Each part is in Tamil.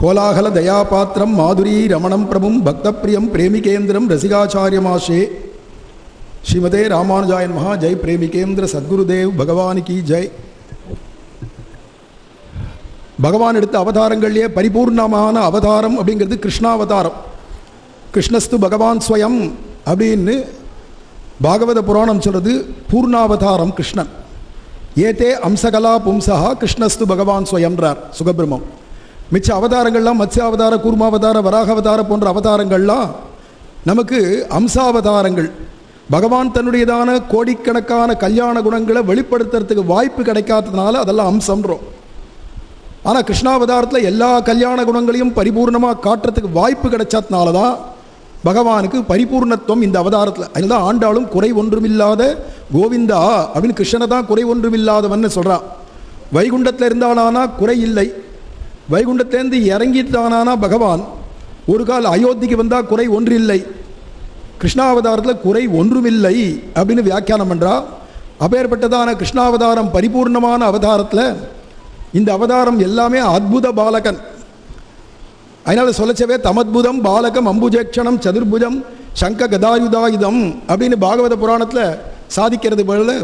கோலாகல தயாபாத்திரம் மாதுரி ரமணம் பிரபும் பக்தப்பிரியம் பிரேமிகேந்திரம் ரசிகாச்சாரியமாஷே ஸ்ரீமதே ராமானுஜாயன் மகா ஜெய். பிரேமிகேந்திர சத்குருதேவ் பகவானுக்கு ஜெய். பகவான் எடுத்த அவதாரங்கள்லேயே பரிபூர்ணமான அவதாரம் அப்படிங்கிறது கிருஷ்ணாவதாரம். கிருஷ்ணஸ்து பகவான் ஸ்வயம் அப்படின்னு பாகவத புராணம் சொல்கிறது. பூர்ணாவதாரம் கிருஷ்ணன். ஏதே அம்சகலா பும்சா கிருஷ்ணஸ்து பகவான் ஸ்வயம்ன்றார் சுகபிரம்மம். மிச்ச அவதாரங்கள்லாம் மத்ஸ்யாவதார, கூர்மாவதார, வராகாவதார போன்ற அவதாரங்கள்லாம் நமக்கு அம்சாவதாரங்கள். பகவான் தன்னுடையதான கோடிக்கணக்கான கல்யாண குணங்களை வெளிப்படுத்துறதுக்கு வாய்ப்பு கிடைக்காததுனால அதெல்லாம் அம்சம்ன்றோம். ஆனால் கிருஷ்ணாவதாரத்தில் எல்லா கல்யாண குணங்களையும் பரிபூர்ணமாக காட்டுறதுக்கு வாய்ப்பு கிடைச்சதுனால தான் பகவானுக்கு பரிபூர்ணத்துவம் இந்த அவதாரத்தில். அதில் தான் ஆண்டாலும் குறை ஒன்றுமில்லாத கோவிந்தா அப்படின்னு கிருஷ்ணனை தான் குறை ஒன்றுமில்லாதவன்னு சொல்கிறான். வைகுண்டத்தில் இருந்தானானா குறை இல்லை, வைகுண்டத்திலேருந்து இறங்கிட்டானா பகவான் ஒரு கால் அயோத்திக்கு வந்தால் குறை ஒன்றில்லை. கிருஷ்ணாவதாரத்தில் குறை ஒன்றுமில்லை அப்படின்னு வியாக்கியானம் பண்ணுறா. அப்பேற்பட்டதான கிருஷ்ணாவதாரம் பரிபூர்ணமான அவதாரத்தில் இந்த அவதாரம் எல்லாமே அத்புத பாலகன். அதனால் சொல்லச்சவே தமத்புதம் பாலகம் அம்புஜேக்ஷணம் சதுர்புஜம் சங்க கதாயுதாயுதம் அப்படின்னு பாகவத புராணத்தில் சாதிக்கிறது போல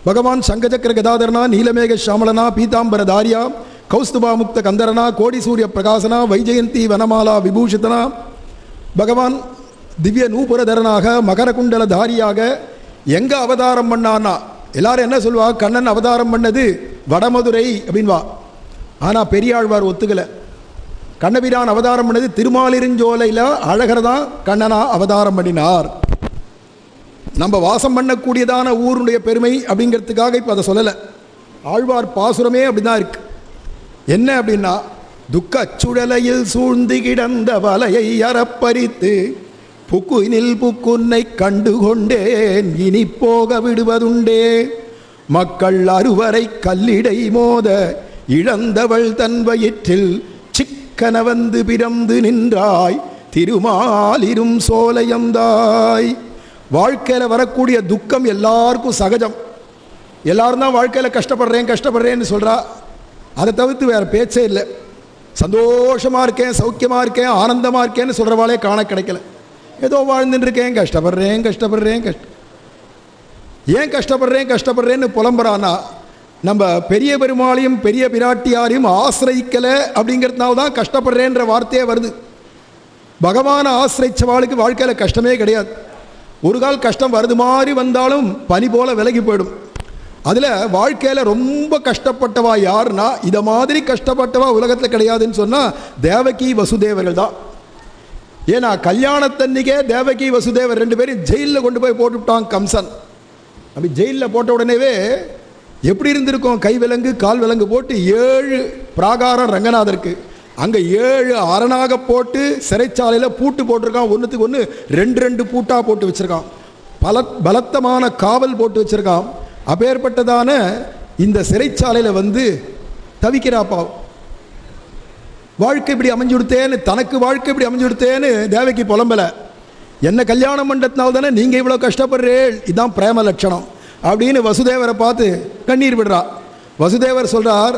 பகவான் சங்கச்சக்கர கதாதரனா, நீலமேக சாமலனா, பீதாம்பர தாரியா, கௌஸ்துபா முக்த கந்தரனா, கோடி சூரிய பிரகாசனா, வைஜெயந்தி வனமாலா விபூஷிதனா, பகவான் திவ்ய நூபுரதரனாக மகர குண்டல தாரியாக எங்கே அவதாரம் பண்ணான்னா எல்லாரும் என்ன சொல்லுவா? கண்ணன் அவதாரம் பண்ணது வடமதுரை அப்படின்வா. ஆனால் பெரியாழ்வார் ஒத்துக்கலை. கண்ணபிரான் அவதாரம் பண்ணது திருமாலிருஞ்சோலையில் அழகர் தான் கண்ணனா அவதாரம் பண்ணினார். நம்ம வாசம் பண்ணக்கூடியதான ஊருடைய பெருமை அப்படிங்கிறதுக்காக இப்போ அதை சொல்லலை. ஆழ்வார் பாசுரமே அப்படி தான் இருக்கு. என்ன அப்படின்னா, துக்கச்சுடலையில் சூழ்ந்து கிடந்த வலையை அறப்பறித்து புக்குனில் புக்குன்னை கண்டுகொண்டேன், இனி போக விடுவதுண்டே. மக்கள் அறுவரை கல்லிடை மோத இழந்தவள் தன் வயிற்றில் சிக்கன வந்து பிறந்து நின்றாய், திருமாலிரும் சோலையந்தாய். வாழ்க்கையில் வரக்கூடிய துக்கம் எல்லாருக்கும் சகஜம். எல்லாரும் தான் வாழ்க்கையில் கஷ்டப்படுறேன்னு சொல்கிறா. அதை தவிர்த்து வேறு பேச்சே இல்லை. சந்தோஷமாக இருக்கேன், சௌக்கியமாக இருக்கேன், ஆனந்தமாக இருக்கேன்னு சொல்கிறவாளே காண கிடைக்கல. ஏதோ வாழ்ந்துட்டு இருக்கேன், கஷ்டப்படுறேன். ஏன் கஷ்டப்படுறேன்னு புலம்புறான்னா, நம்ம பெரிய பெருமாளையும் பெரிய பிராட்டியாரையும் ஆசிரியிக்கலை அப்படிங்கிறதுனால தான் கஷ்டப்படுறேன்ற வார்த்தையே வருது. பகவானை ஆசிரிச்சவாளுக்கு வாழ்க்கையில் கஷ்டமே கிடையாது. ஒரு கால் கஷ்டம் வருது மாதிரி வந்தாலும் பனி போல விலகி போயிடும். அதில் வாழ்க்கையில் ரொம்ப கஷ்டப்பட்டவா யாருன்னா, இதை மாதிரி கஷ்டப்பட்டவா உலகத்தில் கிடையாதுன்னு சொன்னால் தேவகி வசுதேவர்கள் தான். ஏன்னா கல்யாணத்தன்னிக்கே தேவகி வசுதேவர் ரெண்டு பேரும் ஜெயிலில் கொண்டு போய் போட்டுவிட்டான் கம்சன். அப்படி ஜெயிலில் போட்ட உடனேவே எப்படி இருந்திருக்கும்? கை விலங்கு கால் விலங்கு போட்டு 7 பிராகாரம் ரங்கநாதருக்கு, அங்கே 7 அரணாக போட்டு சிறைச்சாலையில் பூட்டு போட்டிருக்கான். ஒன்றுத்துக்கு ஒன்று 2 பூட்டாக போட்டு வச்சுருக்கான். பலத்தமான காவல் போட்டு வச்சுருக்கான். அப்பேற்பட்டதான இந்த சிறைச்சாலையில் வந்து தவிக்கிறாப்பா. வாழ்க்கை இப்படி அமைஞ்சுடுத்தேன்னு, தனக்கு வாழ்க்கை இப்படி அமைஞ்சுடுத்தேன்னு தேவகி புலம்பலை. என்ன கல்யாணம் பண்ணுறதுனால தானே நீங்கள் இவ்வளோ கஷ்டப்படுறேள், இதுதான் பிரேம லட்சணம் அப்படின்னு வசுதேவரை பார்த்து கண்ணீர் விடுறா. வசுதேவர் சொல்கிறார்,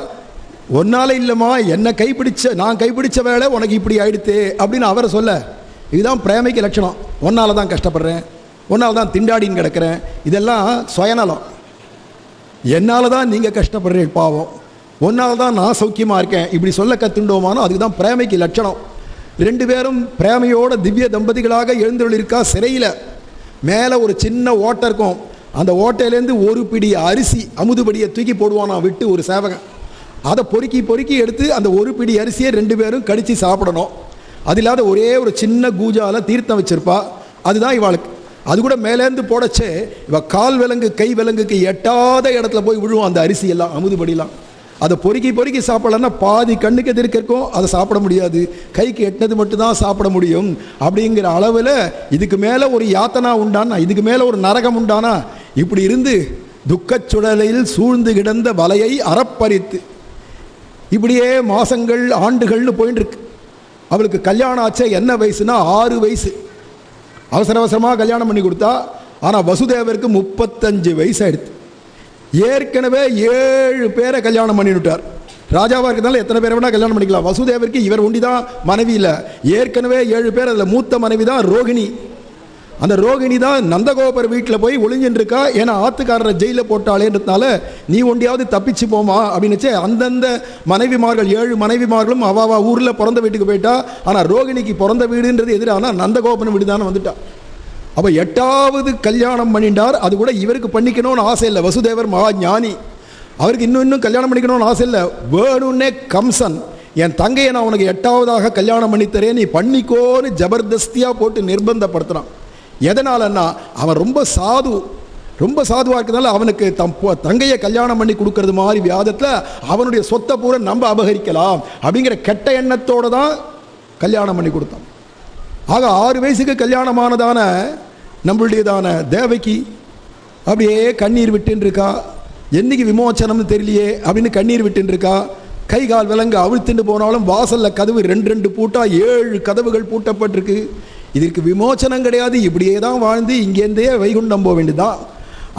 ஒன்னால இல்லைம்மா, என்னை நான் கைப்பிடிச்ச வேலை உனக்கு இப்படி ஆயிடுத்தே அப்படின்னு அவரை சொல்ல, இதுதான் பிரேமைக்கு லட்சணம். ஒன்னால தான் கஷ்டப்படுறேன், ஒன்னால் தான் திண்டாடின்னு கிடக்கிறேன், இதெல்லாம் சுயநலம். என்னால் தான் நீங்கள் கஷ்டப்படுறீங்க பாவம், ஒன்னால் தான் நான் சௌக்கியமாக இருக்கேன் இப்படி சொல்ல கற்றுண்டோமானோ அதுக்கு தான் பிரேமைக்கு லட்சணம். 2 பேரும் பிரேமையோட திவ்ய தம்பதிகளாக எழுந்துள்ளிருக்கா. சிறையில் மேலே ஒரு சின்ன ஓட்டை இருக்கும். அந்த ஓட்டையிலேருந்து ஒரு பிடி அரிசி அமுதுபடியை தூக்கி போடுவானா விட்டு ஒரு சேவகன். அதை பொறுக்கி எடுத்து அந்த ஒரு பிடி அரிசியை 2 பேரும் கடித்து சாப்பிடணும். அது இல்லாத ஒரே ஒரு சின்ன கூஜாவில் தீர்த்தம் வச்சுருப்பா. அதுதான் இவாளுக்கு. அது கூட மேலேருந்து போடச்சே இவள் கால் விலங்கு கை விலங்குக்கு எட்டாத இடத்துல போய் விழுவும் அந்த அரிசி எல்லாம் அமுதுபடிலாம். அதை பொறுக்கி சாப்பிடலன்னா பாதி கண்ணுக்கு எதிர்க்க இருக்கும், அதை சாப்பிட முடியாது. கைக்கு எட்டினது மட்டும்தான் சாப்பிட முடியும். அப்படிங்கிற அளவில் இதுக்கு மேலே ஒரு யாத்தனா உண்டானா, இதுக்கு மேலே ஒரு நரகம் உண்டானா, இப்படி இருந்து துக்கச்சுடலையில் சூழ்ந்து கிடந்த வலையை அறப்பறித்து இப்படியே மாசங்கள் ஆண்டுகள்னு போயின்னு இருக்கு. அவளுக்கு கல்யாணம் ஆச்சே என்ன வயசுனா 6 வயசு. அவசரமாக கல்யாணம் பண்ணி கொடுத்தா. ஆனால் வசுதேவருக்கு 35 வயசு ஆயிடுத்து. ஏற்கனவே 7 பேரை கல்யாணம் பண்ணிவிட்டார். ராஜாவாக இருக்கிறதுனால எத்தனை பேரை வேணால் கல்யாணம் பண்ணிக்கலாம். வசுதேவருக்கு இவர் ஒண்டி தான் மனைவி இல்லை, ஏற்கனவே 7 பேர். அதில் மூத்த மனைவி தான் ரோகிணி. அந்த ரோகிணி தான் நந்தகோபர் வீட்டில் போய் ஒளிஞ்சுட்டு இருக்கா. ஏன்னா ஆத்துக்காரரை ஜெயிலில் போட்டாலேன்றதுனால நீ ஒண்டியாவது தப்பிச்சு போமா அப்படின்னு அந்தந்த மனைவிமார்கள் 7 மனைவிமார்களும் அவாவா ஊரில் பிறந்த வீட்டுக்கு போயிட்டா. ஆனால் ரோகிணிக்கு பிறந்த வீடுன்றது எதிரான நந்தகோபன் வீடு தானே வந்துட்டா. அப்போ 8வது கல்யாணம் பண்ணிட்டார். அது கூட இவருக்கு பண்ணிக்கணும்னு ஆசை இல்லை. வசுதேவர் மகா ஞானி, அவருக்கு இன்னும் கல்யாணம் பண்ணிக்கணும்னு ஆசை இல்லை. வேணும்னே கம்சன் என் தங்கையை நான் உனக்கு 8வதாக கல்யாணம் பண்ணித்தரேன், நீ பண்ணிக்கோன்னு ஜபர்தஸ்தியாக போட்டு நிர்பந்தப்படுத்துகிறான். எதனாலன்னா அவன் ரொம்ப சாதுவாக இருக்கிறதுனால அவனுக்கு தங்கையை கல்யாணம் பண்ணி கொடுக்கறது மாதிரி வியாதத்தில் அவனுடைய சொத்தை பூரா நம்ம அபகரிக்கலாம் அப்படிங்கிற கெட்ட எண்ணத்தோடு தான் கல்யாணம் பண்ணி கொடுத்தான். ஆக 6 வயசுக்கு கல்யாணமானதான நம்மளுடையதான தேவகி அப்படியே கண்ணீர் விட்டுன்னு இருக்கா. என்னைக்கு விமோச்சனம்னு தெரியலையே அப்படின்னு கண்ணீர் விட்டுன்னு இருக்கா. கை கால் விலங்கு அவிழ்த்துட்டு போனாலும் வாசலில் கதவு 2 பூட்டா 7 கதவுகள் பூட்டப்பட்டிருக்கு. இதற்கு விமோச்சனம் கிடையாது, இப்படியே தான் வாழ்ந்து இங்கேருந்தே வைகுண்டம் போக வேண்டியதான்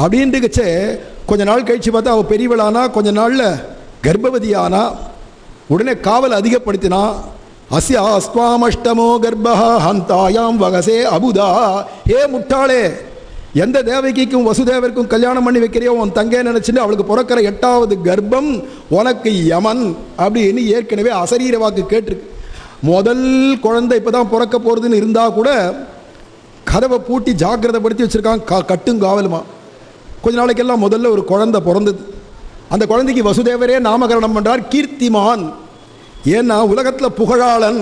அப்படின்ட்டுச்சே. கொஞ்ச நாள் கழிச்சு பார்த்தா அவள் பெரியவளானா, கொஞ்ச நாளில் கர்ப்பவதியானா. உடனே காவல் அதிகப்படுத்தினா. அஸ்யா அஸ்வாமஷ்டமோ கர்ப்பா ஹந்தாயாம் வகசே அபுதா. ஹே முட்டாளே, எந்த தேவகிக்கும் வசுதேவருக்கும் கல்யாணம் பண்ணி வைக்கிறியோ உன் தங்கையை நினச்சிட்டு அவளுக்கு பிறக்கிற 8வது கர்ப்பம் உனக்கு யமன் அப்படின்னு ஏற்கனவே அசரீர வாக்கு கேட்டிருக்கு. முதல் குழந்தை இப்போ தான் பிறக்க போகிறதுன்னு இருந்தால் கூட கதவை பூட்டி ஜாக்கிரதைப்படுத்தி வச்சுருக்காங்க, கட்டும் காவலுமா. கொஞ்ச நாளைக்கெல்லாம் முதல்ல ஒரு குழந்தை பிறந்தது. அந்த குழந்தைக்கு வசுதேவரே நாமகரணம் பண்ணுறார் கீர்த்திமான். ஏன்னா உலகத்தில் புகழாளன்,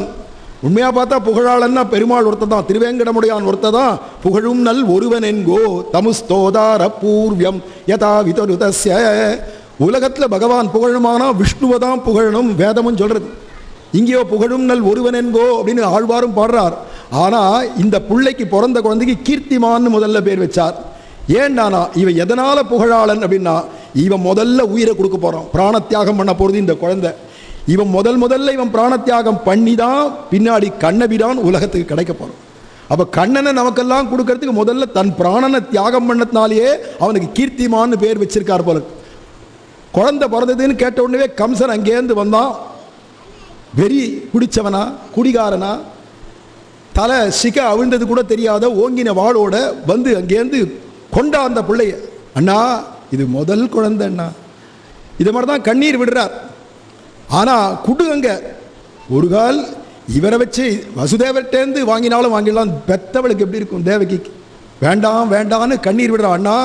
உண்மையாக பார்த்தா புகழாளன்னா பெருமாள் ஒருத்தர் தான், திருவேங்கடமுடையான் ஒருத்தர் தான். புகழும் நல் ஒருவன் என்கோ தமுஸ்தோதார பூர்வியம் யதா விதருதஸ்ய. உலகத்தில் பகவான் புகழணுமானா விஷ்ணுவை தான் புகழணும் வேதமும் சொல்கிறது. இங்கேயோ புகழும் நல் ஒருவன் என்கோ அப்படின்னு ஆழ்வாரும் பாடுறார். ஆனால் இந்த பிள்ளைக்கு பிறந்த குழந்தைக்கு கீர்த்திமான்னு முதல்ல பேர் வச்சார். ஏன்னானா இவன் எதனால் புகழாளன் அப்படின்னா இவன் முதல்ல உயிரை கொடுக்க போகிறான், பிராணத்தியாகம் பண்ண போகிறது இந்த குழந்தை. இவன் முதல்ல இவன் பிராணத்தியாகம் பண்ணி தான் பின்னாடி கண்ணபிரான் உலகத்துக்கு கிடைக்க போகிறான். அப்போ கண்ணனை நமக்கெல்லாம் கொடுக்கறதுக்கு முதல்ல தன் பிராணனை தியாகம் பண்ணத்தினாலேயே அவனுக்கு கீர்த்திமான்னு பேர் வச்சிருக்கார் போல. குழந்தை பிறந்ததுன்னு கேட்ட உடனே கம்சன் அங்கேருந்து வந்தான். வெறி பிடிச்சவனா, குடிகாரனா, தலை சிக்க அவிழ்ந்தது கூட தெரியாத ஓங்கின வாளோட வந்து அங்கேருந்து கொண்டா அந்த பிள்ளைய. அண்ணா இது முதல் குழந்தை அண்ணா, இது மாதிரி தான் கண்ணீர் விடுறார். ஆனால் குடுங்க ஒரு கால் இவரை வச்சு வசுதேவர்கிட்டேருந்து வாங்கினாலும் வாங்கிடலாம். பெத்தவளுக்கு எப்படி இருக்கும் தேவகிக்கு? வேண்டாம் வேண்டான்னு கண்ணீர் விடுறா. அண்ணா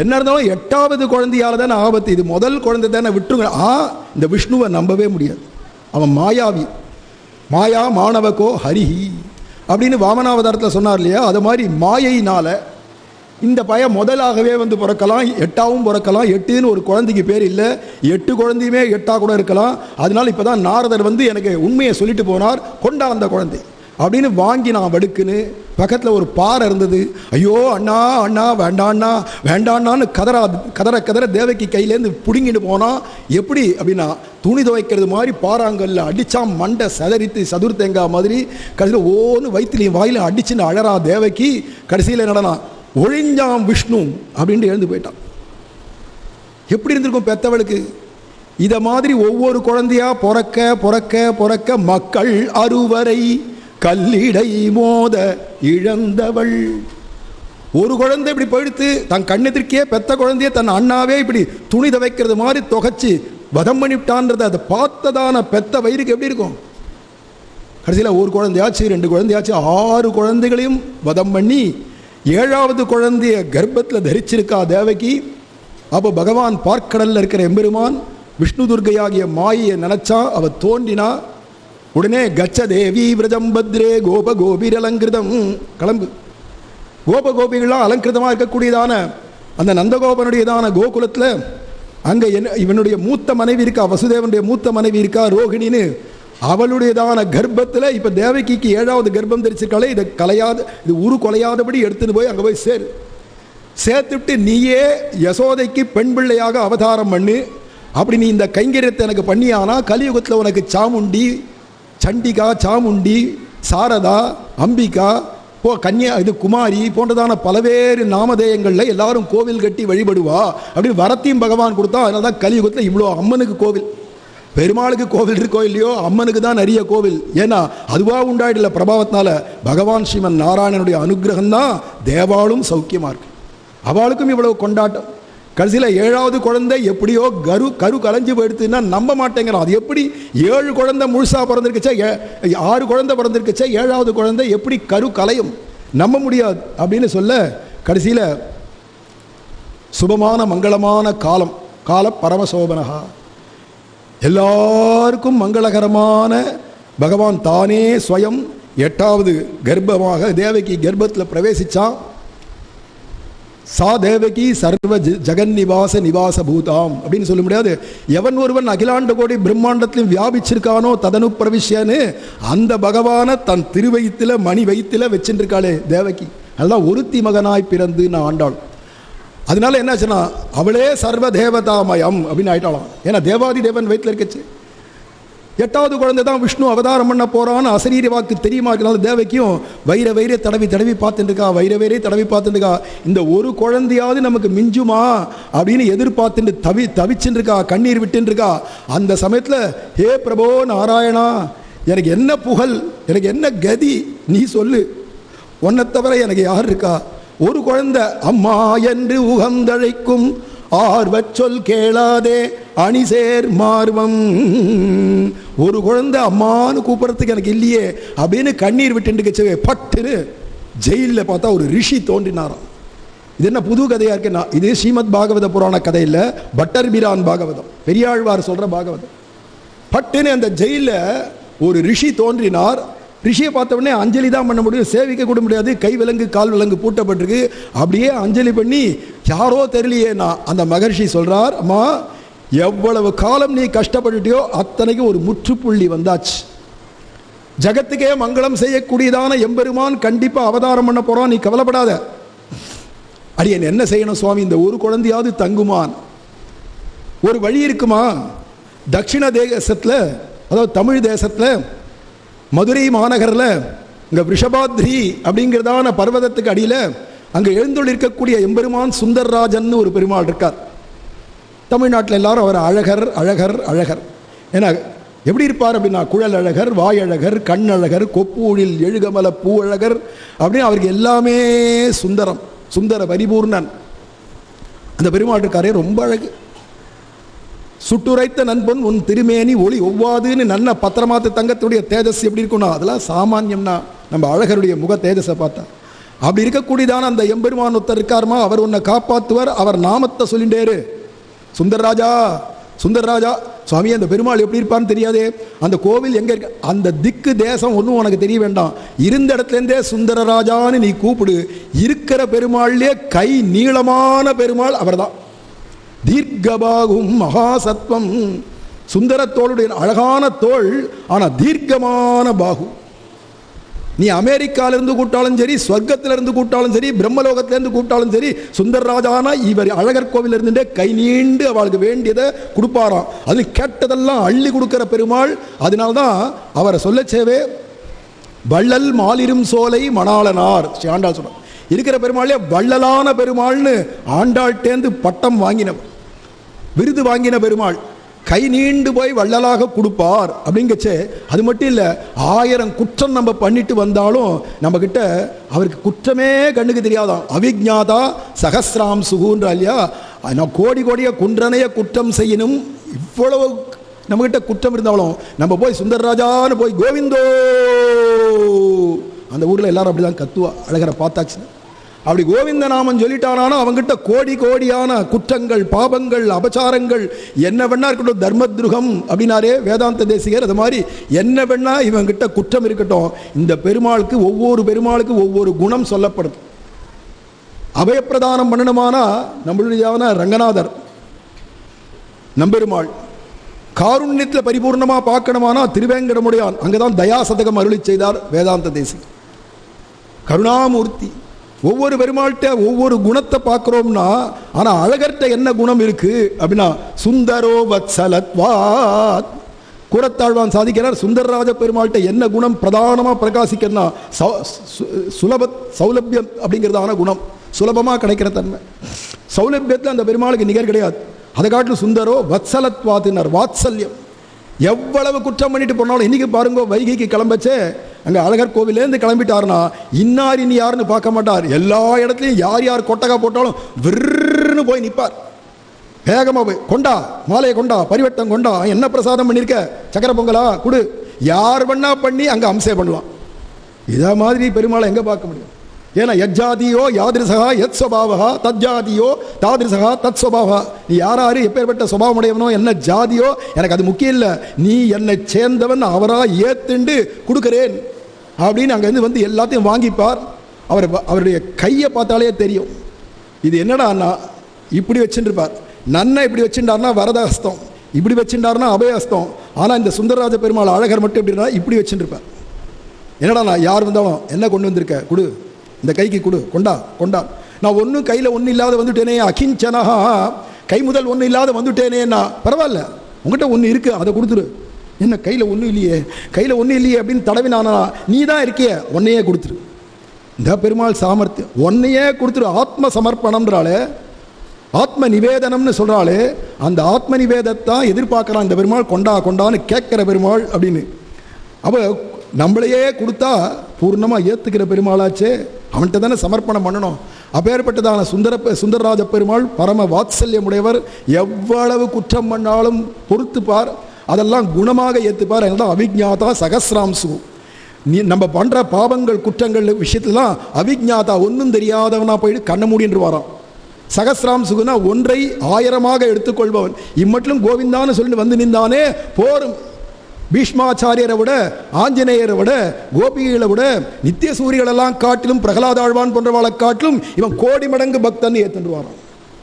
என்ன இருந்தாலும் 8வது குழந்தையால் தானே ஆபத்து, இது முதல் குழந்தை தானே விட்டுருங்க. இந்த விஷ்ணுவை நம்பவே முடியாது, அவன் மாயாவி. மாயா மாணவகோ ஹரிஹி அப்படின்னு வாமனாவதாரத்தில் சொன்னார் இல்லையா? அது மாதிரி மாயையினால் இந்த பையன் முதலாகவே வந்து பிறக்கலாம், 8ஆவும் பிறக்கலாம். 8ன்னு ஒரு குழந்தைக்கு பேர் இல்லை, 8 குழந்தையுமே 8ஆ கூட இருக்கலாம். அதனால இப்போ தான் நாரதர் வந்து எனக்கு உண்மையை சொல்லிட்டு போனார், கொண்டா அந்த குழந்தை அப்படின்னு வாங்கி நான் வடுக்குன்னு. பக்கத்தில் ஒரு பாறை இருந்தது. ஐயோ அண்ணா அண்ணா வேண்டாண்ணா வேண்டாண்ணான்னு கதற தேவகி கையிலேருந்து பிடுங்கிட்டு போனால் எப்படி அப்படின்னா துணி துவைக்கிறது மாதிரி பாறாங்கல்ல அடித்தா மண்டை சதறித்து சதுர் தேங்காய் மாதிரி கடைசியில் ஓன்னு வயிற்றுலையும் வாயிலும் அடிச்சுன்னு அழறா தேவகி. கடைசியில் என்னடனா ஒழிஞ்சாம் விஷ்ணு அப்படின்ட்டு எழுந்து போயிட்டான். எப்படி இருந்திருக்கும் பெத்தவளுக்கு? இதை மாதிரி ஒவ்வொரு குழந்தையா பிறக்க பிறக்க பிறக்க மக்கள் அறுவரை கல்லிடை மோத இழந்தவள். ஒரு குழந்தை இப்படி போயிடுத்து, தன் கண்ணெதிர்க்கே பெத்த குழந்தைய தன் அண்ணாவே இப்படி துணி துவைக்கிறது மாதிரி தொகைச்சு வதம் பண்ணிவிட்டான்றதை அதை பார்த்ததான பெத்த வயிறுக்கு எப்படி இருக்கும்? கடைசியில் ஒரு குழந்தையாச்சு, 2 குழந்தையாச்சு, 6 குழந்தைகளையும் வதம் பண்ணி 7வது குழந்தைய கர்ப்பத்தில் தரிச்சிருக்கா தேவகி. அப்போ பகவான் பார்க்கடலில் இருக்கிற எம்பெருமான் விஷ்ணு துர்கையாகிய மாயை நினைச்சா, அவ தோன்றினா. உடனே கச்ச தேவி விரஜம் பத்ரே கோப கோபீர் அலங்கிருதம், கிளம்பு. கோப கோபிகளாக அலங்கிருதமாக இருக்கக்கூடியதான அந்த நந்தகோபனுடையதான கோகுலத்தில் அங்கே இவனுடைய மூத்த மனைவி இருக்கா, வசுதேவனுடைய மூத்த மனைவி இருக்கா ரோகிணின்னு. அவளுடையதான கர்ப்பத்தில் இப்போ தேவகிக்கு 7வது கர்ப்பம் தெரிச்சிருக்காளே, இதை இது உரு கொலையாதபடி எடுத்துன்னு போய் அங்கே போய் சேர்த்துவிட்டு நீயே யசோதைக்கு பெண் பிள்ளையாக அவதாரம் பண்ணு. அப்படி நீ இந்த கைங்கரியத்தை எனக்கு பண்ணியானா கலியுகத்தில் உனக்கு சாமுண்டி, சண்டிகா, சாமுண்டி, சாரதா, அம்பிகா, கன்யா, இது குமாரி போன்றதான பலவேறு நாமதேயங்களில் எல்லாரும் கோவில் கட்டி வழிபடுவா அப்படின்னு வரத்தையும் பகவான் கொடுத்தா. அதனால தான் கலியுகத்தில் இவ்வளோ அம்மனுக்கு கோவில். பெருமாளுக்கு கோவில் இருக்கோ இல்லையோ, அம்மனுக்கு தான் நிறைய கோவில். ஏன்னா அதுவாக உண்டாயிடல பிரபாவத்தினால. பகவான் ஸ்ரீமன் நாராயணனுடைய அனுகிரகம் தான் தேவாளும் சௌக்கியமாக இருக்கு. அவளுக்கும் இவ்வளவு கொண்டாட்டம். கடைசியில் 7வது குழந்தை எப்படியோ கரு கலைஞ்சு போயிடுத்துன்னா நம்ப மாட்டேங்கிறான். அது எப்படி 7 குழந்தை முழுசாக பிறந்திருக்குச்சா, 6 குழந்தை பிறந்திருக்குச்சா, 7வது குழந்தை எப்படி கரு கலையும், நம்ப முடியாது அப்படின்னு சொல்ல, கடைசியில் சுபமான மங்களமான கால பரமசோபனகா, எல்லாருக்கும் மங்களகரமான பகவான் தானே ஸ்வயம் 8வது கர்ப்பமாக தேவகி கர்ப்பத்தில் பிரவேசிச்சான். சா தேவகி சர்வ ஜெகன்னிவாச நிவாச பூதாம் அப்படின்னு சொல்ல முடியாது. எவன் ஒருவன் அகிலாண்ட கோடி பிரம்மாண்டத்திலும் வியாபிச்சிருக்கானோ ததனு பிரவிஷ்யன்னு அந்த பகவானை தன் திருவயித்தில் மணி வயிற்றில் வச்சுருக்காளே தேவகி. அதுதான் ஒருத்தி மகனாய் பிறந்து நான் ஆண்டாள். அதனால என்னாச்சுன்னா அவளே சர்வ தேவதாமயம் அப்படின்னு ஆயிட்டாளாம். ஏன்னா தேவாதி தேவன் வயிற்றில் இருக்கச்சு. 8வது குழந்தை தான் விஷ்ணு அவதாரம் பண்ண போறான்னு அசரீர வாக்கு தெரியுமா இருக்கனால தேவக்கியும் வைர தடவி பார்த்துட்டுருக்கா, வைர தடவி பார்த்துட்டுருக்கா. இந்த ஒரு குழந்தையாவது நமக்கு மிஞ்சுமா அப்படின்னு எதிர்பார்த்துட்டு தவிச்சுட்டு இருக்கா, கண்ணீர் விட்டுன்னு இருக்கா. அந்த சமயத்தில் ஹே பிரபோ நாராயணா, எனக்கு என்ன புகழ், எனக்கு என்ன கதி, நீ சொல்லு, உன்னை தவிர எனக்கு யார் இருக்கா? ஒரு குழந்தை அம்மா என்று உகந்தழைக்கும் ஆர்வச் சொல் கேளாதே அணிசேர் மார்வம். ஒரு குழந்தை அம்மானு கூப்பிட்றதுக்கு எனக்கு இல்லையே அப்படின்னு கண்ணீர் விட்டுன்னு பட்டுன்னு ஜெயிலில் பார்த்தா ஒரு ரிஷி தோன்றினாராம். இது என்ன புது கதையாக இருக்குன்னா, இது ஸ்ரீமத் பாகவத புராண கதையில் பட்டர் பிரான் பாகவதம், பெரியாழ்வார் சொல்கிற பாகவதம். பட்டுன்னு அந்த ஜெயிலில் ஒரு ரிஷி தோன்றினார். ரிஷியை பார்த்த உடனே அஞ்சலி தான் பண்ண முடியும், சேவிக்க கூட முடியாது. கை விலங்கு கால் விலங்கு பூட்டப்பட்டிருக்கு. அப்படியே அஞ்சலி பண்ணி யாரோ தெரியலையேனா அந்த மகர்ஷி சொல்கிறார், அம்மா எவ்வளவு காலம் நீ கஷ்டப்பட்டுட்டியோ அத்தனைக்கு ஒரு முற்றுப்புள்ளி வந்தாச்சு. ஜகத்துக்கே மங்களம் செய்யக்கூடியதான எம்பெருமான் கண்டிப்பாக அவதாரம் பண்ண போகிறான், நீ கவலைப்படாத. அடியேன் என்ன செய்யணும் சுவாமி, இந்த ஒரு குழந்தையாவது தங்குமான், ஒரு வழி இருக்குமா? தட்சிண தேசத்தில், அதாவது தமிழ் தேசத்தில் மதுரை மாநகரில் இங்கே ரிஷபாத்ரி அப்படிங்கிறதான பர்வதத்துக்கு அடியில் அங்கே எழுந்தொழிருக்கக்கூடிய எம்பெருமான் சுந்தர்ராஜன் ஒரு பெருமாள் இருக்கார். தமிழ்நாட்டில் எல்லாரும் அவர் அழகர் அழகர் அழகர். ஏன்னா எப்படி இருப்பார் அப்படின்னா, குழல் அழகர், வாயழகர், கண்ணழகர், கொப்பூழில் எழுகமல பூ அழகர் அப்படின்னு அவருக்கு எல்லாமே சுந்தரம், சுந்தர பரிபூர்ணன் அந்த பெருமாள் இருக்காரே. ரொம்ப அழகு. சுட்டுரைத்த நண்பன் உன் திருமேனி ஒளி ஒவ்வாதுன்னு நல்ல பத்திரமாத்து தங்கத்துடைய தேஜஸ் எப்படி இருக்குன்னா அதெல்லாம் சாமானியம்னா நம்ம அழகருடைய முக தேஜஸை பார்த்தா. அப்படி இருக்கக்கூடியதான அந்த எம்பெருமான் ஒருத்தர் இருக்காருமா, அவர் உன்னை காப்பாற்றுவார், அவர் நாமத்தை சொல்லிண்டேரு, சுந்தர்ராஜா சுந்தர்ராஜா. சுவாமி அந்த பெருமாள் எப்படி இருப்பான்னு தெரியாதே, அந்த கோவில் எங்கே இருக்கு, அந்த திக்கு தேசம் ஒன்றும் உனக்கு தெரிய வேண்டாம், இருந்த இடத்துலேருந்தே சுந்தரராஜான்னு நீ கூப்பிடு. இருக்கிற பெருமாள்லே கை நீளமான பெருமாள் அவர் தான். தீர்க்கபாகும் மகாசத்வம், சுந்தரத்தோளுடைய அழகான தோள், ஆனால் தீர்க்கமான பாகு. நீ அமெரிக்காவிலிருந்து கூப்பிட்டாலும் சரி, ஸ்வர்க்கத்திலிருந்து கூப்பிட்டாலும் சரி, பிரம்மலோகத்திலிருந்து கூப்பிட்டாலும் சரி, சுந்தரராஜானா இவர் அழகர் கோவில் இருந்துட்டே கை நீண்டு அவளுக்கு வேண்டியதை கொடுப்பாராம். அது கேட்டதெல்லாம் அள்ளி கொடுக்கிற பெருமாள். அதனால்தான் அவரை சொல்லச்சேவே வள்ளல் மாலிரும் சோலை மணாளனார் ஸ்ரீ ஆண்டாள் சொல்றார். இருக்கிற பெருமாளே வள்ளலான பெருமாள்னு ஆண்டாள்டேந்து பட்டம் வாங்கினவர், விருது வாங்கின பெருமாள். கை நீண்டு போய் வள்ளலாக கொடுப்பார் அப்படிங்கச்சே. அது மட்டும் இல்லை, 1000 குற்றம் நம்ம பண்ணிட்டு வந்தாலும் நம்ம கிட்ட அவருக்கு குற்றமே கண்ணுக்கு தெரியாதான். அவிஜ்ஞாதா சகசிராம் சுகுன்றா இல்லையா, நான் கோடியா குன்றனைய குற்றம் செய்யணும். இவ்வளவு நம்மகிட்ட குற்றம் இருந்தாலும் நம்ம போய் சுந்தரராஜான்னு போய் கோவிந்தோ, அந்த ஊரில் எல்லாரும் அப்படி தான் கத்துவா அழகரை பார்த்தாச்சு. அப்படி கோவிந்த நாமம் சொல்லிட்டானா அவங்ககிட்ட கோடியான குற்றங்கள், பாபங்கள், அபச்சாரங்கள் என்ன வேணா இருக்கட்டும். தர்மத்ருகம் அப்படின்னாரே வேதாந்த தேசிகர், அது மாதிரி என்ன வேணா இவங்கிட்ட குற்றம் இருக்கட்டும். இந்த பெருமாளுக்கு ஒவ்வொரு பெருமாளுக்கு ஒவ்வொரு குணம் சொல்லப்படுது. அபயப்பிரதானம் பண்ணணுமானா நம்மளுடைய ரங்கநாதர் நம்பெருமாள். காருண்யத்தில் பரிபூர்ணமாக பார்க்கணுமானா திருவேங்கடமுடையான், அங்கேதான் தயாசதகம் அருளி செய்தார் வேதாந்த தேசிகர். கருணாமூர்த்தி. ஒவ்வொரு பெருமாள்கிட்ட ஒவ்வொரு குணத்தை பார்க்குறோம்னா, ஆனால் அழகர்கிட்ட என்ன குணம் இருக்கு அப்படின்னா சுந்தரோ வத்சலத்வாத். கூரத்தாழ்வான் சாதிக்கிறார், சுந்தரராஜ பெருமாள்கிட்ட என்ன குணம் பிரதானமாக பிரகாசிக்கிறதுனா சௌலபியம் அப்படிங்கிறதான குணம், சுலபமாக கிடைக்கிற தன்மை. சௌலபியத்தில் அந்த பெருமாளுக்கு நிகர் கிடையாது. அதை காட்டிலும் சுந்தரோ வத்சலத்வாத்தினர், வாத்சல்யம். எவ்வளவு குற்றம் பண்ணிட்டு போனாலும் இன்னைக்கு பாருங்க, வைகைக்கு கிளம்பச்சே அங்கே அழகர் கோவிலேருந்து கிளம்பிட்டாருன்னா இன்னார் இனி யாருன்னு பார்க்க மாட்டார். எல்லா இடத்துலையும் யார் யார் கொட்டகா போட்டாலும் விருன்னு போய் நிற்பார். வேகமாக போய் கொண்டா, மாலையை கொண்டா, பரிவட்டம் கொண்டா, என்ன பிரசாதம் பண்ணியிருக்க, சக்கரை பொங்கலா கொடு, யார் பண்ணா பண்ணி அங்கே அம்சே பண்ணலாம். இதே மாதிரி பெருமாளை எங்கே பார்க்க முடியும்? ஏன்னா யஜ்ஜாதியோ யாதிருசகா யத் சுபாவா தஜ்ஜாதியோ தாதிருசகா தத் சுபாவா. நீ யாராரு எப்பேற்பட்ட சுபாவம் உடையவனோ என்ன ஜாதியோ எனக்கு அது முக்கியம் இல்லை, நீ என்னை சேர்ந்தவன் அவரா ஏத்துண்டு கொடுக்குறேன் அப்படின்னு அங்கேருந்து வந்து எல்லாத்தையும் வாங்கிப்பார். அவருடைய கையை பார்த்தாலே தெரியும் இது என்னடா அண்ணா. இப்படி வச்சுருப்பார். நன்னை இப்படி வச்சுட்டார்னா வரதஹஸ்தம், இப்படி வச்சுட்டார்னா அபயஹஸ்தம். ஆனால் இந்த சுந்தரராஜ பெருமாள் அழகர் மட்டும் எப்படின்னா இப்படி வச்சுருப்பார். என்னடா நான் யார் வந்தாலும் என்ன கொண்டு வந்திருக்க கொடு, இந்த கைக்கு கொடு, கொண்டா கொண்டா. நான் ஒன்றும் கையில் ஒன்றும் இல்லாத வந்துட்டேனே, அகிஞ்சனஹா, கை முதல் ஒன்றும் இல்லாத வந்துட்டேனேன்னா பரவாயில்ல, உங்கள்கிட்ட ஒன்று இருக்குது அதை கொடுத்துரு. என்ன கையில் ஒன்றும் இல்லையே, கையில் ஒன்றும் இல்லையே அப்படின்னு தடவினானா, நீ தான் இருக்கிய ஒன்னையே கொடுத்துரு. இந்த பெருமாள் சாமர்த்தியம், ஒன்னையே கொடுத்துரு. ஆத்ம சமர்ப்பணம்ன்றாலே, ஆத்ம நிவேதனம்னு சொல்கிறாலே, அந்த ஆத்ம நிவேதத்தான் எதிர்பார்க்குறான் இந்த பெருமாள். கொண்டா கொண்டான்னு கேட்குற பெருமாள் அப்படின்னு. அப்போ நம்மளையே கொடுத்தா பூர்ணமாக ஏற்றுக்கிற பெருமாளாச்சே, அவன்கிட்ட தானே சமர்ப்பணம் பண்ணணும். அப்பேற்பட்டதான சுந்தரராஜ பெருமாள் பரம வாத்சல்யமுடையவர். எவ்வளவு குற்றம் பண்ணாலும் பொறுத்துப்பார், அதெல்லாம் குணமாக ஏற்றுப்பார். அதனால அவிஜ்ஞாதா சகசிராம்சு. நீ நம்ம பண்ணுற பாவங்கள் குற்றங்கள் விஷயத்துலாம் அவிஜ்ஞாதா ஒன்றும் தெரியாதவனா போயிட்டு கண்ண மூடின்று வரான். சகசிராம்சுகுனா ஒன்றை 1000ஆக எடுத்துக்கொள்பவன். இம்மட்டிலும் கோவிந்தான்னு சொல்லிட்டு வந்து நின்றானே போரும். பீஷ்மாச்சாரியரை விட, ஆஞ்சநேயரை விட, கோபிகளை விட, நித்திய சூரிகளெல்லாம் காட்டிலும், பிரகலாதாழ்வான் போன்றவாளை காட்டிலும் இவன் கோடி மடங்கு பக்தன் ஏற்றுவாரான்.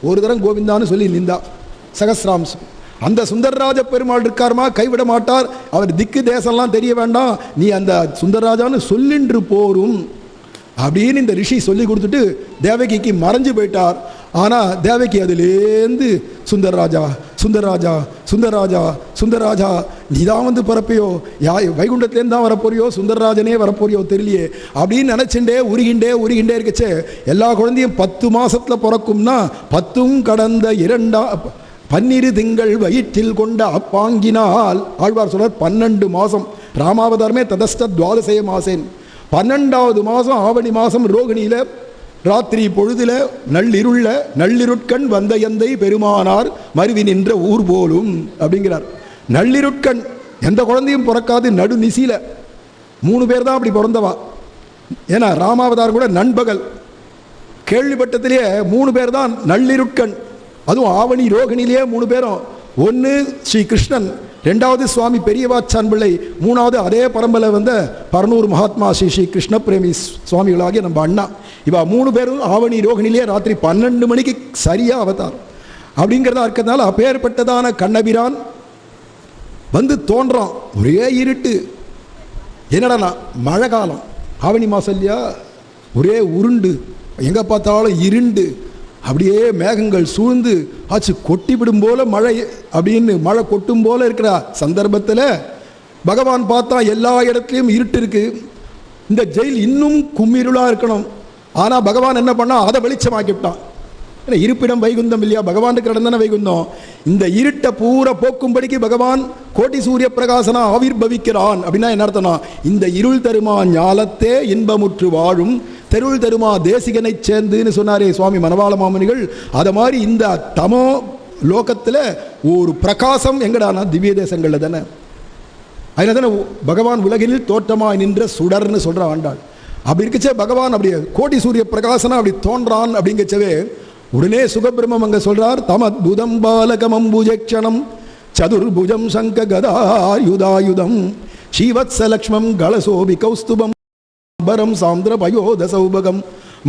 ஒரு தரம் கோவிந்தான்னு சொல்லி நின்றா சகசிராம்சம். அந்த சுந்தரராஜ பெருமாள் இருக்காருமா, கைவிட மாட்டார். அவர் திக்கு தேசம்லாம் தெரிய வேண்டாம், நீ அந்த சுந்தரராஜான்னு சொல்லின்று போரும் அப்படின்னு இந்த ரிஷி சொல்லி கொடுத்துட்டு தேவகிக்கு மறைஞ்சு போயிட்டார். ஆனால் தேவகி அதுலேருந்து சுந்தரராஜா சுந்தரராஜா சுந்தரராஜா சுந்தரராஜா நீ தான் வந்து பிறப்பையோ, வைகுண்டத்துலேருந்து தான் வரப்போறியோ, சுந்தரராஜனே வரப்போறியோ தெரியலையே அப்படின்னு நினச்சிண்டே உருகிண்டே இருக்கச்சே, எல்லா குழந்தையும் 10 மாதத்தில் பிறக்கும்னா 10ம் கடந்த 12 திங்கள் வயிற்றில் கொண்ட அப்பாங்கினால் ஆழ்வார் சொல்றார் 12 மாதம். ராமாவதாரமே ததஸ்த துவாதசே மாசேன். 12வது மாதம் ஆவணி மாதம் ரோகிணியில் ராத்திரி பொழுதுல நள்ளிருட்கண் வந்த எந்தை பெருமானார் மருவி நின்ற ஊர் போலும் அப்படிங்கிறார். நள்ளிருட்கண் எந்த குழந்தையும் பிறக்காது, நடு நிசில 3 பேர் தான் அப்படி பிறந்தவா. ஏன்னா ராமாவதார் கூட நண்பகல், கேள்விப்பட்டத்திலேயே 3 பேர் தான் நள்ளிருட்கண். அதுவும் ஆவணி ரோகிணிலேயே 3 பேரும். ஒன்று ஸ்ரீ கிருஷ்ணன், 2வது சுவாமி பெரியவாச்சான் பிள்ளை, 3வது அதே பரம்பரை வந்த பரனூர் மகாத்மா ஸ்ரீ கிருஷ்ண பிரேமி சுவாமிகளாகிய நம்ம அண்ணா. இவா 3 பேரும் ஆவணி ரோகிணிலேயே ராத்திரி 12 மணிக்கு சரியாக அவதாரம் அப்படிங்கிறதா இருக்கிறதுனால அப்பேற்பட்டதான கண்ணபிரான் வந்து தோன்றான். ஒரே இருட்டு. என்னடா மழை காலம், ஆவணி மாதம் இல்லையா, ஒரே உருண்டு, எங்கே பார்த்தாலும் இருண்டு, அப்படியே மேகங்கள் சூழ்ந்து ஆச்சு கொட்டிவிடும் போல மழை அப்படின்னு மழை கொட்டும் போல இருக்கிற சந்தர்ப்பத்தில் பகவான் பார்த்தா எல்லா இடத்துலையும் இருட்டு இருக்கு. இந்த ஜெயில் இன்னும் கும்மிருளாக இருக்கணும். ஆனால் பகவான் என்ன பண்ணா, அதை வெளிச்சமாக்கிவிட்டான். ஏன்னா இருப்பிடம் வைகுந்தம் இல்லையா, பகவானுக்கு கடந்தான வைகுந்தம். இந்த இருட்டை பூரா போக்கும்படிக்கு பகவான் கோட்டி சூரிய பிரகாசனா ஆவிர்பவிக்கிறான். அப்படின்னா என்ன அர்த்தம்னா, இந்த இருள் தருமா ஞாலத்தே இன்பமுற்று வாழும் தெருள் தருமா தேசிகனை சேர்ந்துன்னு சொன்னாரே சுவாமி மணவாள மாமுனிகள். அதை மாதிரி இந்த தமோ லோகத்தில் ஒரு பிரகாசம் எங்கடானா திவ்ய தேசங்களில் தானே. அதில் தானே பகவான் உலகில் தோற்றமாய் நின்ற சுடர்னு சொல்கிற ஆண்டாள். அப்படி இருக்கச்சே பகவான் அப்படியே கோடி சூரிய பிரகாசனா அப்படி தோன்றான் அப்படிங்கச்சவே உடனே சுகபிரமம் அங்கே சொல்றார், தமத்புதம் பாலகமம்புஜக்ஷணம் சதுர்புஜம் சங்க கதாயுதாயுதம் ஸ்ரீவத்ஸலக்ஷ்மம் கலசோபி கௌஸ்துபம் பரம் சாந்திர பயோத சௌபகம்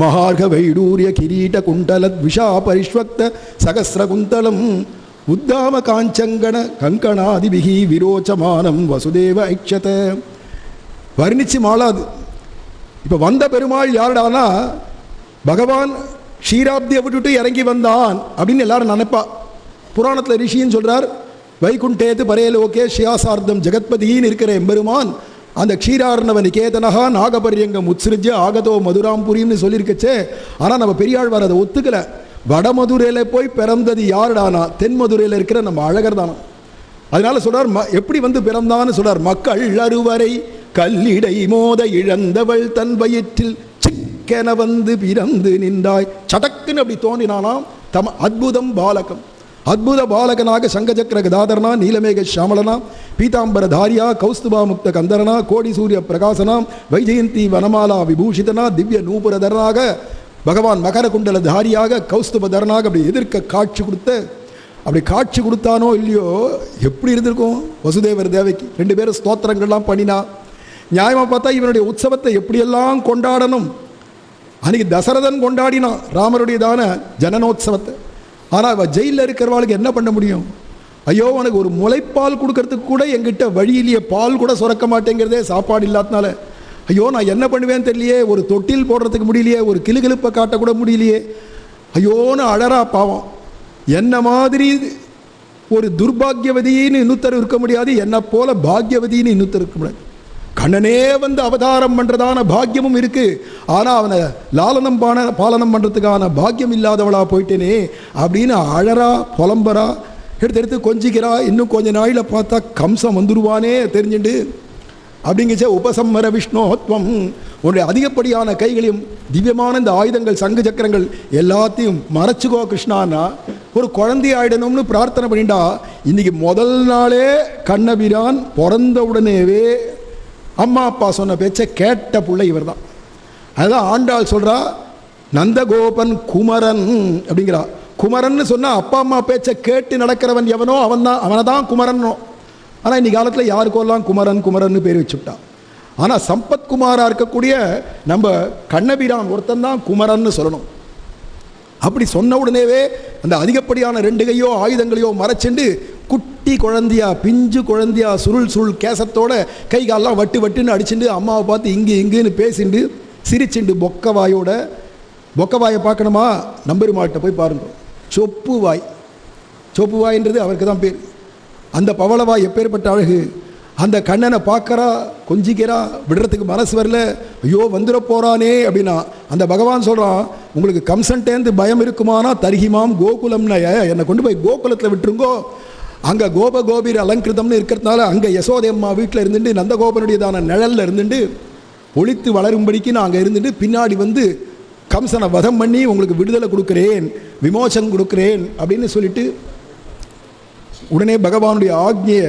மகார்க வைடூரிய கிரீட குண்டலத் விஷா பரிஷ்வக்த சகஸ்ர குந்தலம் உத்தாம காஞ்சங்கண கங்கணாதிபிகி விரோச்சமானம் வசுதேவ ஐக்ஷத. வர்ணிச்சு மாளாது. இப்போ வந்த பெருமாள் யாருடானா, பகவான் க்ஷீராப்தியை விட்டுட்டு இறங்கி வந்தான் அப்படின்னு எல்லாரும் நினைப்பா. புராணத்தில் ரிஷின்னு சொல்றார், வைகுண்டேது பரேலோகே ஷியாசார்த்தம் ஜெகத்பதின்னு இருக்கிற எம்பெருமான் அந்த க்ஷீரார்ணவ நிகேதனகா நாகபரியங்கம் உத்ஸ்ருஜ்ய ஆகதோ மதுராம்புரின்னு சொல்லியிருக்கச்சே. ஆனால் நம்ம பெரியாழ்வார் அதை ஒத்துக்கலை. வட மதுரையில் போய் பிறந்தது யாருடானா, தென் மதுரையில் இருக்கிற நம்ம அழகர் தானா. அதனால சொல்றார், எப்படி வந்து பிறந்தான்னு சொல்றார், மக்கள் அறுவரை கல்லிடை மோத இழந்தவள் தன் வயிற்றில் சிக்கென வந்து பிறந்து நின்றாய். சடக்குன்னு அப்படி தோன்றினானாம். அத்புதம் பாலகம், அத்புத பாலகனாக சங்கச்சக்கர கதாதரனா, நீலமேக ஷாமலனா, பீதாம்பர தாரியா, கௌஸ்துபா முக்த கந்தரனா, கோடி சூரிய பிரகாசனாம், வைஜெயந்தி வனமாலா விபூஷிதனா, திவ்ய நூபுரதரனாக பகவான் மகர குண்டல தாரியாக கௌஸ்துபதரனாக அப்படி எதிர்க்க காட்சி கொடுத்த. அப்படி காட்சி கொடுத்தானோ இல்லையோ, எப்படி இருந்திருக்கும் வசுதேவர் தேவைக்கு. 2 பேரும் ஸ்தோத்திரங்கள்லாம் பண்ணினா. நியாயமாக பார்த்தா இவனுடைய உற்சவத்தை எப்படியெல்லாம் கொண்டாடணும். அன்னைக்கு தசரதன் கொண்டாடினான் ராமருடையதான ஜனனோத்சவத்தை. ஆனால் அவள் ஜெயிலில் இருக்கிறவாளுக்கு என்ன பண்ண முடியும்? ஐயோ, உனக்கு ஒரு முளைப்பால் கொடுக்கறதுக்கு கூட எங்கிட்ட வழியிலேயே பால் கூட சுரக்க மாட்டேங்கிறதே, சாப்பாடு இல்லாதனால. ஐயோ, நான் என்ன பண்ணுவேன்னு தெரியலையே, ஒரு தொட்டில் போடுறதுக்கு முடியலையே, ஒரு கிளுகிழுப்பை காட்டக்கூட முடியலையே, ஐயோன்னு அழறா பாவம். என்ன மாதிரி ஒரு துர்பாகியவதின்னு இன்னொருத்தர் இருக்க முடியாது, என்ன போல பாக்யவதின்னு இன்னொருத்தர் இருக்க முடியாது. கண்ணனே வந்து அவதாரம் பண்ணுறதான பாக்கியமும் இருக்கு. ஆனால் அவனை லாலனம் பாலனம் பண்ணுறதுக்கான பாக்கியம் இல்லாதவளா போயிட்டேனே அப்படின்னு அழறா, புலம்பரா, எடுத்து கொஞ்சிக்கிறா. இன்னும் கொஞ்ச நாளில் பார்த்தா கம்சம் வந்துடுவானே தெரிஞ்சுண்டு அப்படிங்கச்சே. உபசம்மர விஷ்ணோத்வம், உன்னுடைய அதிகப்படியான கைகளையும் திவ்யமான இந்த ஆயுதங்கள் சங்கு சக்கரங்கள் எல்லாத்தையும் மறைச்சுக்கோ கிருஷ்ணான்னா, ஒரு குழந்தை ஆயிடணும்னு பிரார்த்தனை பண்ணிட்டா. இன்னைக்கு முதல் நாளே கண்ணபிரான் பிறந்த உடனேவே அம்மா அப்பா சொன்ன பேச்சை கேட்ட பிள்ளை இவர் தான். அதுதான் ஆண்டாள் சொல்கிறா, நந்தகோபன் குமரன் அப்படிங்கிறா. குமரன் சொன்னால் அப்பா அம்மா பேச்சை கேட்டு நடக்கிறவன் எவனோ அவனை தான் குமரன். ஆனால் இன்னைக்கு காலத்தில் யாருக்கெல்லாம் குமரன் குமரன் பேர் வச்சுட்டா. ஆனால் சம்பத்குமாராக இருக்கக்கூடிய நம்ம கண்ணபிரான் ஒருத்தன் தான் குமரன் சொல்லணும். அப்படி சொன்ன உடனேவே அந்த அதிகப்படியான 2 கையோ ஆயுதங்களையோ மறைச்சுண்டு குட்டி குழந்தையா, பிஞ்சு குழந்தையா, சுருள் கேசத்தோட கை காலெல்லாம் வட்டு வட்டுன்னு அடிச்சுட்டு அம்மாவை பார்த்து இங்கு இங்குன்னு பேசிண்டு சிரிச்சுண்டு பொக்கவாயோட. பொக்கவாயை பார்க்கணுமா? நம்பெருமாள்கிட்ட போய் பாருங்க. சொப்பு வாய், சொப்பு வாயின்றது அவருக்கு தான் பேர். அந்த பவளவாய் எப்பேற்பட்ட அழகு. அந்த கண்ணனை பார்க்கறா, கொஞ்சிக்கிறா, விடுறதுக்கு மனசு வரல. ஐயோ வந்துட போறானே அப்படின்னா அந்த பகவான் சொல்கிறான், உங்களுக்கு கம்சன்டேந்து பயம் இருக்குமானா தருகிமாம் கோகுலம்னா, என்னை கொண்டு போய் கோகுலத்தில் விட்டுருங்கோ. அங்கே கோபகோபீர் அலங்கிருதம்னு இருக்கிறதுனால அங்கே யசோதை அம்மா வீட்டில் இருந்துட்டு நந்தகோபனுடையதான நிழலில் இருந்துட்டு ஒளித்து வளரும்படிக்கு நான் அங்கே இருந்துட்டு பின்னாடி வந்து கம்சனை வதம் பண்ணி உங்களுக்கு விடுதலை கொடுக்குறேன், விமோசனம் கொடுக்குறேன் அப்படின்னு சொல்லிட்டு உடனே பகவானுடைய ஆக்ஞையை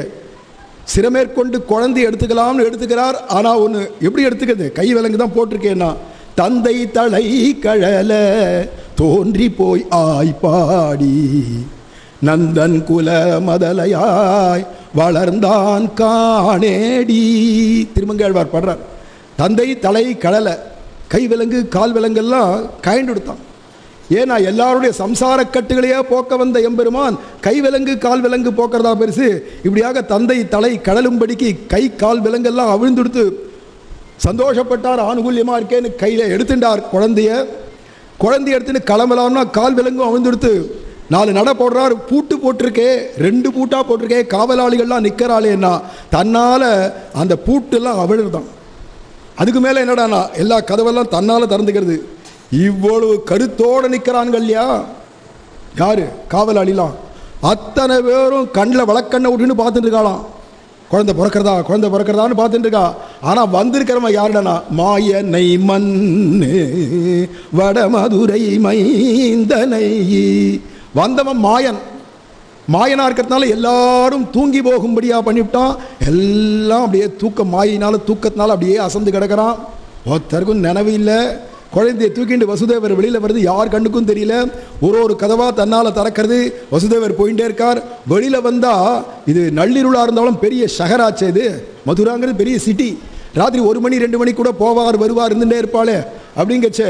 சிரமேற்கொண்டு குழந்தை எடுத்துக்கலாம்னு எடுத்துக்கிறார். ஆனால் ஒன்று எப்படி எடுத்துக்கிறது? கை விலங்கு தான் போட்டிருக்கேன்னா, தந்தை தலை கழல தோன்றி போய் ஆய்ப்பாடி நந்தன் குல மதலையாய் வளர்ந்தான் காணேடி. திருமங்கழ்வார் பாடுறார், தந்தை தலை கழல, கை விலங்கு கால் விலங்கெல்லாம் காய்ந்து கொடுத்தான். ஏன்னா எல்லாருடைய சம்சார கட்டுகளையே போக்க வந்த எம்பெருமான் கை விலங்கு கால் விலங்கு போக்குறதா பெருசு. இப்படியாக தந்தை தலை கடலும்படிக்கு கை கால் விலங்கெல்லாம் அவிழ்ந்துடுத்து சந்தோஷப்பட்டார். ஆனுகூல்யமாக இருக்கேன்னு கையில் எடுத்துட்டார் குழந்தைய எடுத்துன்னு கிளம்பலாம்னா கால் விலங்கும் அவிழ்ந்துடுத்து 4 நட போடுறார். பூட்டு போட்டிருக்கே, 2 பூட்டா போட்டிருக்கே, காவலாளிகள்லாம் நிற்கிறாளேன்னா தன்னால் அந்த பூட்டெல்லாம் அவிழ்தான். அதுக்கு மேலே என்னடானா எல்லா கதவெல்லாம் தன்னால் திறந்துக்கிறது. இவ்வளவு கருத்தோடு நிற்கிறான்கள் இல்லையா யாரு? காவலாளிலாம். அத்தனை பேரும் கண்ணில் வழக்கண்ணை விட்டுன்னு பார்த்துட்டு இருக்காளாம். குழந்தை பிறக்கிறதான்னு பார்த்துட்டு இருக்கா. ஆனால் வந்திருக்கிறவன் யாருடனா, மாயனை மண்ணு வடமதுரை மைந்தனை. வந்தவன் மாயனா இருக்கிறதுனால எல்லாரும் தூங்கி போகும்படியா பண்ணிவிட்டான். எல்லாம் அப்படியே தூக்கத்தினால அப்படியே அசந்து கிடக்கிறான். ஒருத்தருக்கும் நினைவு இல்லை. குழந்தையை தூக்கிட்டு வசுதேவர் வெளியில் வருது, யார் கண்ணுக்கும் தெரியல. ஒரு கதவா தன்னால் திறக்கிறது. வசுதேவர் போயிட்டே இருக்கார். வெளியில் வந்தால் இது நள்ளிருளாக இருந்தாலும் பெரிய ஷஹராச்சே. இது மதுராங்கிறது பெரிய சிட்டி. ராத்திரி 1 மணி 2 மணி கூட போவார் வருவார் இருந்துகிட்டே இருப்பாளே. அப்படிங்கச்சே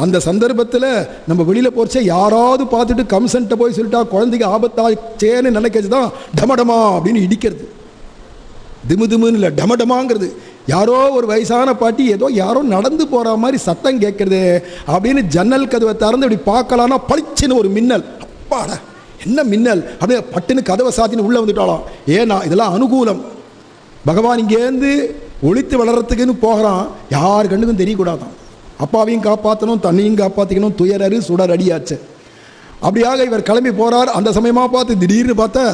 அந்த சந்தர்ப்பத்தில் நம்ம வெளியில் போச்சே யாராவது பார்த்துட்டு கம்சன்ட்ட போய் சொல்லிட்டா குழந்தைக்கு ஆபத்தாச்சேன்னு நினைக்கிறது தான் டமடமா அப்படின்னு இடிக்கிறது. திமுன்னு இல்லை, டமடமாங்கிறது. யாரோ ஒரு வயசான பாட்டி ஏதோ யாரோ நடந்து போகிற மாதிரி சத்தம் கேட்குறது அப்படின்னு ஜன்னல் கதவை திறந்து இப்படி பார்க்கலான்னா பளிச்சுன்னு ஒரு மின்னல். அப்பாடா என்ன மின்னல்! அப்படியே பட்டுன்னு கதவை சாத்தின்னு உள்ளே வந்துட்டாலாம். ஏன்னா இதெல்லாம் அனுகூலம். பகவான் இங்கேருந்து ஒழித்து வளர்கிறதுக்குன்னு போகிறான். யார் கண்ணுக்கும் தெரியக்கூடாதான். அப்பாவையும் காப்பாற்றணும், தன்னையும் காப்பாற்றிக்கணும். துயரறு சுடர் அடியாச்சு. அப்படியாக இவர் கிளம்பி போகிறார். அந்த சமயமாக பார்த்து திடீர்னு பார்த்தா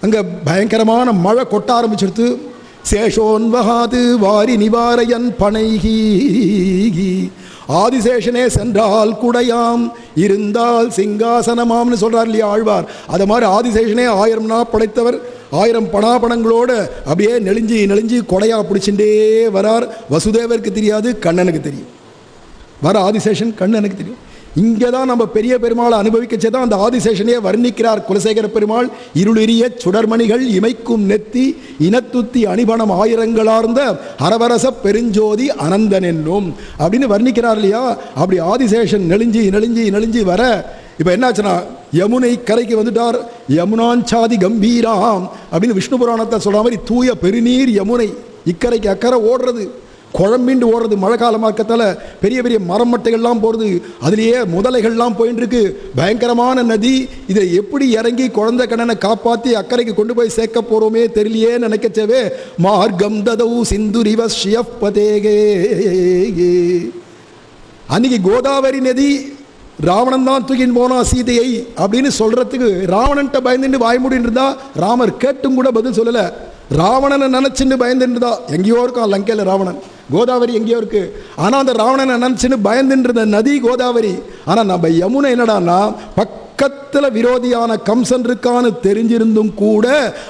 அங்கே பயங்கரமான மழை கொட்ட ஆரம்பிச்சிடுத்து. சேஷோன்வகாது வாரி நிவாரையன் பனைகி, ஆதிசேஷனே சென்றால் குடையாம் இருந்தால் சிங்காசனமாம்னு சொல்றார் இல்லையா ஆழ்வார். அது மாதிரி ஆதிசேஷனே 1000 நாள் படைத்தவர், 1000 பணாபணங்களோட அப்படியே நெளிஞ்சி நெளிஞ்சி கொடையா பிடிச்சுட்டே வரார். வசுதேவருக்கு தெரியாது, கண்ணனுக்கு தெரியும். வர ஆதிசேஷன் கண்ணனுக்கு தெரியும். இங்கே தான் நம்ம பெரிய பெருமாளை அனுபவிக்கச்சே தான் அந்த ஆதிசேஷனையே வர்ணிக்கிறார் குலசேகர பெருமாள். இருளிரிய சுடர்மணிகள் இமைக்கும் நெத்தி இனத்துத்தி அணிபணம் ஆயிரங்களார்ந்த அரவரச பெருஞ்சோதி அனந்தன் என்னும் அப்படின்னு வர்ணிக்கிறார் இல்லையா. அப்படி ஆதிசேஷன் நெளிஞ்சி நெளிஞ்சி நெளிஞ்சி வர இப்போ என்னாச்சுன்னா யமுனை கரைக்கு வந்துட்டார். யமுனாஞ்சாதி கம்பீராம் அப்படின்னு விஷ்ணு புராணத்தை சொல்ற மாதிரி தூய பெருநீர் யமுனை இக்கரைக்கு அக்கறை ஓடுறது, குழம்பிண்டு ஓடுறது. மழை காலமாக்கத்தால் பெரிய பெரிய மரம் மட்டைகள்லாம் போகிறது, அதுலேயே முதலைகள்லாம் போயின்னு இருக்கு. பயங்கரமான நதி. இதை எப்படி இறங்கி குழந்தை கண்ணனை காப்பாற்றி அக்கறைக்கு கொண்டு போய் சேர்க்க போகிறோமே தெரியலையே நினைக்கச்சவே மார்க்கம் ததவு சிந்துரிவ ஷியப்பதேகே. அன்னைக்கு கோதாவரி நதி ராவணன் தான் தூக்கின்னு போனா சீதையை அப்படின்னு சொல்றதுக்கு ராவணன்ட்ட பயந்துட்டு வாய்மூடின்னு இருந்தா ராமர் கேட்டும் கூட பதில் சொல்லலை. ராவணனை நினைச்சுன்னு பயந்துருந்தா எங்கேயோ இருக்கான் லங்கையில் ராவணன், கோதாவரி எங்கேயோ இருக்கு. ஆனால் அந்த ராவணனை நினைச்சுன்னு பயந்துட்டு இருந்த நதி கோதாவரி. ஆனால் நம்ம யமுனை என்னடான்னா பக்கத்தில் விரோதியான கம்சன் இருக்கான்னு தெரிஞ்சிருந்தும் கூட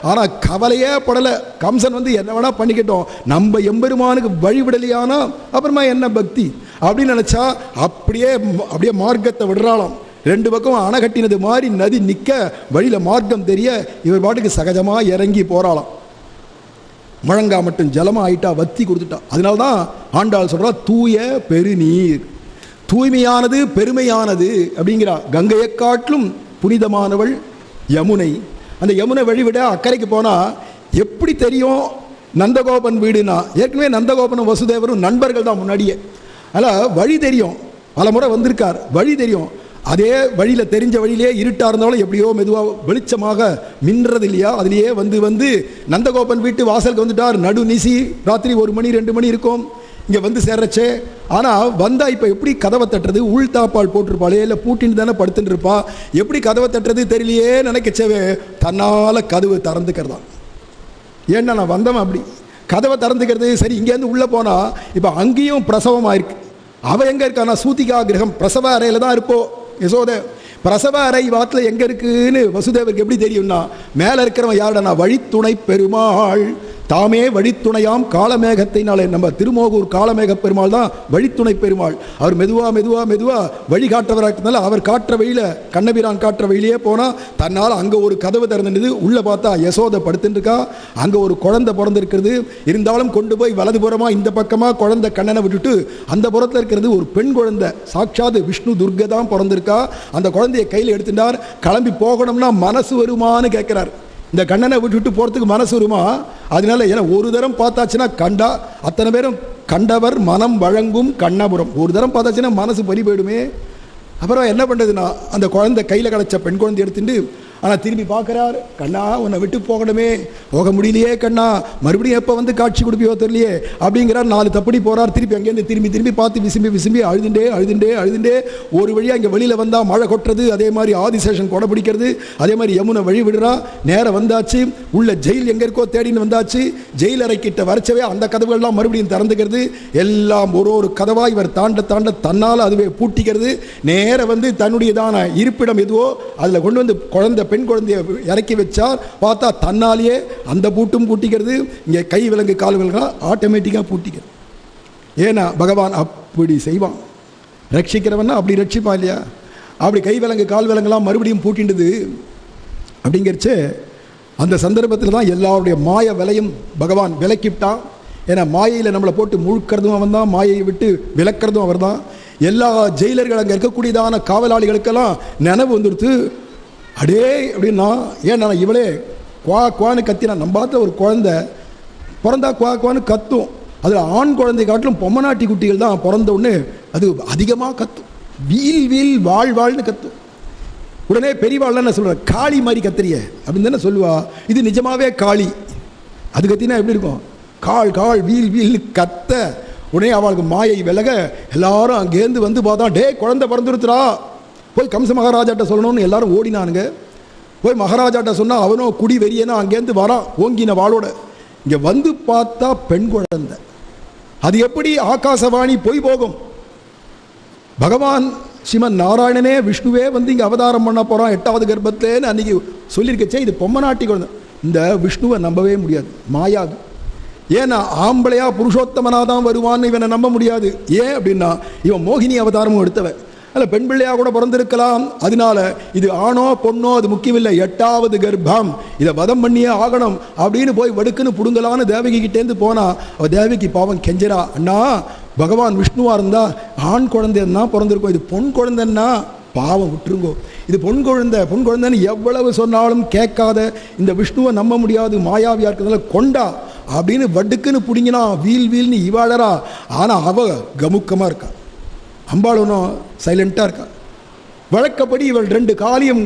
ஆனால் கவலையே படலை. கம்சன் வந்து என்ன வேணா பண்ணிக்கிட்டோம், நம்ம எம்பெருமானுக்கு வழிவிடலையானா அப்புறமா என்ன பக்தி அப்படின்னு நினைச்சா அப்படியே மார்க்கத்தை விடுறாளாம். 2 பக்கம் அணை கட்டினது மாதிரி நதி நிற்க வழியில் மார்க்கம் தெரிய இவர் பாட்டுக்கு சகஜமாக இறங்கி போறாளாம். முழங்கா மட்டும் ஜலமா ஆயிட்டா, வத்தி கொடுத்துட்டா. அதனால தான் ஆண்டாள் சொல்றா தூய பெருநீர், தூய்மையானது பெருமையானது அப்படிங்கிறா. கங்கையை காட்டிலும் புனிதமானவள் யமுனை. அந்த யமுனை வழிவிட அக்கறைக்கு போனா எப்படி தெரியும் நந்தகோபன் வீடுனா, ஏற்கனவே நந்தகோபனும் வசுதேவரும் நண்பர்கள் தான் முன்னாடியே. அதில் வழி தெரியும், பல முறை வந்திருக்கார், வழி தெரியும். அதே வழியில் தெரிஞ்ச வழியிலே இருட்டாக இருந்தாலும் எப்படியோ மெதுவாக வெளிச்சமாக மின்றது இல்லையா, அதுலேயே வந்து நந்தகோபன் வீட்டு வாசலுக்கு வந்துட்டார். நடு நிசி ராத்திரி 1 மணி 2 மணி இருக்கும் இங்கே வந்து சேர்றச்சே. ஆனால் வந்தால் இப்போ எப்படி கதவை தட்டுறது, உள் தாப்பால் போட்டிருப்பாளே இல்லை பூட்டின்னு தானே படுத்துட்டு இருப்பா, எப்படி கதவை தட்டுறது தெரியலையே நினைக்கச்சவே தன்னால் கதவு திறந்துக்கிறதான். ஏன்னா நான் வந்தவன் அப்படி கதவை திறந்துக்கிறது. சரி இங்கேருந்து உள்ளே போனால் இப்போ அங்கேயும் பிரசவமாக இருக்கு. அவள் எங்கே இருக்கானா சூத்திகா கிரகம் பிரசவ அறையில் தான் இருப்போம். யசோத பிரசவ அறை வாத்தில் எங்கே இருக்குன்னு வசுதேவருக்கு எப்படி தெரியும்னா மேலே இருக்கிறவன் யாருடனா வழித்துணை பெருமாள். தாமே வழித்துணையாம் காலமேகத்தினாலே நம்ம திருமோகூர் காலமேக பெருமாள் தான் வழித்துணை பெருமாள். அவர் மெதுவா வழிகாட்டவராக அவர் காட்டுற வழியில் கண்ணபிரான் காட்டுற வழியிலே போனால் தன்னால் அங்கே ஒரு கதவு திறந்துடுது. உள்ளே பார்த்தா யசோதை படுத்துட்டுருக்கா, அங்கே ஒரு குழந்தை பிறந்திருக்கிறது. இருந்தாலும் கொண்டு போய் வலதுபுறமாக இந்த பக்கமாக குழந்தை கண்ணனை விட்டுட்டு அந்த புறத்தில் இருக்கிறது ஒரு பெண் குழந்தை, சாட்சாத் விஷ்ணு துர்கை தான் பிறந்திருக்கா. அந்த குழந்தையை கையில் எடுத்துட்டார். கிளம்பி போகணும்னா மனசு வருமானு கேட்குறார். இந்த கண்ணனை விட்டு போகிறதுக்கு மனசு வருமா? அதனால ஏன்னா ஒரு தரம் பார்த்தாச்சுன்னா கண்டா அத்தனை பேரும் கண்டவர் மனம் வழங்கும் கண்ணபுரம், ஒரு தரம் பார்த்தாச்சுன்னா மனசு பறி போயிடுமே. அப்புறம் என்ன பண்ணுறதுன்னா அந்த குழந்தை கையில் கிடச்ச பெண் குழந்தை எடுத்துட்டு ஆனால் திரும்பி பார்க்குறார். கண்ணா உன்னை விட்டு போகணுமே, போக முடியலையே கண்ணா, மறுபடியும் எப்போ வந்து காட்சி கொடுப்பியோ தெரியலையே அப்படிங்கிறார். 4 தப்படி போகிறார். திருப்பி அங்கேருந்து திரும்பி பார்த்து விசும்பி அழுதுண்டே ஒரு வழியாக இங்கே வெளியில் வந்தால் மழை கொட்டுறது. அதே மாதிரி ஆதிசேஷன் கொடை பிடிக்கிறது. அதே மாதிரி யமுனை வழி விடுறா. நேரம் வந்தாச்சு, உள்ள ஜெயில் எங்கே இருக்கோ தேடின்னு வந்தாச்சு. ஜெயில் அறைக்கிட்ட வரைச்சவே அந்த கதவுகள்லாம் மறுபடியும் திறந்துக்கிறது. எல்லாம் ஒரு கதவாக இவர் தாண்ட தன்னால் அதுவே பூட்டிக்கிறது. நேரம் வந்து தன்னுடையதான இருப்பிடம் எதுவோ அதில் கொண்டு வந்து குழந்தை பெண் குழந்தைய இறக்கி வச்சார். பார்த்தா தன்னாலேயே அந்த பூட்டும் பூட்டிக்கிறது. இங்கே கை விலங்கு கால் விலங்குலாம் ஆட்டோமேட்டிக்காக பூட்டிக்கிறது. ஏன்னா பகவான் அப்படி செய்வான், ரட்சிக்கிறவன்னா அப்படி ரட்சிப்பான் இல்லையா. அப்படி கை விலங்கு கால் விலங்குலாம் மறுபடியும் பூட்டின்றது. அப்படிங்கிறச்சு அந்த சந்தர்ப்பத்தில் தான் எல்லாருடைய மாய விலையும் பகவான் விலக்கிவிட்டான். ஏன்னா மாயையில் நம்மளை போட்டு முழுக்கிறதும் அவன் தான், மாயையை விட்டு விலக்கிறதும் அவர் தான். எல்லா ஜெயிலர்கள் அங்கே இருக்கக்கூடியதான காவலாளிகளுக்கெல்லாம் நினைவு வந்துடுத்து. அடே அப்படின்னா ஏன்னா இவளே குவான்னு கத்தினா நம்ம பார்த்த ஒரு குழந்தை பிறந்தா குவான்னு கத்தும். அதில் ஆண் குழந்தை காட்டிலும் பொம்மநாட்டி குட்டிகள் தான் பிறந்த உடனே அது அதிகமாக கத்தும். வீல் வாழ்னு கத்தும். உடனே பெரியவாள் என்ன சொல்ற, காளி மாதிரி கத்திரிய அப்படின்னு தானே சொல்லுவா. இது நிஜமாவே காளி. அது கத்தினா எப்படி இருக்கும், கால் வீல்னு கத்த. உடனே அவளுக்கு மாயை விலக எல்லாரும் அங்கேருந்து வந்து பார்த்தா டே குழந்தை பிறந்துருத்துறா, போய் கம்ச மகாராஜாட்ட சொல்லணும்னு எல்லாரும் ஓடினானுங்க. போய் மகாராஜாட்ட சொன்னால் அவனோ குடி வெறியனா அங்கேருந்து வரான் ஓங்கின வாளோட. இங்கே வந்து பார்த்தா பெண் குழந்தை. அது எப்படி ஆகாசவாணி போய் போகும்? பகவான் ஸ்ரீமன் நாராயணனே விஷ்ணுவே வந்து இங்கே அவதாரம் பண்ண போகிறான் 8வது கர்ப்பத்திலேன்னு அன்றைக்கி சொல்லியிருக்கச்சே, இது பொம்மநாட்டி குழந்தை. இந்த விஷ்ணுவை நம்பவே முடியாது, மாயாது. ஏன்னா ஆம்பளையா புருஷோத்தமனாக தான் வருவான்னு இவனை நம்ப முடியாது. ஏன் அப்படின்னா இவன் மோகினி அவதாரமும் எடுத்தவன். அதில் பெண் பிள்ளையாக கூட பிறந்திருக்கலாம். அதனால இது ஆணோ பொண்ணோ அது முக்கியமில்லை, 8வது கர்ப்பம், இதை வதம் பண்ணியே ஆகணும் அப்படின்னு போய் வடுக்குன்னு புடுங்கலான்னு தேவகி கிட்டேருந்து போனா, அவள் தேவகி பாவம் கெஞ்சரா, அண்ணா பகவான் விஷ்ணுவாக இருந்தால் ஆண் குழந்தைன்னா பிறந்திருக்கோம், இது பொன் குழந்தைன்னா பாவம் விட்டுருங்கோ, இது பொன் குழந்தைன்னு எவ்வளவு சொன்னாலும் கேட்காத இந்த விஷ்ணுவை நம்ப முடியாது, மாயாவியா இருக்கிறதுனால கொண்டா அப்படின்னு வடுக்குன்னு பிடிங்கினா வீல்னு இவாளரா. ஆனால் அவ கமுக்கமாக இருக்கா, அம்பாள் ஒன்றும் சைலண்ட்டாக இருக்கா. வழக்கப்படி இவள் 2 காலியும்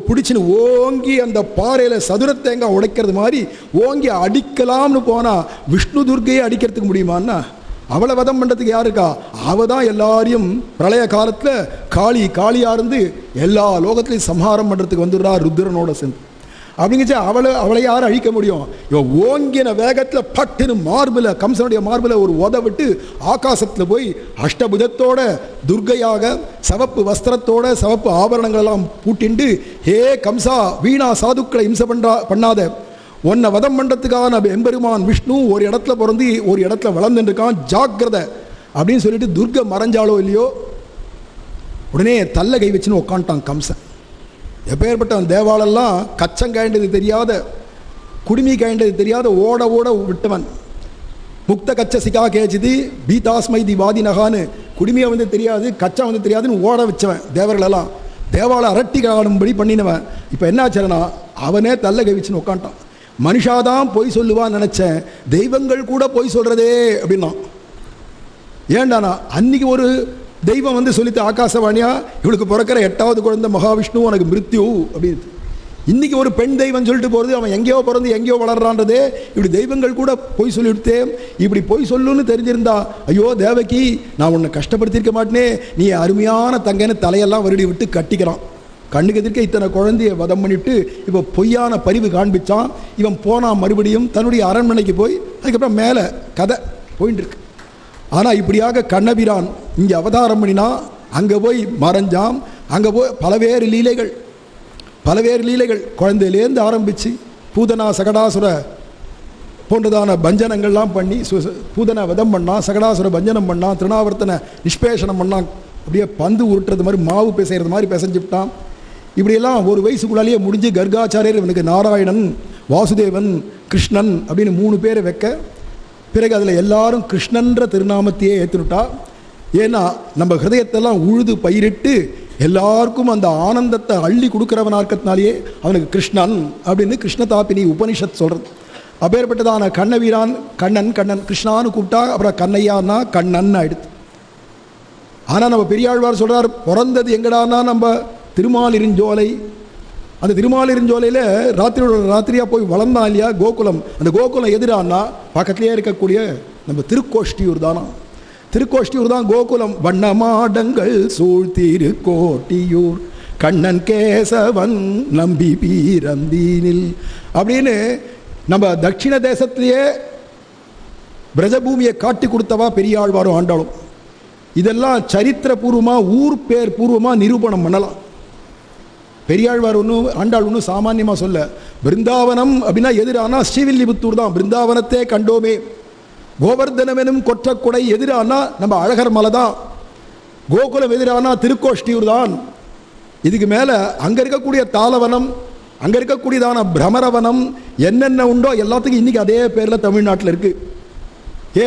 பிடிச்சின்னு ஓங்கி அந்த பாறையில் சதுரத்தேங்காய் உடைக்கிறது மாதிரி ஓங்கி அடிக்கலாம்னு போனால் விஷ்ணு துர்க்கையே அடிக்கிறதுக்கு முடியுமான்னா, அவளை வதம் பண்ணுறதுக்கு யாருக்கா? அவள் தான் எல்லாரையும் பிரளய காலத்தில் காளியாக இருந்து எல்லா லோகத்திலையும் சம்ஹாரம் பண்ணுறதுக்கு வந்துடுறா ருத்ரனோட சேர்ந்து. அப்படிங்கச்சா அவளை யாரும் அழிக்க முடியும்? இவன் ஓங்கின வேகத்தில் பட்டுன்னு மார்பில், கம்சனுடைய மார்பில் ஒரு உத விட்டு ஆகாசத்தில் போய் அஷ்டபுஜத்தோட துர்க்கையாக சிவப்பு வஸ்திரத்தோட சிவப்பு ஆபரணங்கள் எல்லாம் பூட்டிண்டு, ஹே கம்சா வீணா சாதுக்களை இம்சை பண்ணாத, உன்னை வதம் பண்ணுறதுக்காக எம்பெருமான் விஷ்ணு ஒரு இடத்துல பிறந்து ஒரு இடத்துல வளர்ந்துருக்கான், ஜாக்கிரத அப்படின்னு சொல்லிட்டு துர்கை மறைஞ்சாலோ இல்லையோ உடனே தள்ள கை வச்சுன்னு உட்காந்துட்டான் கம்சன். எப்பேற்பட்டவன் தேவாலெல்லாம் கச்சம் காய்ந்தது தெரியாத, குடுமி காய்ந்தது தெரியாத ஓட விட்டவன். முக்த கச்ச சிகா கேச்சிது பீதாஸ்மை தி வாதினகான்னு குடுமியை வந்து தெரியாது, கச்சம் வந்து தெரியாதுன்னு ஓட வச்சவன் தேவர்களெல்லாம். தேவாலை அரட்டி காணும்படி பண்ணினவன். இப்போ என்ன ஆச்சுன்னா அவனே தள்ள கை வச்சுன்னு உட்காந்துட்டான். மனுஷாதான் பொய் சொல்லுவான்னு நினச்சேன், தெய்வங்கள் கூட பொய் சொல்கிறதே அப்படின்னா. ஏண்டானா அன்னைக்கு ஒரு தெய்வம் வந்து சொல்லிட்டு ஆகாசவாணியா இவளுக்கு பிறக்கிற 8வது குழந்தை மகாவிஷ்ணு உனக்கு மிருத்யு அப்படின்னு. இன்னைக்கு ஒரு பெண் தெய்வம் சொல்லிட்டு போகிறது, அவன் எங்கேயோ பிறந்து எங்கேயோ வளர்றான்றதே. இப்படி தெய்வங்கள் கூட பொய் சொல்லிவிடுத்தே. இப்படி பொய் சொல்லுன்னு தெரிஞ்சிருந்தா, ஐயோ தேவகி நான் உன்னை கஷ்டப்படுத்திருக்க மாட்டேனே, நீ அருமையான தங்கன்னு தலையெல்லாம் வருடி விட்டு கட்டிக்கிறான். கண்ணுக்கு எதிர்க்க இத்தனை குழந்தைய வதம் பண்ணிவிட்டு இப்போ பொய்யான பரிவு காண்பிச்சான். இவன் போனான் மறுபடியும் தன்னுடைய அரண்மனைக்கு போய், அதுக்கப்புறம் மேலே கதை போயிட்டு இருக்கு. ஆனால் இப்படியாக கண்ணபிரான் இங்கே அவதாரம் பண்ணினா, அங்கே போய் மறைஞ்சான். அங்கே போய் பலவேறு லீலைகள் குழந்தையிலேருந்து ஆரம்பித்து பூதனா சகடாசுர போன்றதான பஞ்சனங்கள்லாம் பண்ணி பூதனை வதம் பண்ணான், சகடாசுர பஞ்சனம் பண்ணான், திருநாவர்த்தனை நிஷ்பேஷனம் பண்ணான். அப்படியே பந்து உருட்டுறது மாதிரி மாவு பிசைகிறது மாதிரி பிசைஞ்சுவிட்டான். இப்படியெல்லாம் ஒரு வயசுக்குள்ளாலேயே முடிஞ்சு கர்காச்சாரியர் இவனுக்கு நாராயணன், வாசுதேவன், கிருஷ்ணன் அப்படின்னு 3 பேரை வைக்க, பிறகு அதில் எல்லாரும் கிருஷ்ணன்ற திருநாமத்தையே ஏற்றுட்டா. ஏன்னா நம்ம ஹிருதயத்தெல்லாம் உழுது பயிரிட்டு எல்லாருக்கும் அந்த ஆனந்தத்தை அள்ளி கொடுக்குறவனா இருக்கிறதுனாலேயே அவனுக்கு கிருஷ்ணன் அப்படின்னு கிருஷ்ணதாபினி உபனிஷத் சொல்கிறது. அப்பேற்பட்டதான கண்ணவீரான் கண்ணன் கிருஷ்ணான்னு கூப்பிட்டா அப்புறம் கண்ணையான்னா கண்ணன் ஆயிடுது. ஆனால் நம்ம பெரியாழ்வார் சொல்கிறார், பிறந்தது எங்கடான்னா நம்ம திருமாலிருஞ்சோலை. அந்த திருமாலிருஞ்சோலையில் ராத்திரியாக போய் வளர்ந்தான் இல்லையா கோகுலம். அந்த கோகுலம் எதிரானா பக்கத்துலேயே இருக்கக்கூடிய நம்ம திருக்கோஷ்டியூர் தானா. திருக்கோஷ்டியூர் தான் கோகுலம். வண்ணமாடங்கள் சூழ் திருக்கோட்டியூர் கண்ணன் கேசவன் நம்பி பீரந்தீனில் அப்படின்னு நம்ம தட்சிண தேசத்திலேயே பிரஜபூமியை காட்டி கொடுத்தவா பெரியாழ்வாரும் ஆண்டாளும். இதெல்லாம் சரித்திரபூர்வமாக ஊர் பேர் பூர்வமாக நிரூபணம் பண்ணலாம். பெரியாழ்வார் ஒன்றும் ஆண்டாள் ஒன்றும் சாமானியமாக சொல்ல. பிருந்தாவனம் அப்படின்னா எதிரானா ஸ்ரீவில்லிபுத்தூர் தான். பிருந்தாவனத்தே கண்டோமே. கோவர்தனமெனும் கொற்றக்குடை எதிரானா நம்ம அழகர் மலை தான். கோகுலம் எதிரானா திருக்கோஷ்டியூர் தான். இதுக்கு மேலே அங்கே இருக்கக்கூடிய தாளவனம், அங்கே இருக்கக்கூடியதான பிரமரவனம் என்னென்ன உண்டோ எல்லாத்துக்கும் இன்றைக்கி அதே பேரில் தமிழ்நாட்டில் இருக்குது.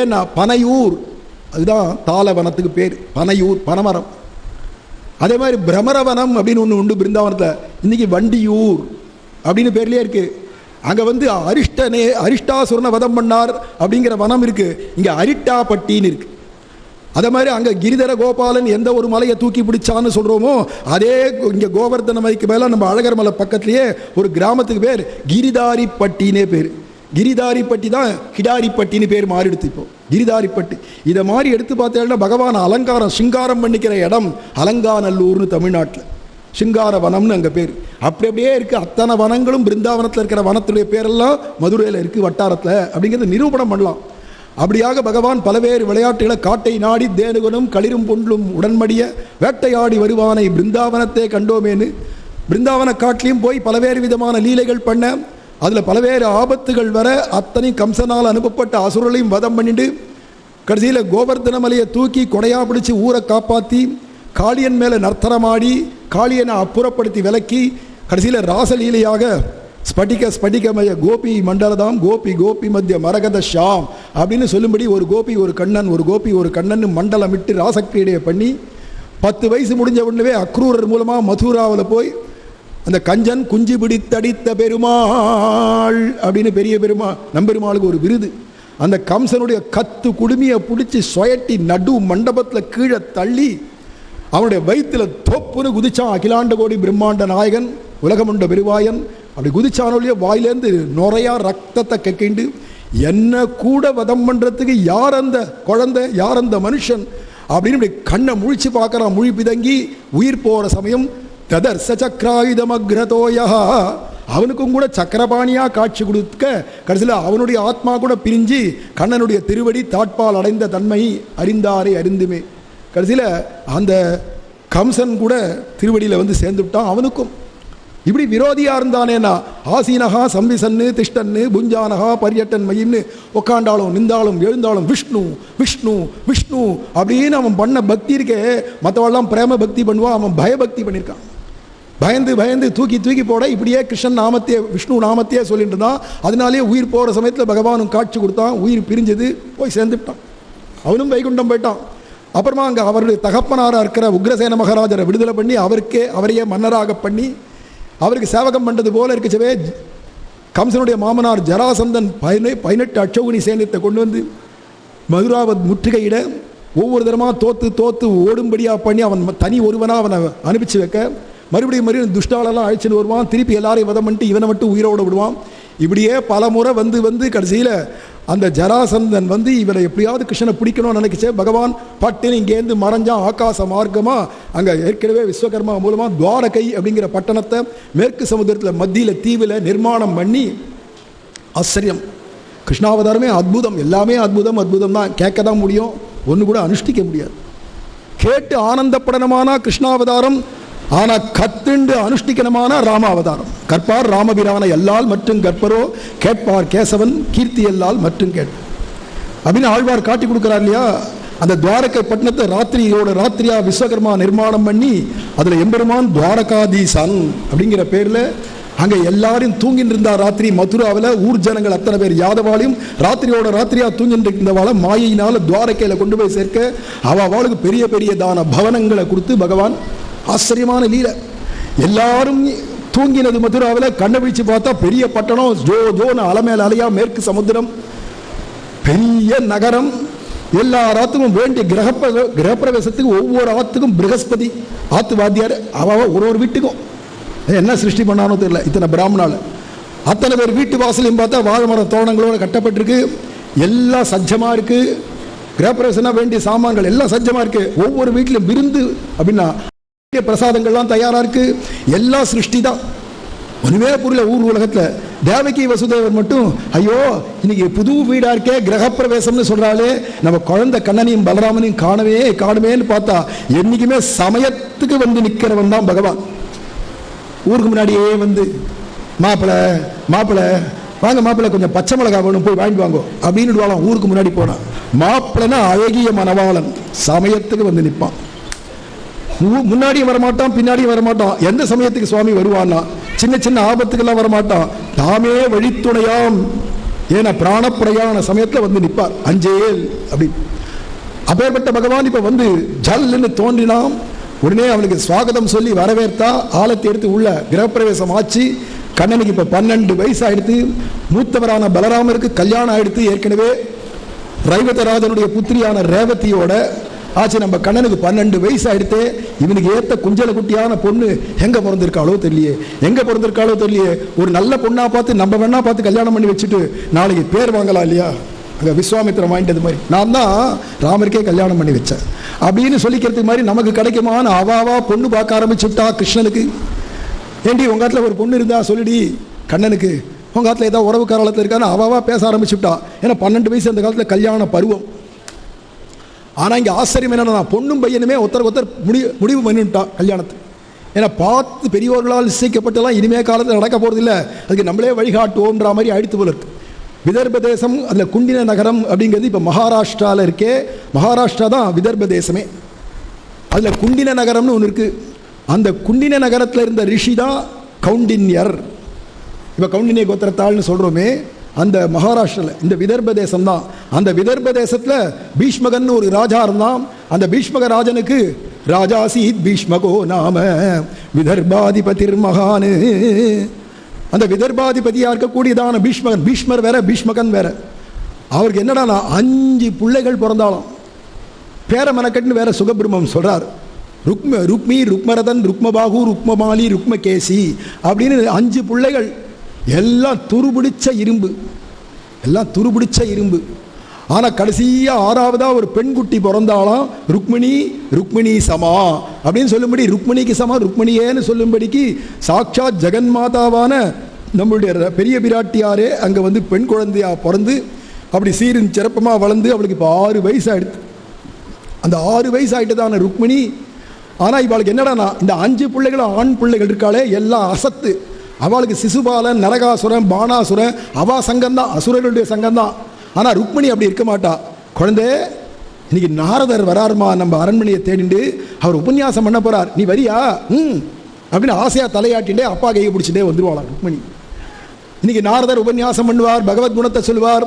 ஏன்னா பனையூர் அதுதான் தாளவனத்துக்கு பேர், பனையூர் பனமரம். அதே மாதிரி பிரமரவனம் அப்படின்னு ஒன்று உண்டு பிருந்தாவனத்தில், இன்றைக்கி வண்டியூர் அப்படின்னு பேர்லேயே இருக்குது. அங்கே வந்து அரிஷ்டாசுரனை வதம் பண்ணார் அப்படிங்கிற வனம் இருக்குது. இங்கே அரிட்டாப்பட்டின்னு இருக்குது. அதே மாதிரி அங்கே கிரிதர கோபாலன் எந்த ஒரு மலையை தூக்கி பிடிச்சான்னு சொல்கிறோமோ அதே இங்கே கோவர்தன மலைக்கு மேலே நம்ம அழகர் மலை பக்கத்துலேயே ஒரு கிராமத்துக்கு பேர் கிரிதாரிப்பட்டினே பேர். கிரிதாரிப்பட்டி தான் கிடாரிப்பட்டின்னு பேர் மாறிடுத்து. இப்போ கிரிதாரிப்பட்டி இதை மாதிரி எடுத்து பார்த்தேன்னா பகவான் அலங்காரம் சிங்காரம் பண்ணிக்கிற இடம் அலங்காநல்லூர்னு தமிழ்நாட்டில். சிங்கார வனம்னு அங்கே பேர். அப்படி அப்படியே இருக்குது. அத்தனை வனங்களும் பிருந்தாவனத்தில் இருக்கிற வனத்துடைய பேரெல்லாம் மதுரையில் இருக்குது வட்டாரத்தில் அப்படிங்கிறத நிரூபணம் பண்ணலாம். அப்படியாக பகவான் பலவேறு விளையாட்டுகளை காட்டை நாடி தேனுகனும் களிரும் பொன்றும் உடன்மடிய வேட்டையாடி வருவானை பிருந்தாவனத்தை கண்டோமேனு பிருந்தாவன காட்டிலையும் போய் பலவேறு விதமான லீலைகள் பண்ண, அதில் பலவேறு ஆபத்துகள் வர, அத்தனை கம்சனால் அனுப்பப்பட்ட அசுரலையும் வதம் பண்ணிட்டு கடைசியில் கோவர்தன மலையை தூக்கி கொடையா பிடிச்சி ஊரை காப்பாற்றி காளியன் மேலே நர்த்தனமாடி காளியனை அப்புறப்படுத்தி விலக்கி கடைசியில் ராசலீலையாக ஸ்படிகமய கோபி மண்டலதாம் கோபி கோபி மத்திய மரகத ஷாம் அப்படின்னு சொல்லும்படி ஒரு கோபி ஒரு கண்ணன் ஒரு கோபி ஒரு கண்ணன் மண்டலமிட்டு ராசக்கிரீடையை பண்ணி 10 வயசு முடிஞ்ச உடனே அக்ரூரர் மூலமாக மதுராவில் போய் அந்த கஞ்சன் குஞ்சு பிடித்தடித்த பெருமாள் அப்படின்னு பெரிய பெருமாள் நம்பெருமாளுக்கு ஒரு விருது. அந்த கம்சனுடைய கத்து குடுமியை பிடிச்சி சொயட்டி நடு மண்டபத்தில் கீழே தள்ளி அவனுடைய வயிற்றில் தொப்புன்னு குதிச்சான் அகிலாண்ட கோடி பிரம்மாண்ட நாயகன் உலகமுண்ட பெருவாயன். அப்படி குதிச்சானோடைய வாயிலேருந்து நுறையா ரத்தத்தை கக்கிண்டு என்ன கூட வதம் பண்ணுறதுக்கு யார் அந்த குழந்தை யார் அந்த மனுஷன் அப்படின்னு இப்படி கண்ணை முழிச்சு பார்க்குறான். முழி பிதங்கி உயிர் போகிற சமயம் ததர்ச சக்கராயுதமக்ரதோயா அவனுக்கும் கூட சக்கரபாணியாக காட்சி கொடுக்க கடைசியில் அவனுடைய ஆத்மா கூட பிரிஞ்சு கண்ணனுடைய திருவடி தாட்பால் அடைந்த தன்மை அறிந்தாரை அறிந்துமே. கடைசியில் அந்த கம்சன் கூட திருவடியில் வந்து சேர்ந்துவிட்டான். அவனுக்கும் இப்படி விரோதியாக இருந்தானேனா ஆசீனகா சம்பிசன்னு திஷ்டன்னு புஞ்சானகா பரியட்டன் மயின்னு உக்காண்டாலும் நின்றாலும் எழுந்தாலும் விஷ்ணு விஷ்ணு விஷ்ணு அப்படின்னு அவன் பண்ண பக்தி இருக்கே. மற்றவெல்லாம் பிரேம பக்தி பண்ணுவான், அவன் பயபக்தி பண்ணியிருக்கான். பயந்து பயந்து தூக்கி தூக்கி போட இப்படியே கிருஷ்ணன் நாமத்தையே விஷ்ணு நாமத்தையே சொல்லிட்டு இருந்தான். அதனாலேயே உயிர் போகிற சமயத்தில் பகவானும் காட்சி கொடுத்தான். உயிர் பிரிஞ்சது, போய் சேர்ந்துட்டான். அவனும் வைகுண்டம் போயிட்டான். அப்புறமா அங்கே அவருடைய தகப்பனாராக இருக்கிற உக்ரசேன மகாராஜரை விடுதலை பண்ணி அவரையே மன்னராக பண்ணி அவருக்கு சேவகம் பண்ணுறது போல இருக்கச்சவே கம்சனுடைய மாமனார் ஜராசந்தன் 18 அட்சகுனி சேனத்தை கொண்டு வந்து மதுராவத் முற்றுகையிட ஒவ்வொரு தரமாக தோத்து ஓடும்படியாக பண்ணி அவன் தனி ஒருவனாக அவனை அனுப்பிச்சு வைக்க மறுபடியும் துஷ்டாலெல்லாம் அழைச்சிட்டு வருவான். திருப்பி எல்லாரையும் வதம் பண்ணிட்டு இவனை மட்டும் உயிரோடு விடுவான். இப்படியே பல முறை வந்து கடைசியில் அந்த ஜராசந்தன் வந்து இவனை எப்படியாவது கிருஷ்ணனை பிடிக்கணும்னு நினைக்கிச்சே பகவான் பட்டினி இங்கேருந்து மறைஞ்சான். ஆகாச மார்க்கமாக அங்கே ஏற்கனவே விஸ்வகர்மா மூலமாக துவாரகை அப்படிங்கிற பட்டணத்தை மேற்கு சமுத்திரத்தில் மத்தியில் தீவில் நிர்மாணம் பண்ணி ஆச்சரியம். கிருஷ்ணாவதாரமே அற்புதம், எல்லாமே அற்புதம் தான். கேட்க தான் முடியும், ஒன்று கூட அனுஷ்டிக்க முடியாது. கேட்டு ஆனந்தப்படனமான கிருஷ்ணாவதாரம், ஆனால் கத்துண்டு அனுஷ்டிக்கனமான ராமாவதாரம். கற்பார் ராமபிரான எல்லால் மற்றும் கற்பரோ கேட்பார் கேசவன் கீர்த்தி எல்லால் மற்றும் கேட்பார் அப்படின்னு ஆழ்வார் காட்டி கொடுக்குறார் இல்லையா. அந்த துவாரகை பட்டணத்தை ராத்திரியா விஸ்வகர்மா நிர்மாணம் பண்ணி அதில் எம்பெருமான் துவாரகாதீசன் அப்படிங்கிற பேரில் அங்கே எல்லாரும் தூங்கிட்டு இருந்தார். ராத்திரி மதுராவில் ஊர் ஜனங்கள் அத்தனை பேர் யாதவாளையும் ராத்திரியா தூங்கிட்டு இருந்தவாளை மாயினால் துவாரகையில் கொண்டு போய் சேர்க்க அவளுக்கு பெரிய பெரிய தான பவனங்களை கொடுத்து பகவான் ஆச்சரியமான லீலை. எல்லாரும் தூங்கினது மதுராவில் கண்ணை விழிச்சு பார்த்தா பெரிய பட்டணம் ஜோன்னு அலைமேல அலையா மேற்கு சமுத்திரம் பெரிய நகரம். எல்லா ஆத்துக்கும் வேண்டிய கிரகப்பிரவேசத்துக்கு ஒவ்வொரு ஆத்துக்கும் பிரகஸ்பதி ஆத்து வாத்தியார் ஒரு வீட்டுக்கும் என்ன சிருஷ்டி பண்ணானோ தெரியல. இத்தனை பிராமணால் அத்தனை பேர் வீட்டு வாசலையும் பார்த்தா வாழை மர தோரணங்களோட கட்டப்பட்டிருக்கு. எல்லாம் சஜ்ஜமாக இருக்கு. கிரகப்பிரவேசனா வேண்டிய சாமான்கள் எல்லாம் சஜ்ஜமாக இருக்கு. ஒவ்வொரு வீட்டிலும் விருந்து அப்படின்னா பிரசாதங்கள்லாம் தயாரா இருக்கு. எல்லா சிருஷ்டி தான், ஒண்ணுமே புரியல ஊர் உலகத்தில். தேவகி வசுதேவர் மட்டும் ஐயோ இன்னைக்கு புது வீடா இருக்கே கிரகப்பிரவேசம்னு சொல்றாளே, நம்ம குழந்தை கண்ணனையும் பலராமனையும் காணுமேன்னு பார்த்தா என்னைக்குமே சமயத்துக்கு வந்து நிற்கிறவன் தான் பகவான். ஊருக்கு முன்னாடியே வந்து மாப்பிள்ளை வாங்க மாப்பிள்ளை கொஞ்சம் பச்சை மிளகா வேணும் போய் வாங்கிட்டு வாங்க அப்படின்னு ஊருக்கு முன்னாடி போனான். மாப்பிள்ளைன்னா அழகிய மணவாளன், சமயத்துக்கு வந்து நிற்பான். முன்னாடியும் வரமாட்டான், பின்னாடியும் வரமாட்டான். எந்த சமயத்துக்கு சுவாமி வருவான்னா சின்ன சின்ன ஆபத்துக்கெல்லாம் வரமாட்டான், தாமே வழித்துணையாம். ஏன்னா பிராணப்பிரயாண சமயத்தில் வந்து நிற்பார் அஞ்சேல் அப்படின்னு. அப்பேற்பட்ட பகவான் இப்ப வந்து ஜல்லுன்னு தோன்றினான். உடனே அவனுக்கு ஸ்வாகதம் சொல்லி வரவேற்றா. ஆலத்தை எடுத்து உள்ள கிரகப்பிரவேசம் ஆச்சு. கண்ணனுக்கு இப்ப 12 வயசு ஆயிடுத்து. மூத்தவரான பலராமருக்கு கல்யாணம் ஆயிடுத்து. ஏற்கனவே ரைவதராஜனுடைய புத்திரியான ரேவதியோட ஆச்சு. நம்ம கண்ணனுக்கு 12 வயசு ஆயிடுத்து. இவனுக்கு ஏத்த குஞ்சல குட்டியான பொண்ணு எங்க பிறந்திருக்காளோ தெரியலையே. ஒரு நல்ல பொண்ணா பார்த்து நம்ம வேணா பார்த்து கல்யாணம் பண்ணி வச்சுட்டு நாளைக்கு பேர் வாங்கலாம் இல்லையா. அங்கே விஸ்வாமித்திரம் வாங்கிட்டது மாதிரி நான் தான் ராமருக்கே கல்யாணம் பண்ணி வச்சேன் அப்படின்னு சொல்லிக்கிறதுக்கு மாதிரி நமக்கு கிடைக்குமான அவாவா பொண்ணு பார்க்க ஆரம்பிச்சுட்டா கிருஷ்ணனுக்கு. ஏண்டி உங்கள் காலத்தில் ஒரு பொண்ணு இருந்தா சொல்லிடி கண்ணனுக்கு, உங்கள் காலத்தில் ஏதாவது உறவு காலத்தில் இருக்கான்னு அவாவா பேச ஆரம்பிச்சுட்டா. ஏன்னா 12 வயசு அந்த காலத்தில் கல்யாண பருவம். ஆனால் இங்கே ஆச்சரியம் என்னன்னா பொண்ணும் பையனுமே ஒருத்தர் முடிவு பண்ணிவிட்டான் கல்யாணத்தை. ஏன்னா பார்த்து பெரியவர்களால் நிச்சயிக்கப்பட்டெல்லாம் இனிமே காலத்தில் நடக்க போகிறது இல்லை, அதுக்கு நம்மளே வழிகாட்டுவோன்ற மாதிரி ஆயிடுத்து போல இருக்கு. விதர்ப தேசம் அதில் குண்டின நகரம் அப்படிங்கிறது இப்போ மகாராஷ்டிராவில் இருக்கே, மகாராஷ்டிரா தான் விதர்ப தேசமே. அதில் குண்டின நகரம்னு ஒன்று இருக்குது. அந்த குண்டின நகரத்தில் இருந்த ரிஷி தான் கௌண்டின்யர். இப்போ கௌண்டினிய கோத்திரத்தாள்னு சொல்கிறோமே, அந்த மகாராஷ்டிராவில் இந்த விதர்ப தேசம் தான். அந்த விதர்ப தேசத்தில் பீஷ்மகன் ஒரு ராஜா இருந்தான். அந்த பீஷ்மக ராஜனுக்கு ராஜாசீத் பீஷ்மகோ நாம விதர்பாதிபதிர் மகானு. அந்த விதர்பாதிபதியாக இருக்கக்கூடியதான பீஷ்மகன், பீஷ்மர் வேற பீஷ்மகன் வேற. அவருக்கு என்னடா 5 பிள்ளைகள் பிறந்தாலும் பேர மனக்கட்டுன்னு வேற சுகபிரம்மம் சொல்றார். ருக்மி ருக்மரதன் ருக்மபாகு ருக்மமாலி ருக்மகேசி அப்படின்னு 5 பிள்ளைகள். எல்லாம் துருபிடிச்ச இரும்பு, எல்லாம் துருபிடிச்ச இரும்பு. ஆனால் கடைசியாக 6வதா ஒரு பெண்குட்டி பிறந்தாலும் ருக்மிணி சமா அப்படின்னு சொல்லும்படி, ருக்மிணிக்கு சமா ருக்மிணியேன்னு சொல்லும்படிக்கு சாட்சாத் ஜெகன் மாதாவான நம்மளுடைய பெரிய பிராட்டியாரே அங்கே வந்து பெண் குழந்தையாக பிறந்து அப்படி சீரின் சிறப்பமாக வளர்ந்து அவளுக்கு இப்போ 6 வயசு ஆகிடுது. அந்த 6 வயசு ஆகிட்டு தானே ருக்மிணி. ஆனால் இவளுக்கு என்னடானா இந்த 5 பிள்ளைகளும் ஆண் பிள்ளைகள் இருக்காளே எல்லாம் அசத்து. அவளுக்கு சிசுபாலன், நரகாசுரன், பானாசுரன் அவா சங்கம்தான், அசுரர்களுடைய சங்கம்தான். ஆனால் ருக்மிணி அப்படி இருக்க மாட்டா. குழந்தை இன்னைக்கு நாரதர் வராருமா நம்ம அரண்மனையை தேடிண்டு, அவர் உபன்யாசம் பண்ண போறார், நீ வரியா அப்படின்னு ஆசையா தலையாட்டிண்டே அப்பா கையை பிடிச்சிட்டே வந்துருவாளாம் ருக்மிணி. இன்னைக்கு நாரதர் உபன்யாசம் பண்ணுவார், பகவத் குணத்தை சொல்லுவார்,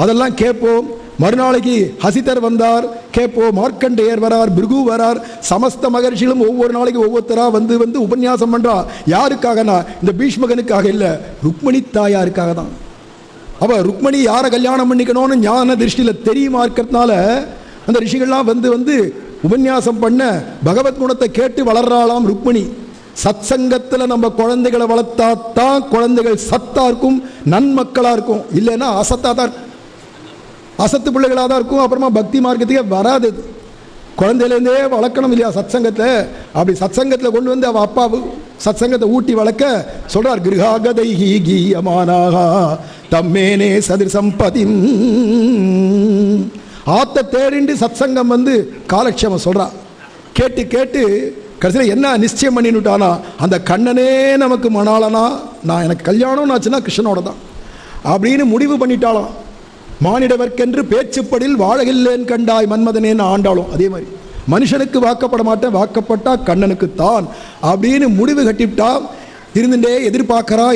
அதெல்லாம் கேட்போம். மறுநாளைக்கு ஹசிதர் வந்தார் கேட்போம், மார்க்கண்டேயர் வரார், பிருகு வரார், சமஸ்த மகர்ஷிகளும் ஒவ்வொரு நாளைக்கு ஒவ்வொருத்தரா வந்து உபன்யாசம் பண்றா. யாருக்காகனா இந்த பீஷ்மகனுக்காக இல்லை, ருக்மிணி தாயாருக்காக தான். அவ ருக்மிணி யாரை கல்யாணம் பண்ணிக்கணும்னு ஞான திருஷ்டியில் தெரியுமா இருக்கிறதுனால அந்த ரிஷிகள்லாம் வந்து உபன்யாசம் பண்ண பகவத் குணத்தை கேட்டு வளர்றாளாம் ருக்மிணி. சத் சங்கத்தில் நம்ம குழந்தைகளை வளர்த்தா தான் குழந்தைகள் சத்தா இருக்கும், நன்மக்களா இருக்கும். இல்லைன்னா அசத்தா தான், அசத்து பிள்ளைகளாக தான் இருக்கும். அப்புறமா பக்தி மார்க்கத்துக்கே வராது. குழந்தையிலேருந்தே வளர்க்கணும் இல்லையா சத் சங்கத்தை. அப்படி சத் சங்கத்தில் கொண்டு வந்து அவள் அப்பா சத் சங்கத்தை ஊட்டி வளர்க்க சொல்றார். கிருஹாகதை கீயமானாக தம்மேனே சதிர் சம்பதி. ஆத்த தேடிண்டு சத் சங்கம் வந்து காலட்சேமம் சொல்றா. கேட்டு கேட்டு கடைசியில் என்ன நிச்சயம் பண்ணிட்டானா, அந்த கண்ணனே நமக்கு மணாளனா, நான் எனக்கு கல்யாணம் ஆச்சுன்னா கிருஷ்ணனோட தான் அப்படின்னு முடிவு பண்ணிட்டாலாம். மானிடவர்க்கென்று பேச்சுப்படில் வாழகில்லேன் கண்டாய் மன்மதனேன்னு ஆண்டாலும் அதே மாதிரி மனுஷனுக்கு வாக்கப்பட மாட்டேன், வாக்கப்பட்டா கண்ணனுக்கு தான் அப்படின்னு முடிவு கட்டிவிட்டா. இருந்துட்டே எதிர்பார்க்கறா.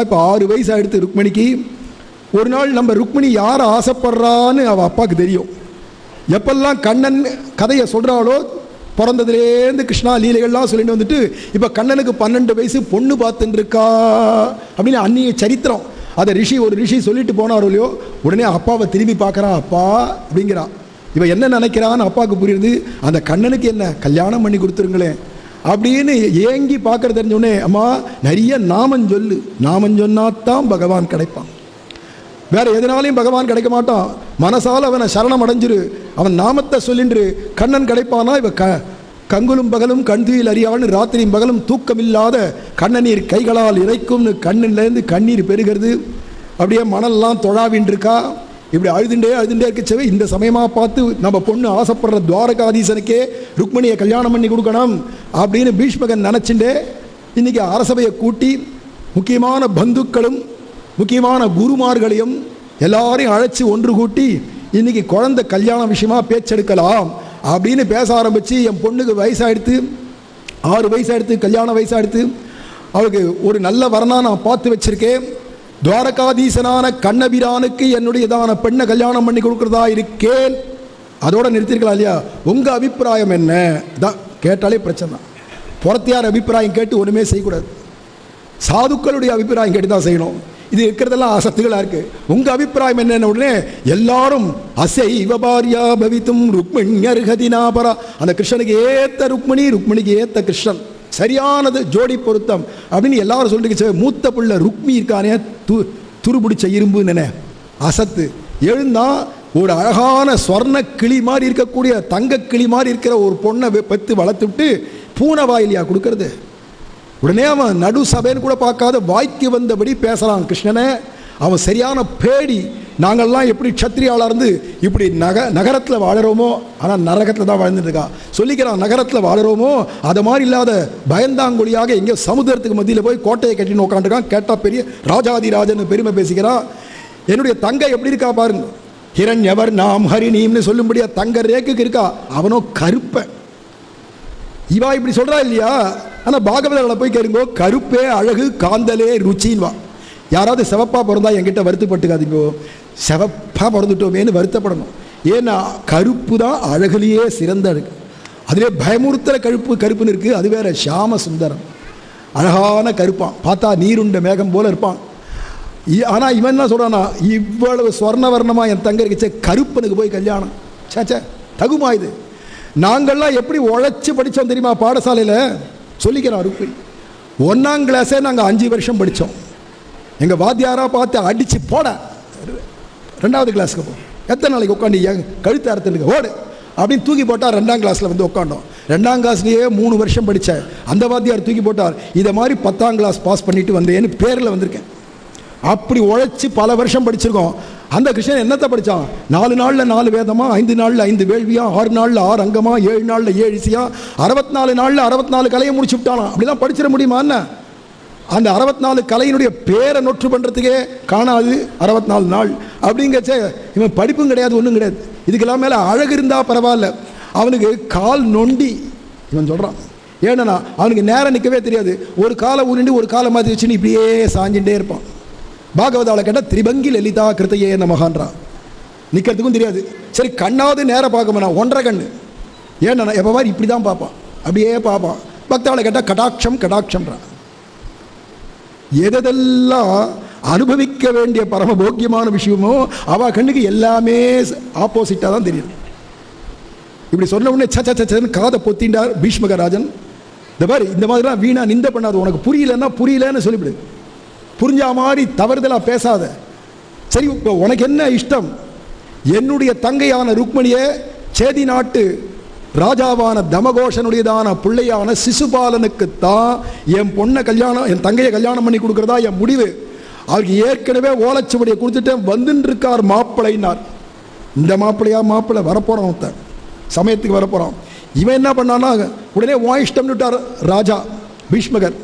இப்போ 6 வயசு ஆயிடுத்து ருக்மிணிக்கு. ஒரு நாள் நம்ம ருக்மிணி யாரை ஆசைப்படுறான்னு அவள் அப்பாவுக்கு தெரியும். எப்பெல்லாம் கண்ணன் கதையை சொல்கிறாளோ பிறந்ததுலேருந்து கிருஷ்ணா லீலைகள்லாம் சொல்லிட்டு வந்துட்டு இப்போ கண்ணனுக்கு 12 வயசு பொண்ணு பார்த்துட்டு இருக்கா அப்படின்னு அந்நிய சரித்திரம். அதை ஒரு ரிஷி சொல்லிட்டு போனாரோ இல்லையோ, உடனே அப்பாவை திரும்பி பார்க்குறான். அப்பா அப்படிங்கிறான். இவன் என்ன நினைக்கிறான்னு அப்பாவுக்கு புரியுது. அந்த கண்ணனுக்கு என்ன கல்யாணம் பண்ணி கொடுத்துருங்களேன் அப்படின்னு ஏங்கி பார்க்கறது தெரிஞ்சோடனே, அம்மா நிறைய நாமம் சொல்லு, நாமம் சொன்னாத்தான் பகவான் கிடைப்பான், வேற எதனாலையும் பகவான் கிடைக்க மாட்டான். மனசால் அவனை சரணம் அடைஞ்சிரு, அவன் நாமத்தை சொல்லின்று கண்ணன் கிடைப்பானா. இவ கங்குலும் பகலும் கண்துயில் அறியான்னு ராத்திரியும் பகலும் தூக்கமில்லாத கண்ணநீர் கைகளால் இறைக்கும்னு கண்ணிலேருந்து கண்ணீர் பெருகிறது. அப்படியே மணல்லாம் தொழாவின் இருக்கா. இப்படி அழுதுண்டே இருக்கச்சவே இந்த சமயமாக பார்த்து நம்ம பொண்ணு ஆசைப்படுற துவாரகாதீசனுக்கே ருக்மிணியை கல்யாணம் பண்ணி கொடுக்கணும் அப்படின்னு பீஷ்மகன் நினச்சிண்டே இன்னைக்கு அரசபையை கூட்டி முக்கியமான பந்துக்களும் முக்கியமான குருமார்களையும் எல்லாரையும் அழைச்சி ஒன்று கூட்டி இன்னைக்கு குழந்தை கல்யாண விஷயமா பேச்செடுக்கலாம் அப்படின்னு பேச ஆரம்பித்து, என் பொண்ணுக்கு வயசாகிடுத்து, 6 வயசாகிடுத்து, கல்யாண வயசாகிடுத்து, அவளுக்கு ஒரு நல்ல வரனா நான் பார்த்து வச்சிருக்கேன், துவாரகாதீசனான கண்ணபிரானுக்கு என்னுடையதான பெண்ணை கல்யாணம் பண்ணி கொடுக்குறதா இருக்கேன். அதோட நிறுத்திருக்கலாம் இல்லையா? உங்கள் அபிப்பிராயம் என்ன தான் கேட்டாலே பிரச்சனை தான். புறத்தியார் அபிப்பிராயம் கேட்டு ஒன்றுமே செய்யக்கூடாது, சாதுக்களுடைய அபிப்பிராயம் கேட்டு தான் செய்யணும். இது இருக்கிறதெல்லாம் அசத்துகளாக இருக்குது. உங்கள் அபிப்பிராயம் என்னென்ன உடனே எல்லாரும் அசைவ பாரியா பவித்தும் ருக்மிணியர்ஹதினாபரா, அந்த கிருஷ்ணனுக்கு ஏற்ற ருக்மிணி, ருக்மிணிக்கு ஏற்ற கிருஷ்ணன், சரியானது ஜோடி பொருத்தம் அப்படின்னு எல்லாரும் சொல்லிட்டு மூத்த பிள்ளை ருக்மி இருக்கானே துருபிடிச்ச இரும்பு நினை அசத்து. எழுந்தா ஒரு அழகான ஸ்வர்ண கிளி மாதிரி இருக்கக்கூடிய தங்க கிளி மாதிரி இருக்கிற ஒரு பொண்ணை பெற்று வளர்த்துட்டு பூனை வாயிலியா கொடுக்கறது. உடனே அவன் நடு சபைன்னு கூட பார்க்காத வாய்க்கு வந்தபடி பேசலாம் கிருஷ்ணனை. அவன் சரியான பேடி. நாங்கள்லாம் எப்படி க்ஷத்ரியாளாக இருந்து இப்படி நகரத்தில் வாழறோமோ, ஆனால் நரகத்தில் தான் வாழ்ந்துட்டு இருக்கா சொல்லிக்கிறான். நகரத்தில் வாழறோமோ அதை மாதிரி இல்லாத பயந்தாங்குழியாக எங்கேயோ சமுதிரத்துக்கு மத்தியில் போய் கோட்டையை கட்டின்னு உட்காந்துருக்கான். கேட்டால் பெரிய ராஜாதிராஜன் பெருமை பேசிக்கிறான். என்னுடைய தங்கை எப்படி இருக்கா பாருங்க, ஹிரண்யவர் நாம் ஹரிணீம்னு சொல்லும்படியா தங்க ரேக்குக்கு இருக்கா. அவனோ கருப்ப. இவா இப்படி சொல்றா இல்லையா? ஆனால் பாகவதர்களை போய் கேளுங்கோ, கருப்பே அழகு காந்தலே ருச்சின்வா. யாராவது சிவப்பா பிறந்தா என்கிட்ட வருத்தப்பட்டுக்காதீங்கோ, சிவப்பா பிறந்துட்டோமேனு வருத்தப்படணும். ஏன்னா கருப்பு தான் அழகுலேயே சிறந்த அழகு. அதிலே பயமுறுத்துற கருப்புன்னு இருக்குது. அது வேற ஷாம சுந்தரம், அழகான கருப்பான். பார்த்தா நீருண்ட மேகம் போல இருப்பான். ஆனால் இவன் என்ன சொல்கிறானா, இவ்வளவு ஸ்வர்ணவர்ணமாக என் தங்க இருந்துச்சு, கருப்பனுக்கு போய் கல்யாணம் சேச்சே தகுமா இது? நாங்கள்லாம் எப்படி உழைச்சி படித்தோம் தெரியுமா? பாடசாலையில் சொல்லிக்கிறோம். ருக்மிணி 1ஆம் கிளாஸே நாங்கள் 5 வருஷம் படித்தோம். எங்கள் வாத்தியாராக பார்த்து அடித்து போட 2வது கிளாஸுக்கு போ, எத்தனை நாளைக்கு உட்காந்து கழுத்து அறுத்துக்கு ஓடு அப்படின்னு தூக்கி போட்டால் 2ஆம் கிளாஸில் வந்து உட்காண்டோம். 2ஆம் கிளாஸ்லேயே 3 வருஷம் படித்தேன். அந்த வாத்தியார் தூக்கி போட்டார். இதை மாதிரி 10ஆம் கிளாஸ் பாஸ் பண்ணிட்டு வந்தேன்னு பேரில் வந்திருக்கேன். அப்படி உழைச்சி பல வருஷம் படிச்சிருக்கோம். அந்த கிருஷ்ணன் என்னத்தை படித்தான்? 4 நாளில் 4 வேதமா, 5 நாளில் 5 வேள்வியா, 6 நாளில் 6 அங்கமா, 7 நாளில் 7 இசையா, 64 நாளில் 64 கலையை முடிச்சு விட்டானா. அப்படிலாம் படிச்சிட முடியுமா என்ன? அந்த 64 கலையினுடைய பேரை நொற்று பண்ணுறதுக்கே காணாது 64 நாள் அப்படிங்கச்சே. இவன் படிப்பும் கிடையாது, ஒன்றும் கிடையாது. இதுக்கெல்லாம் மேலே அழகு இருந்தால் பரவாயில்ல. அவனுக்கு கால் நொண்டி. இவன் சொல்கிறான், ஏன்னா அவனுக்கு நேரம் நிற்கவே தெரியாது. ஒரு காலை உருண்டு ஒரு காலை மாற்றி வச்சுன்னு இப்படியே சாஞ்சுட்டே இருப்பான். பாகவதாவில் கேட்டால் திரிபங்கி லலிதா கிருத்தையே நமகான்றா. நிற்கிறதுக்கும் தெரியாது. சரி கண்ணாவது நேரம் பார்க்க மாட்டான், 1.5 கண்ணு. ஏன்னா எப்போ மாதிரி இப்படி தான் பார்ப்பான், அப்படியே பார்ப்பான். பக்தாவில் கேட்டால் கடாட்சம் கடாட்சம்ன்றான். எதெல்லாம் அனுபவிக்க வேண்டிய பரமபோக்கியமான விஷயமோ அவள் கண்ணுக்கு எல்லாமே ஆப்போசிட்டாக தான் தெரியும். இப்படி சொன்ன உடனே சச்சன்னு காதை பொத்தின்றார் பீஷ்மகராஜன். இந்த மாதிரி இந்த மாதிரிலாம் வீணா நிந்த பண்ணாது. உனக்கு புரியலன்னா புரியலன்னு சொல்லிவிடு. புரிஞ்சா மாதிரி தவறுதலாக பேசாத. சரி இப்போ உனக்கு என்ன இஷ்டம்? என்னுடைய தங்கையான ருக்மணியை சேதி நாட்டு ராஜாவான தமகோஷனுடையதான பிள்ளையான சிசுபாலனுக்குத்தான் என் பொண்ணை கல்யாணம், என் தங்கையை கல்யாணம் பண்ணி கொடுக்குறதா என் முடிவு. அவருக்கு ஏற்கனவே ஓலைச்சுவடியை கொடுத்துட்டேன், வந்துன்னு இருக்கார் மாப்பிள்ளைனார். இந்த மாப்பிள்ளை வரப்போகிறான், சமயத்துக்கு வரப்போகிறான். இவன் என்ன பண்ணான்னா உடனே இஷ்டம்னு விட்டார் ராஜா பீஷ்மகர்.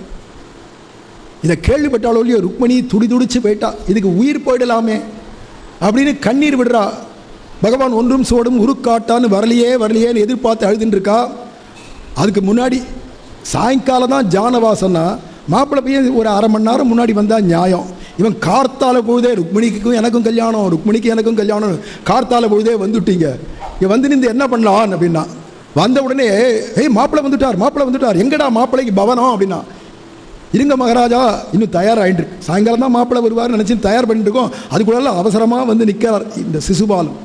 இதை கேள்விப்பட்டாலோ இல்லையோ ருக்மணி துடிச்சு போயிட்டா. இதுக்கு உயிர் போயிடலாமே அப்படின்னு கண்ணீர் விடுறா. பகவான் ஒன்றும் சோடும் உருக்காட்டான்னு வரலையேன்னு எதிர்பார்த்து அழுதுன்னு இருக்கா. அதுக்கு முன்னாடி சாயங்காலம் தான் ஜானவாசன்னா மாப்பிள்ளை பையன் ஒரு 1/2 மணி நேரம் முன்னாடி வந்தால் நியாயம். இவன் கார்த்தால பொழுதே ருக்மணிக்கும் எனக்கும் கல்யாணம், ருக்மணிக்கு எனக்கும் கல்யாணம், கார்த்தால பொழுதே வந்துட்டீங்க, இங்கே வந்து நின்று என்ன பண்ணலாம் அப்படின்னா. வந்த உடனே மாப்பிள்ளை வந்துட்டார், எங்கடா மாப்பிள்ளைக்கு பவனம் அப்படின்னா. இருங்க மகாராஜா, இன்னும் தயாராகிட்டு இருக்கு, சாயங்காலம் தான் மாப்பிள்ளை வருவார் நினச்சி தயார் பண்ணிட்டு இருக்கோம். அதுக்குள்ள அவசரமாக வந்து நிற்கிறார் இந்த சிசுபாலன்.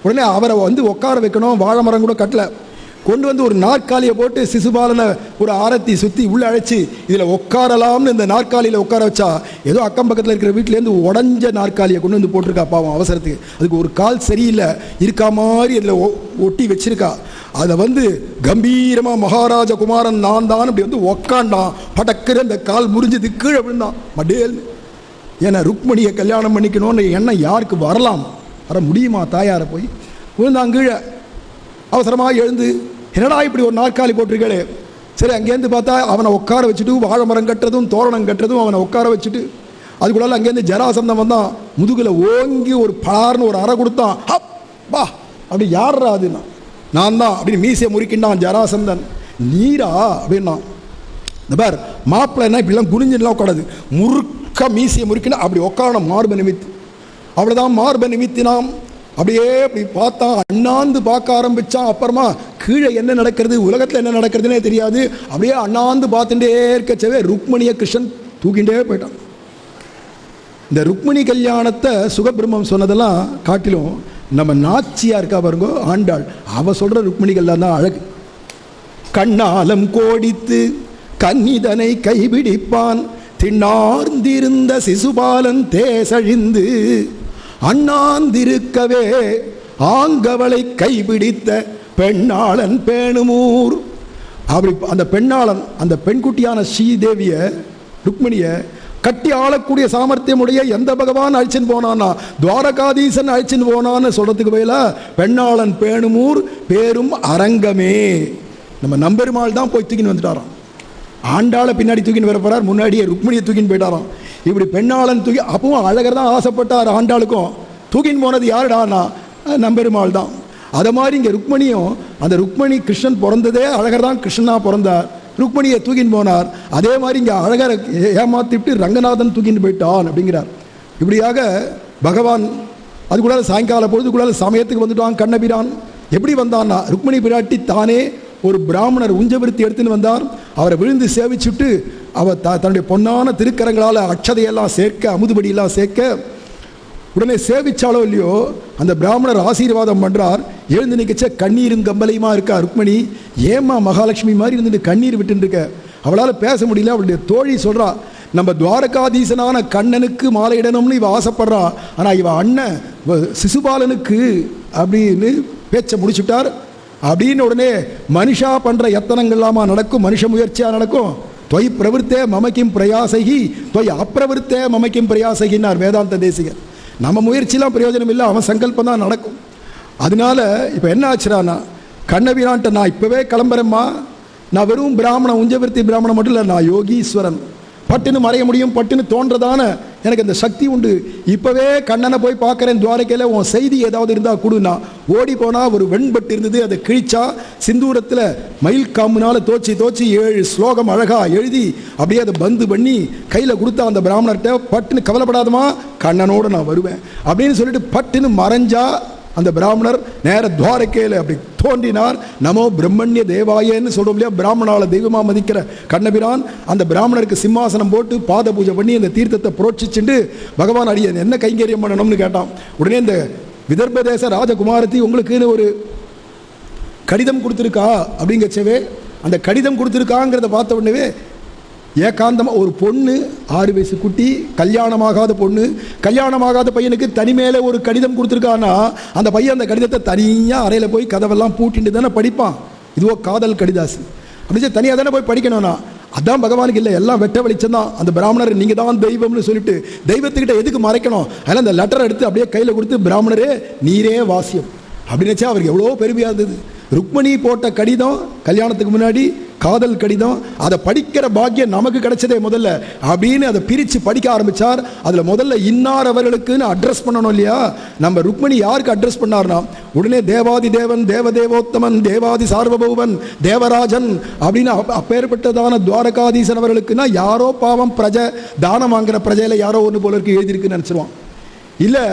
உடனே அவரை வந்து உட்கார வைக்கணும். வாழை மரம் கூட கட்டல, கொண்டு வந்து ஒரு நாற்காலியை போட்டு சிசுபாலனை ஒரு ஆரத்தி சுற்றி உள்ளே அழைச்சி இதில் உட்காரலாம்னு இந்த நாற்காலியில் உட்கார வச்சா, ஏதோ அக்கம் பக்கத்தில் இருக்கிற வீட்டிலேருந்து உடஞ்ச நாற்காலியை கொண்டு வந்து போட்டிருக்கா பாவம் அவசரத்துக்கு. அதுக்கு ஒரு கால் சரியில்லை, இருக்கா மாதிரி அதில் ஒட்டி வச்சிருக்கா. அதை வந்து கம்பீரமாக மகாராஜ குமாரன் நான் தான் அப்படி வந்து உக்காண்டான். படக்கிற அந்த கால் முறிஞ்சது, கீழே விழுந்தான் மடேல்னு. ஏன்னா ருக்மணியை கல்யாணம் பண்ணிக்கணும்னு எண்ணம் யாருக்கு வரலாம்? வர முடியுமா? தாயாரை போய் விழுந்தான் கீழே. அவசரமாக எழுந்து, என்னடா இப்படி ஒரு நாற்காலி போட்டிருக்கே. சரி அங்கேருந்து பார்த்தா அவனை உட்கார வச்சுட்டு வாழை மரம் கட்டுறதும் தோரணம் கட்டுறதும் அவனை உட்கார வச்சுட்டு, அதுக்குள்ள அங்கேருந்து ஜராசந்தம் வந்தான். முதுகில் ஓங்கி ஒரு பலார்னு ஒரு அறை கொடுத்தான். பா அப்படி யாரா அதுன்னா, நான் தான் அப்படின்னு மீசையை முறிக்கின்றான் ஜராசந்தன். நீரா அப்படின்னா. இந்த பார் மாப்பிள்ளை என்ன இப்படிலாம் குனிஞ்செல்லாம் உட்காடாது, முறுக்க மீசையை முறுக்கினா அப்படி உட்காரணும் மார்பை நிமித்து. அவ்வளோதான் மார்பை நிமித்தினான். அப்படியே அப்படி பார்த்தான், அண்ணாந்து பார்க்க ஆரம்பித்தான். அப்புறமா கீழே என்ன நடக்கிறது, உலகத்தில் என்ன நடக்கிறதுனே தெரியாது. அப்படியே அண்ணாந்து பார்த்துட்டே இருக்கச்சவே ருக்மணியை கிருஷ்ணன் தூக்கிண்டே போயிட்டான். இந்த ருக்மணி கல்யாணத்தை சுகபிரம்மம் சொன்னதெல்லாம் காட்டிலும் நம்ம நாச்சியா இருக்கா பாருங்க ஆண்டாள், அவ சொல்ற ருக்மணிகள்லாம் தான் அழகு. கண்ணாலம் கோடித்து கன்னிதனை கைபிடிப்பான், திண்ணார்ந்திருந்த சிசுபாலன் தேசழிந்து அண்ணாந்திருக்கவே ஆங்கவளை கைபிடித்த பெண்ணாளன் பேணுமூர். அப்படி அந்த பெண்ணாளன், அந்த பெண்குட்டியான ஸ்ரீதேவிய ருக்மிணிய கட்டி ஆளக்கூடிய சாமர்த்தியமுடைய எந்த பகவான் அழிச்சுன்னு போனான்னா, துவாரகாதீசன் அழிச்சுன்னு போனான்னு சொல்றதுக்கு பதில பெண்ணாளன் பேணுமூர் பேரும் அரங்கமே. நம்ம நம்பெருமாள் தான் போய் தூக்கின்னு வந்துட்டாராம். ஆண்டாளை பின்னாடி தூக்கின்னு வர போறார், முன்னாடியே ருக்மிணியை தூக்கின்னு போயிட்டாராம். இப்படி பெண்ணாளன் தூக்கி, அப்பவும் அழகர் தான் ஆசைப்பட்டார். ஆண்டாளுக்கும் தூக்கின்னு போனது யாருடானா நம்பெருமாள் தான். அதை மாதிரி இங்கே ருக்மணியும், அந்த ருக்மணி கிருஷ்ணன் பிறந்ததே அழகர் தான் கிருஷ்ணனா பிறந்தார், ருக்மணியை தூக்கின்னு போனார். அதே மாதிரி இங்கே அழகரை ஏமாத்திட்டு ரங்கநாதன் தூக்கின்னு போயிட்டான் அப்படிங்கிறார். இப்படியாக பகவான் அதுக்குள்ளால சாயங்கால பொழுதுக்குள்ளால சமயத்துக்கு வந்துட்டான். கண்ணபிரான் எப்படி வந்தான்னா, ருக்மணி பிராட்டி தானே ஒரு பிராமணர் உஞ்சவிருத்தி எடுத்துன்னு வந்தார். அவரை விழுந்து சேவிச்சுட்டு அவர் தன்னுடைய பொன்னான திருக்கரங்களால் அட்சதையெல்லாம் சேர்க்க, அமுதுபடியெல்லாம் சேர்க்க, உடனே சேவிச்சாலோ இல்லையோ அந்த பிராமணர் ஆசீர்வாதம் பண்றார். எழுந்து நிற்கச்ச கண்ணீரும் கம்பலையுமா இருக்கா ருக்மணி. ஏமா மகாலட்சுமி மாதிரி இருந்துட்டு கண்ணீர் விட்டு இருக்க. அவளால் பேச முடியல. அவளுடைய தோழி சொல்றா, நம்ம துவாரகாதீசனான கண்ணனுக்கு மாலையிடணும்னு இவ ஆசைப்படுறா, ஆனா இவ அண்ணன் சிசுபாலனுக்கு அப்படின்னு பேச்ச முடிச்சுட்டார். அப்படின்னு உடனே மனுஷா பண்ற எத்தனங்கள்லாமா நடக்கும், மனுஷ முயற்சியா நடக்கும். தொய் பிரவருத்தே மமக்கிம் பிரயாசகி தொய் அப்பிரவருத்தே மமக்கிம் பிரயாசகின்னார் வேதாந்த தேசிகர். நம்ம முயற்சியெல்லாம் பிரயோஜனம் இல்லை, அவன் சங்கல்பம் தான் நடக்கும். அதனால இப்போ என்ன ஆச்சுறானா, கண்ணபிரான்ட்ட நான் இப்போவே கிளம்புறேம்மா, நான் வெறும் பிராமணன், உஞ்சவிருத்தி பிராமணன் மட்டும் இல்லை, நான் யோகீஸ்வரன், பட்டுன்னு மறைய முடியும், பட்டுன்னு தோன்றதான எனக்கு அந்த சக்தி உண்டு. இப்போவே கண்ணனை போய் பார்க்குறேன் துவாரகையில், உன் செய்தி ஏதாவது இருந்தால் கொடுனா. ஓடி போனால் ஒரு வெண்பட்டு இருந்தது, அதை கிழிச்சா சிந்தூரத்தில் மயில் காம்புனால தோச்சி 7 ஸ்லோகம் அழகாக எழுதி அப்படியே அதை பந்து பண்ணி கையில் கொடுத்தா அந்த பிராமணர்கிட்ட. பட்டுன்னு கவலைப்படாதமா, கண்ணனோடு நான் வருவேன் அப்படின்னு சொல்லிட்டு பட்டுன்னு மறைஞ்சா அந்த பிராமணர் நேர துவாரகையில் அப்படி தோன்றினார். நமோ பிரம்மண்ய தேவாயன்னு சொல்றோம் இல்லையா, பிராமணால தெய்வமா மதிக்கிற கண்ணபிரான் அந்த பிராமணருக்கு சிம்மாசனம் போட்டு பாத பூஜை பண்ணி அந்த தீர்த்தத்தை புரோட்சிச்சுட்டு பகவான் அடிய என்ன கைங்கரியம் பண்ணணும்னு கேட்டான். உடனே இந்த விதர்ப தேச ராஜகுமாரத்தி உங்களுக்குன்னு ஒரு கடிதம் கொடுத்துருக்கா அப்படிங்கச்சவே, அந்த கடிதம் கொடுத்துருக்காங்கிறத பார்த்த உடனே ஏகாந்தமாக ஒரு பொண்ணு 6 வயசு குட்டி, கல்யாணமாகாத பொண்ணு, கல்யாணமாகாத பையனுக்கு தனிமேலே ஒரு கடிதம் கொடுத்துருக்கான்னா அந்த பையன் அந்த கடிதத்தை தனியாக அறையில் போய் கதவெல்லாம் பூட்டிட்டு தானே படிப்பான். இதுவோ காதல் கடிதாசு அப்படி தனியாக தானே போய் படிக்கணும்னா, அதான் பகவானுக்கு இல்லை, எல்லாம் வெட்ட வெளிச்சம் தான். அந்த பிராமணர் நீங்கள் தான் தெய்வம்னு சொல்லிட்டு தெய்வத்துக்கிட்ட எதுக்கு மறைக்கணும், அதனால் அந்த லெட்டரை எடுத்து அப்படியே கையில் கொடுத்து பிராமணரே நீரே வாசியம் அப்படின்னு வச்சா அவருக்கு எவ்வளோ பெருமையாக இருந்தது. ருக்மணி போட்ட கடிதம் கல்யாணத்துக்கு முன்னாடி காதல் கடிதம், அதை படிக்கிற பாக்கியம் நமக்கு கிடைச்சதே முதல்ல அப்படின்னு அதை பிரித்து படிக்க ஆரம்பித்தார். அதில் முதல்ல இன்னார் அவர்களுக்குன்னு அட்ரஸ் பண்ணணும் இல்லையா. நம்ம ருக்மணி யாருக்கு அட்ரஸ் பண்ணார்னா, உடனே தேவாதி தேவன், தேவதேவோத்தமன், தேவாதி சார்வபௌவன், தேவராஜன் அப்படின்னு அப்பேற்பட்டதான துவாரகாதீசன் அவர்களுக்குன்னா யாரோ பாவம் பிரஜை தானம் வாங்குற பிரஜையில் யாரோ ஒன்று போல இருக்கு எழுதியிருக்குன்னு நினச்சிருவான். இல்லை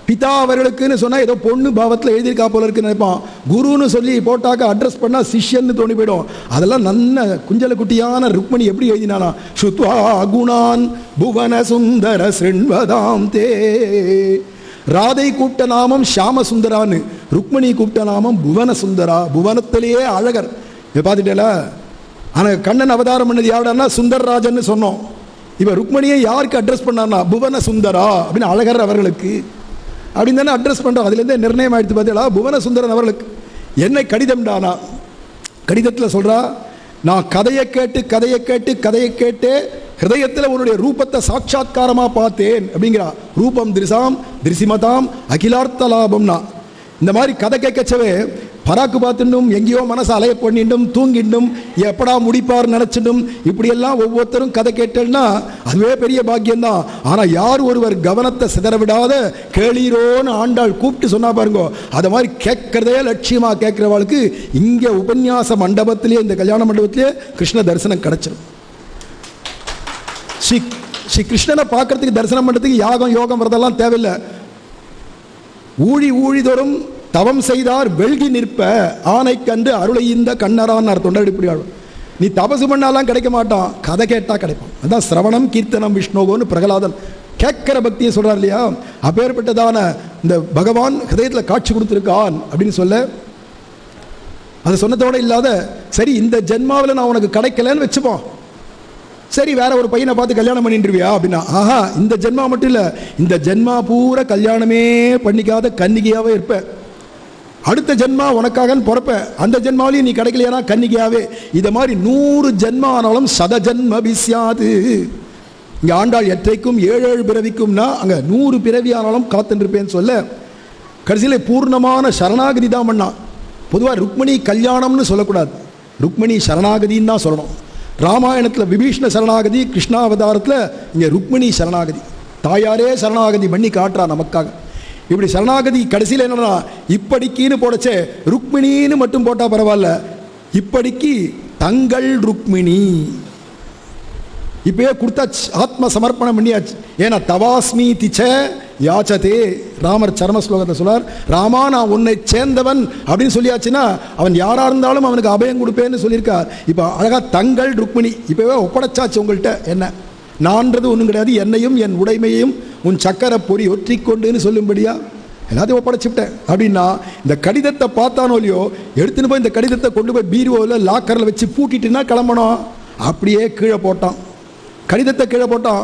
பிதா அவர்களுக்குன்னு சொன்னால் ஏதோ பொண்ணு பாவத்தில் எழுதியிருக்கா போல இருக்குன்னு நினைப்பான். குருன்னு சொல்லி போட்டாக்க அட்ரஸ் பண்ணால் சிஷ்யன்னு தோணி போயிடும். அதெல்லாம் நல்ல குஞ்சல குட்டியான ருக்மணி எப்படி எழுதினானா, சுத்வா குணான் புவன சுந்தர சிண்வதாம் தே. ராதை கூப்பிட்ட நாமம் ஷாம சுந்தரான்னு, ருக்மணி கூப்பிட்ட நாமம் புவன சுந்தரா, புவனத்திலேயே அழகர். இதை பார்த்துட்டேல. ஆனால் கண்ணன் அவதாரம் பண்ணது யாருடான்னா சுந்தரராஜன்னு சொன்னோம். இப்போ ருக்மணியை யாருக்கு அட்ரஸ் பண்ணார்னா புவன சுந்தரா அப்படின்னு அழகர் அவர்களுக்கு அப்படின்னு தானே அட்ரஸ் பண்ணுறோம். அதுலேருந்தே நிர்ணயம் ஆகிடுத்து பார்த்தீங்களா. புவன சுந்தரன் அவர்களுக்கு என்ன கடிதம்டானா, கடிதத்தில் சொல்கிறா, நான் கதையை கேட்டு ஹிருதயத்தில் உன்னுடைய ரூபத்தை சாட்சாத்காரமாக பார்த்தேன் அப்படிங்கிறா. ரூபம் திருசாம் திருசிமதாம் அகிலார்த்த லாபம்னா இந்த மாதிரி கதை கேட்கச்சவே பராக்கு பார்த்துட்டும் எங்கேயோ மனசை அலைய பண்ணிட்டும் தூங்கிட்டும் எப்படா முடிப்பார் நினச்சிட்டும் இப்படியெல்லாம் ஒவ்வொருத்தரும் கதை கேட்டேன்னா அதுவே பெரிய பாக்கியம்தான். ஆனால் யார் ஒருவர் கவனத்தை சிதற விடாத கேளீரோன்னு ஆண்டாள் கூப்பிட்டு சொன்னா பாருங்கோ, அதை மாதிரி கேட்கறதே லட்சியமாக கேட்குறவாளுக்கு இங்கே உபன்யாச மண்டபத்திலே, இந்த கல்யாண மண்டபத்திலே கிருஷ்ண தரிசனம் கிடைச்சிடும். ஸ்ரீ கிருஷ்ணனை பார்க்கறதுக்கு தரிசனம் பண்ணுறதுக்கு யாகம் யோகம் வரதெல்லாம் தேவையில்லை. ஊழிதோறும் தவம் செய்தார் வெல்கி நிற்ப ஆனை கண்டு அருளை இந்த கண்ணரான் தொண்டடிப்படியாள். நீ தபசு பண்ணாலாம் கிடைக்க மாட்டான், கதை கேட்டால் கிடைப்பான். அதான் சிரவணம் கீர்த்தனம் விஷ்ணுவோன்னு பிரகலாதன் கேட்கிற பக்தியை சொல்றார் இல்லையா. அப்பேற்பட்டதான இந்த பகவான் ஹிருதயத்தில் காட்சி கொடுத்துருக்கான் அப்படின்னு சொல்ல, அது சொன்னதோட இல்லாத சரி இந்த ஜென்மாவில் நான் உனக்கு கிடைக்கலன்னு வச்சுப்போம், சரி வேற ஒரு பையனை பார்த்து கல்யாணம் பண்ணிட்டுருவியா அப்படின்னா, ஆஹா இந்த ஜென்மா மட்டும் இல்லை, இந்த ஜென்மா பூரா கல்யாணமே பண்ணிக்காத கன்னிகையாவே இருப்ப. அடுத்த ஜென்மா உனக்காக பிறப்ப, அந்த ஜென்மாவிலையும் நீ கிடைக்கலையானா கன்னிகையாவே. இதை மாதிரி 100 ஜென்மா ஆனாலும் சதஜன்ம பிஸ்யாது. இங்கே ஆண்டாள் எற்றைக்கும் 7 பிறவிக்கும்னா அங்கே 100 பிறவி ஆனாலும் காத்துருப்பேன்னு சொல்ல கடைசியில் பூர்ணமான சரணாகதி தான் பண்ணா. பொதுவாக ருக்மிணி கல்யாணம்னு சொல்லக்கூடாது, ருக்மிணி சரணாகதின்னு தான் சொல்லணும். ராமாயணத்தில் விபீஷ்ண சரணாகதி, கிருஷ்ணாவதாரத்தில் இங்கே ருக்மிணி சரணாகதி. தாயாரே சரணாகதி பண்ணி காட்டுறா நமக்காக. இப்படி சரணாகதி கடைசியில் என்னன்னா இப்படிக்கின்னு போடச்சே ருக்மிணின்னு மட்டும் போட்டால் பரவாயில்ல, இப்படிக்கு தங்கள் ருக்மிணி இப்பயே கொடுத்தாச்சு, ஆத்ம சமர்ப்பணம் பண்ணியாச்சு. ஏன்னா தவாஸ்மி திச்ச யாச்சதே, ராமர் சர்ம ஸ்லோகத்தை சொல்லார், ராமா நான் உன்னை சேர்ந்தவன் அப்படின்னு சொல்லியாச்சுன்னா அவன் யாரா இருந்தாலும் அவனுக்கு அபயம் கொடுப்பேன்னு சொல்லியிருக்கார். இப்போ அழகா தங்கள் ருக்மிணி இப்பவே ஒப்படைச்சாச்சு உங்கள்கிட்ட. என்ன நான்றது ஒன்றும் கிடையாது, என்னையும் என் உடைமையையும் உன் சக்கர பொறி ஒற்றிக்கொண்டுன்னு சொல்லும்படியா எல்லாத்தையும் ஒப்படைச்சுட்டேன் அப்படின்னா, இந்த கடிதத்தை பார்த்தானோ இல்லையோ எடுத்துன்னு போய் இந்த கடிதத்தை கொண்டு போய் பீரோவில் லாக்கரில் வச்சு பூட்டிட்டுன்னா கிளம்பணும். அப்படியே கீழே போட்டான், கடிதத்தை கீழே போட்டான்.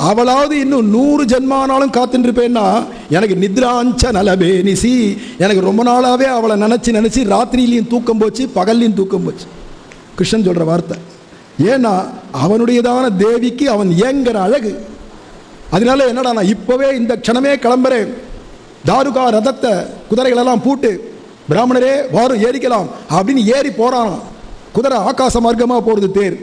அவளாவது இன்னும் 100 ஜென்மானாலும் காத்துட்டு இருப்பேன்னா எனக்கு நித்ராஞ்ச நலபே நிசி, எனக்கு ரொம்ப நாளாகவே அவளை நினச்சி ராத்திரியிலையும் தூக்கம் போச்சு, பகல்லையும் தூக்கம் போச்சு. கிருஷ்ணன் சொல்கிற வார்த்தை. ஏன்னா அவனுடையதான தேவிக்கு அவன் ஏங்குற அழகு. அதனால என்னடா நான் இப்போவே இந்த க்ஷணமே கிளம்புறேன், தாருகா ரதத்தை குதிரைகளெல்லாம் பூட்டு பிராமணரே வாரும் ஏறிக்கலாம் அப்படின்னு ஏறி போகிறான். குதிரை ஆகாச மார்க்கமாக போகிறது தேர்.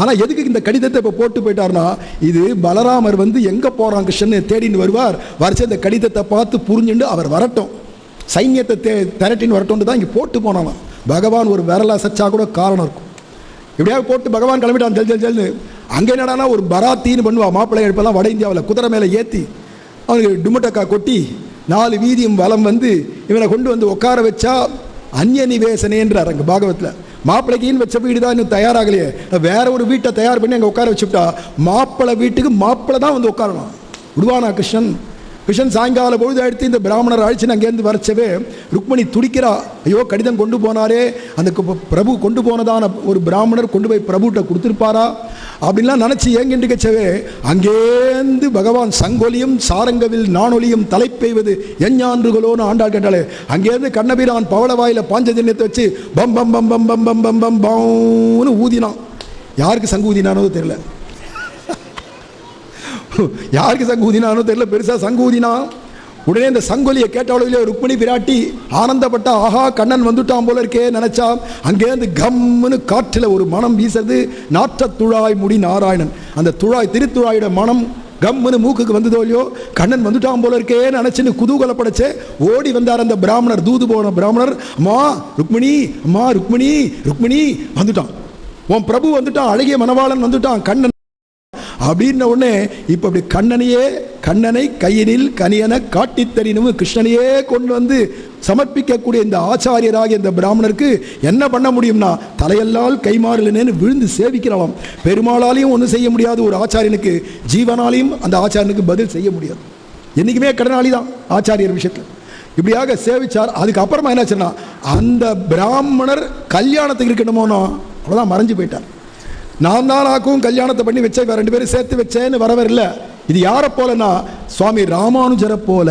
ஆனால் எதுக்கு இந்த கடிதத்தை இப்போ போட்டு போயிட்டார்னா, இது பலராமர் வந்து எங்கே போகிறான் கிருஷ்ணன் தேடின்னு வருவார், வரைச்சு இந்த கடிதத்தை பார்த்து புரிஞ்சுண்டு அவர் வரட்டும், சைன்யத்தை திரட்டின்னு வரட்டும்னு தான் இங்கே போட்டு போனானா. பகவான் ஒரு விரலை அசைச்சா கூட காரணம் இருக்கும். எப்படியாவது போட்டு பகவான் கிளம்பிட்டான் ஜல் ஜல் ஜல்னு. அங்கே என்னடானா ஒரு பராத்தின்னு பண்ணுவா, மாப்பிள்ளை எடுப்பெல்லாம் வட இந்தியாவில் குதிரை மேலே ஏற்றி அவனுக்கு டுமட்டக்கா கொட்டி 4 வீதியும் வலம் வந்து இவனை கொண்டு வந்து உட்கார வச்சா அந்நிய நிவேசனேன்றார் அங்கே பாகவத்தில். மாப்பிள்ளைக்குன்னு வச்ச வீடு தான் இன்னும் தயாராகலையே, வேற ஒரு வீட்டை தயார் பண்ணி அங்கே உட்கார வச்சுட்டா மாப்பிள்ளை வீட்டுக்கு மாப்பிள்ளை தான் வந்து உட்காரணும். விடுவானா கிருஷ்ணன்? கிருஷ்ணன் சாயங்கால பொழுது எடுத்து இந்த பிராமணர் அழிச்சுன்னு அங்கேருந்து வரச்சவே ருக்மிணி துடிக்கிறா, ஐயோ கடிதம் கொண்டு போனாரே, அந்த பிரபு கொண்டு போனதான ஒரு பிராமணர் கொண்டு போய் பிரபுகிட்ட கொடுத்துருப்பாரா அப்படின்லாம் நினச்சி ஏங்கிட்டு கச்சவே அங்கேருந்து பகவான் சங்கொலியும் சாரங்கவில் நானொலியும் தலை பெய்வது எஞ்ஞான்றுகளோன்னு ஆண்டாள் கேட்டாலே, அங்கேருந்து கண்ணபிரான் பவளவாயில் பாஞ்சஜன்யத்தை வச்சு பம் பம் பம் பம் பம் பம் பம் பம் பம்னு ஊதினான். யாருக்கு சங்கு ஊதினானோ தெரியல, யாருக்கு சங்கு ஊதினானோ தெரியல, பெருசாக சங்கு ஊதினா. உடனே இந்த சங்கொலியை கேட்டாலே ருக்மிணி பிராட்டி ஆனந்தப்பட்டா, ஆஹா கண்ணன் வந்துட்டான் போல இருக்கே நினைச்சா. அங்கேருந்து கம்முன்னு காற்றில் ஒரு மனம் வீசுறது, நாற்ற துழாய் முடி நாராயணன். அந்த துழாய் திருத்துழாயோட மனம் கம்முன்னு மூக்குக்கு வந்ததோ இல்லையோ, கண்ணன் வந்துட்டான் போல இருக்கே நினைச்சுன்னு குதூகலப்படைச்சே ஓடி வந்தார் அந்த பிராமணர், தூது போன பிராமணர். அம்மா ருக்மிணி, அம்மா ருக்மிணி, ருக்மிணி வந்துட்டான், உன் பிரபு வந்துட்டான், அழகிய மணவாளன் வந்துட்டான் கண்ணன் அப்படின்ன உடனே இப்ப அப்படி கண்ணனை கையினில் கனியன காட்டித்தறினும் கிருஷ்ணனையே கொண்டு வந்து சமர்ப்பிக்கக்கூடிய இந்த ஆச்சாரியராகிய இந்த பிராமணருக்கு என்ன பண்ண முடியும்னா தலையெல்லால் கைமாறலன்னு விழுந்து சேவிக்கலாம். பெருமாளாலையும் ஒன்றும் செய்ய முடியாது ஒரு ஆச்சாரியனுக்கு, ஜீவனாலையும் அந்த ஆச்சாரியனுக்கு பதில் செய்ய முடியாது. என்னைக்குமே கடனாளி தான் ஆச்சாரியர் விஷயத்தில். இப்படியாக சேவிச்சார். அதுக்கப்புறமா என்னாச்சுன்னா அந்த பிராமணர் கல்யாணத்துக்கு இருக்கணுமோனோ அவ்வளோதான் மறைஞ்சு போயிட்டார். நான் தான் ஆக்கும் கல்யாணத்தை பண்ணி வச்சேன், இவன் 2 பேரும் சேர்த்து வச்சேன்னு வரவர் இல்லை. இது யாரை போலன்னா சுவாமி ராமானுஜரை போல.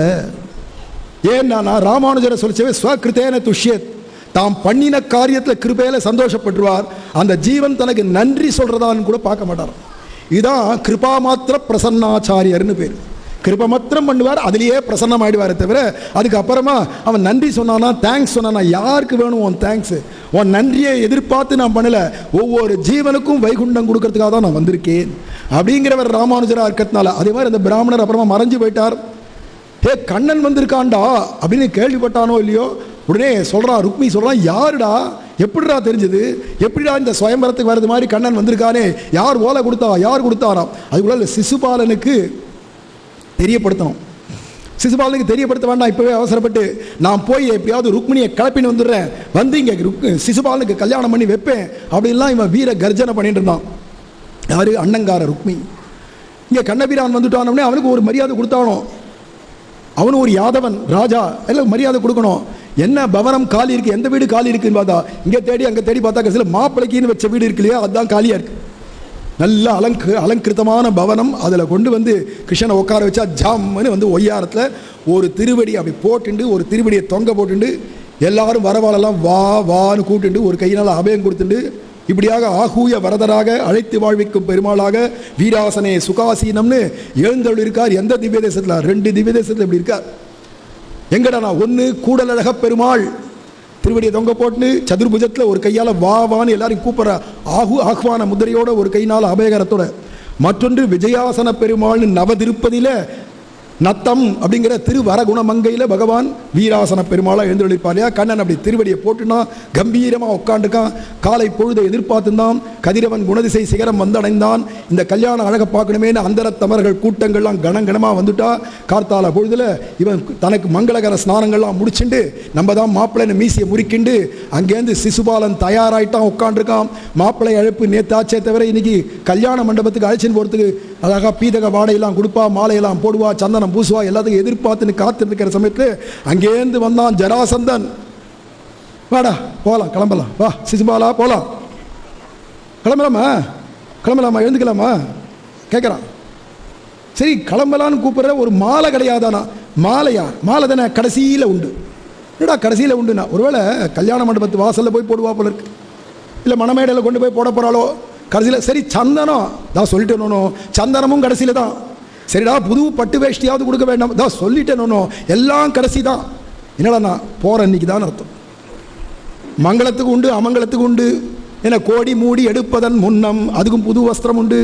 ஏன்னா நான் ராமானுஜரை சொல்லிச்சவே ஸ்வகிருத்தேன துஷ்யத், தாம் பண்ணின காரியத்தில் கிருபையில சந்தோஷப்பட்டுருவார். அந்த ஜீவன் தனக்கு நன்றி சொல்றதான்னு கூட பார்க்க மாட்டார். இதுதான் கிருபா மாத்திர பிரசன்னாச்சாரியர்னு பேர். கிருபை மாத்திரம் பண்ணுவார், அதுலேயே பிரசன்னம் ஆயிடுவார். தவிர அதுக்கப்புறமா அவன் நன்றி சொன்னானா, தேங்க்ஸ் சொன்னானா, யாருக்கு வேணும் உன் தேங்க்ஸ்? உன் நன்றியை எதிர்பார்த்து நான் பண்ணல, ஒவ்வொரு ஜீவனுக்கும் வைகுண்டம் கொடுக்கறதுக்காக தான் நான் வந்திருக்கேன் அப்படிங்கிறவர் ராமானுஜராக இருக்கிறதுனால. அதே மாதிரி அந்த பிராமணர் அப்புறமா மறைஞ்சு போயிட்டார். ஹே கண்ணன் வந்திருக்காண்டா அப்படின்னு கேள்விப்பட்டானோ இல்லையோ, உடனே சொல்றான், ருக்மி சொல்றான், யாருடா, எப்படிடா தெரிஞ்சது, எப்படிடா இந்த சுயம்பரத்துக்கு வர்றது மாதிரி கண்ணன் வந்திருக்கானே, யார் ஓலை கொடுத்தா, யார் கொடுத்தாராம்? அதுக்குள்ள சிசுபாலனுக்கு தெரியப்படுத்தணும். சிசுபாலனுக்கு தெரியப்படுத்த வேண்டாம், இப்பவே அவசரப்பட்டு நான் போய் எப்படியாவது ருக்மிணியை கிளப்பின்னு வந்துடுறேன், வந்து இங்கே சிசுபாலனுக்கு கல்யாணம் பண்ணி வைப்பேன் அப்படின்லாம் இவன் வீர கர்ஜனை பண்ணிட்டு இருந்தான். யாரு? அண்ணங்கார ருக்மி. இங்கே கண்ணபிரான் வந்துட்டானே அவனுக்கு ஒரு மரியாதை கொடுத்தானோ, அவனு ஒரு யாதவன் ராஜா, எல்லாம் மரியாதை கொடுக்கணும். என்ன பவனம் காலி இருக்கு, எந்த வீடு காலி இருக்குன்னு பார்த்தா இங்கே தேடி அங்கே தேடி பார்த்தா கடைசியில் மாப்பிள்ளைக்குன்னு வச்ச வீடு இருக்கு இல்லையா, அதுதான் காலியாக இருக்கு. நல்ல அலங்கிருத்தமான பவனம். அதில் கொண்டு வந்து கிருஷ்ணனை உட்கார வச்சா ஜாம்னு வந்து ஒய்யாரத்தில் ஒரு திருவடி அப்படி போட்டுண்டு, ஒரு திருவடியை தொங்க போட்டுண்டு, எல்லாரும் வரவாளெல்லாம் வா வான்னு கூட்டுண்டு ஒரு கையினால் அபயம் கொடுத்துண்டு, இப்படியாக ஆகூய வரதராக அழைத்து வாழ்விக்கும் பெருமாளாக வீராசனே சுகாசீனம்னு எழுந்தருள் இருக்கார். எந்த திவ்ய தேசத்தில்? 2 திவ்ய தேசத்தில் இப்படி இருக்கார். எங்கடா? ஒன்று கூடலழக பெருமாள் திருவடியை தொங்க போட்டு சதுர்புஜத்தில் ஒரு கையால் வா வான்னு எல்லாரும் கூப்பிட்ற ஆஹ்வான முதிரையோட ஒரு கையினால் அபயகரத்தோட. மற்றொன்று விஜயாசன பெருமாள்னு நவதிருப்பதியில் நத்தம் அப்படிங்கிற திருவரகுணமங்கையில் பகவான் வீராசன பெருமாளாக எழுந்தருளிப்பார் இல்லையா? கண்ணன் அப்படி திருவடியை போட்டுனா கம்பீரமாக உட்காந்துருக்கான். காலை பொழுதை எதிர்பார்த்துந்தான். கதிரவன் குணதிசை சிகரம் வந்தடைந்தான். இந்த கல்யாணம் அழகை பார்க்கணுமேனு அந்தரத்தமர்கள் கூட்டங்கள்லாம் கணங்கணமாக வந்துட்டா. கார்த்தால பொழுதுல இவன் தனக்கு மங்களகர ஸ்நானங்கள்லாம் முடிச்சுண்டு நம்ம தான் மாப்பிள்ளைன்னு மீசியை முறிக்கிண்டு அங்கேருந்து சிசுபாலன் தயாராகிட்டான், உட்காந்துருக்கான். மாப்பிள்ளை அழைப்பு நேத்தாச்சே தவிர இன்னைக்கு கல்யாண மண்டபத்துக்கு அழைச்சின்னு போகிறதுக்கு அழகாக பீதக வாடையெல்லாம் கொடுப்பா, மாலையெல்லாம் போடுவா, சந்தனம் பூசுவா, எல்லாத்துக்கும் எதிர்பார்த்துன்னு காத்திருக்கிற சமயத்தில் அங்கேருந்து வந்தான் ஜராசந்தன். வாடா போகலாம், கிளம்பலாம், வா சிசுபாலா போகலாம். கிளம்பலாமா எழுந்துக்கலாமா கேட்குறான். சரி கிளம்பலான்னு கூப்பிட்ற, ஒரு மாலை கிடையாதானா? மாலையா? மாலை தானே கடைசியில் உண்டு. என்னடா கடைசியில் உண்டுண்ணா? ஒருவேளை கல்யாண மண்டபத்து வாசலில் போய் போடுவா போல இருக்கு, இல்லை மணமேடையில் கொண்டு போய் போட போகிறாளோ கடைசியில். சரி சந்தனம் தான் சொல்லிட்டேனோ, சந்தனமும் கடைசியில் தான். சரிடா புது பட்டு வேஷ்டியாவது கொடுக்க வேண்டாம், தான் சொல்லிட்டேனோ, எல்லாம் கடைசி தான். என்னடா நான் போகிற இன்னைக்கு தான் அர்த்தம். மங்களத்துக்கு உண்டு, அமங்கலத்துக்கு உண்டு. ஏன்னா கோடி மூடி எடுப்பதன் முன்னம் அதுக்கும் புது வஸ்திரம் உண்டு.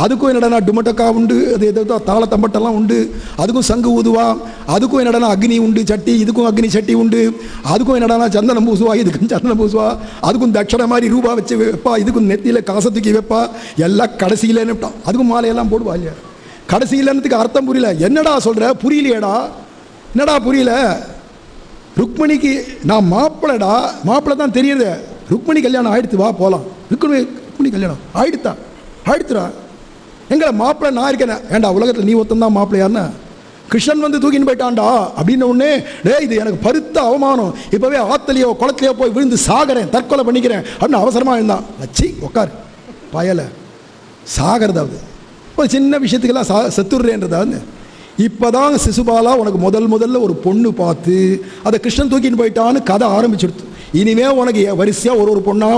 அதுக்கும் என்னடனா டுமட்டக்கா உண்டு, அது எதோ தாள தம்பட்டெல்லாம் உண்டு. அதுக்கும் சங்கு ஊதுவா. அதுக்கும் என்னடனா அக்னி உண்டு சட்டி, இதுக்கும் அக்னி சட்டி உண்டு. அதுக்கும் என்னடனா சந்தனம் பூசுவா, இதுக்கும் சந்தனம் பூசுவா. அதுக்கும் தட்சணை மாதிரி ரூபா வச்சு வைப்பா, இதுக்கும் நெத்தியில் காசை தூக்கி வைப்பா. எல்லாம் கடைசியிலேன்னு விட்டான். அதுக்கும் மாலையெல்லாம் போடுவா இல்லையா? கடைசியிலன்றதுக்கு அர்த்தம் புரியல. என்னடா சொல்கிற? புரியலையேடா. என்னடா புரியல? ருக்மணிக்கு நான் மாப்பிள்ளடா, மாப்பிள்ளை தான் தெரியுது. ருக்மணி கல்யாணம் ஆயிடுத்து, வா போகலாம். ருக்மணி கல்யாணம் ஆயிடுத்துடா. எங்களை மாப்பிள்ளை நான் இருக்கேன். ஏண்டா உலகத்தில் நீ ஒருத்தந்தான் மாப்பிள்ளையான்னு? கிருஷ்ணன் வந்து தூக்கின்னு போயிட்டான்டா அப்படின்னு உடனே, இது எனக்கு பருத்த அவமானம், இப்போவே ஆத்தலையோ குளத்திலையோ போய் விழுந்து சாகிறேன், தற்கொலை பண்ணிக்கிறேன் அப்படின்னு அவசரமாக இருந்தான். வச்சி உட்கார் பயலை, சாகிறதாவது ஒரு சின்ன விஷயத்துக்கெல்லாம் செத்துடுறேன்றதாவது. இப்போ தான் சிசுபாலா உனக்கு முதல்ல ஒரு பொண்ணு பார்த்து அதை கிருஷ்ணன் தூக்கின்னு போயிட்டான்னு கதை ஆரம்பிச்சுடுத்து. இனிமேல் உனக்கு வரிசையாக ஒரு பொண்ணாக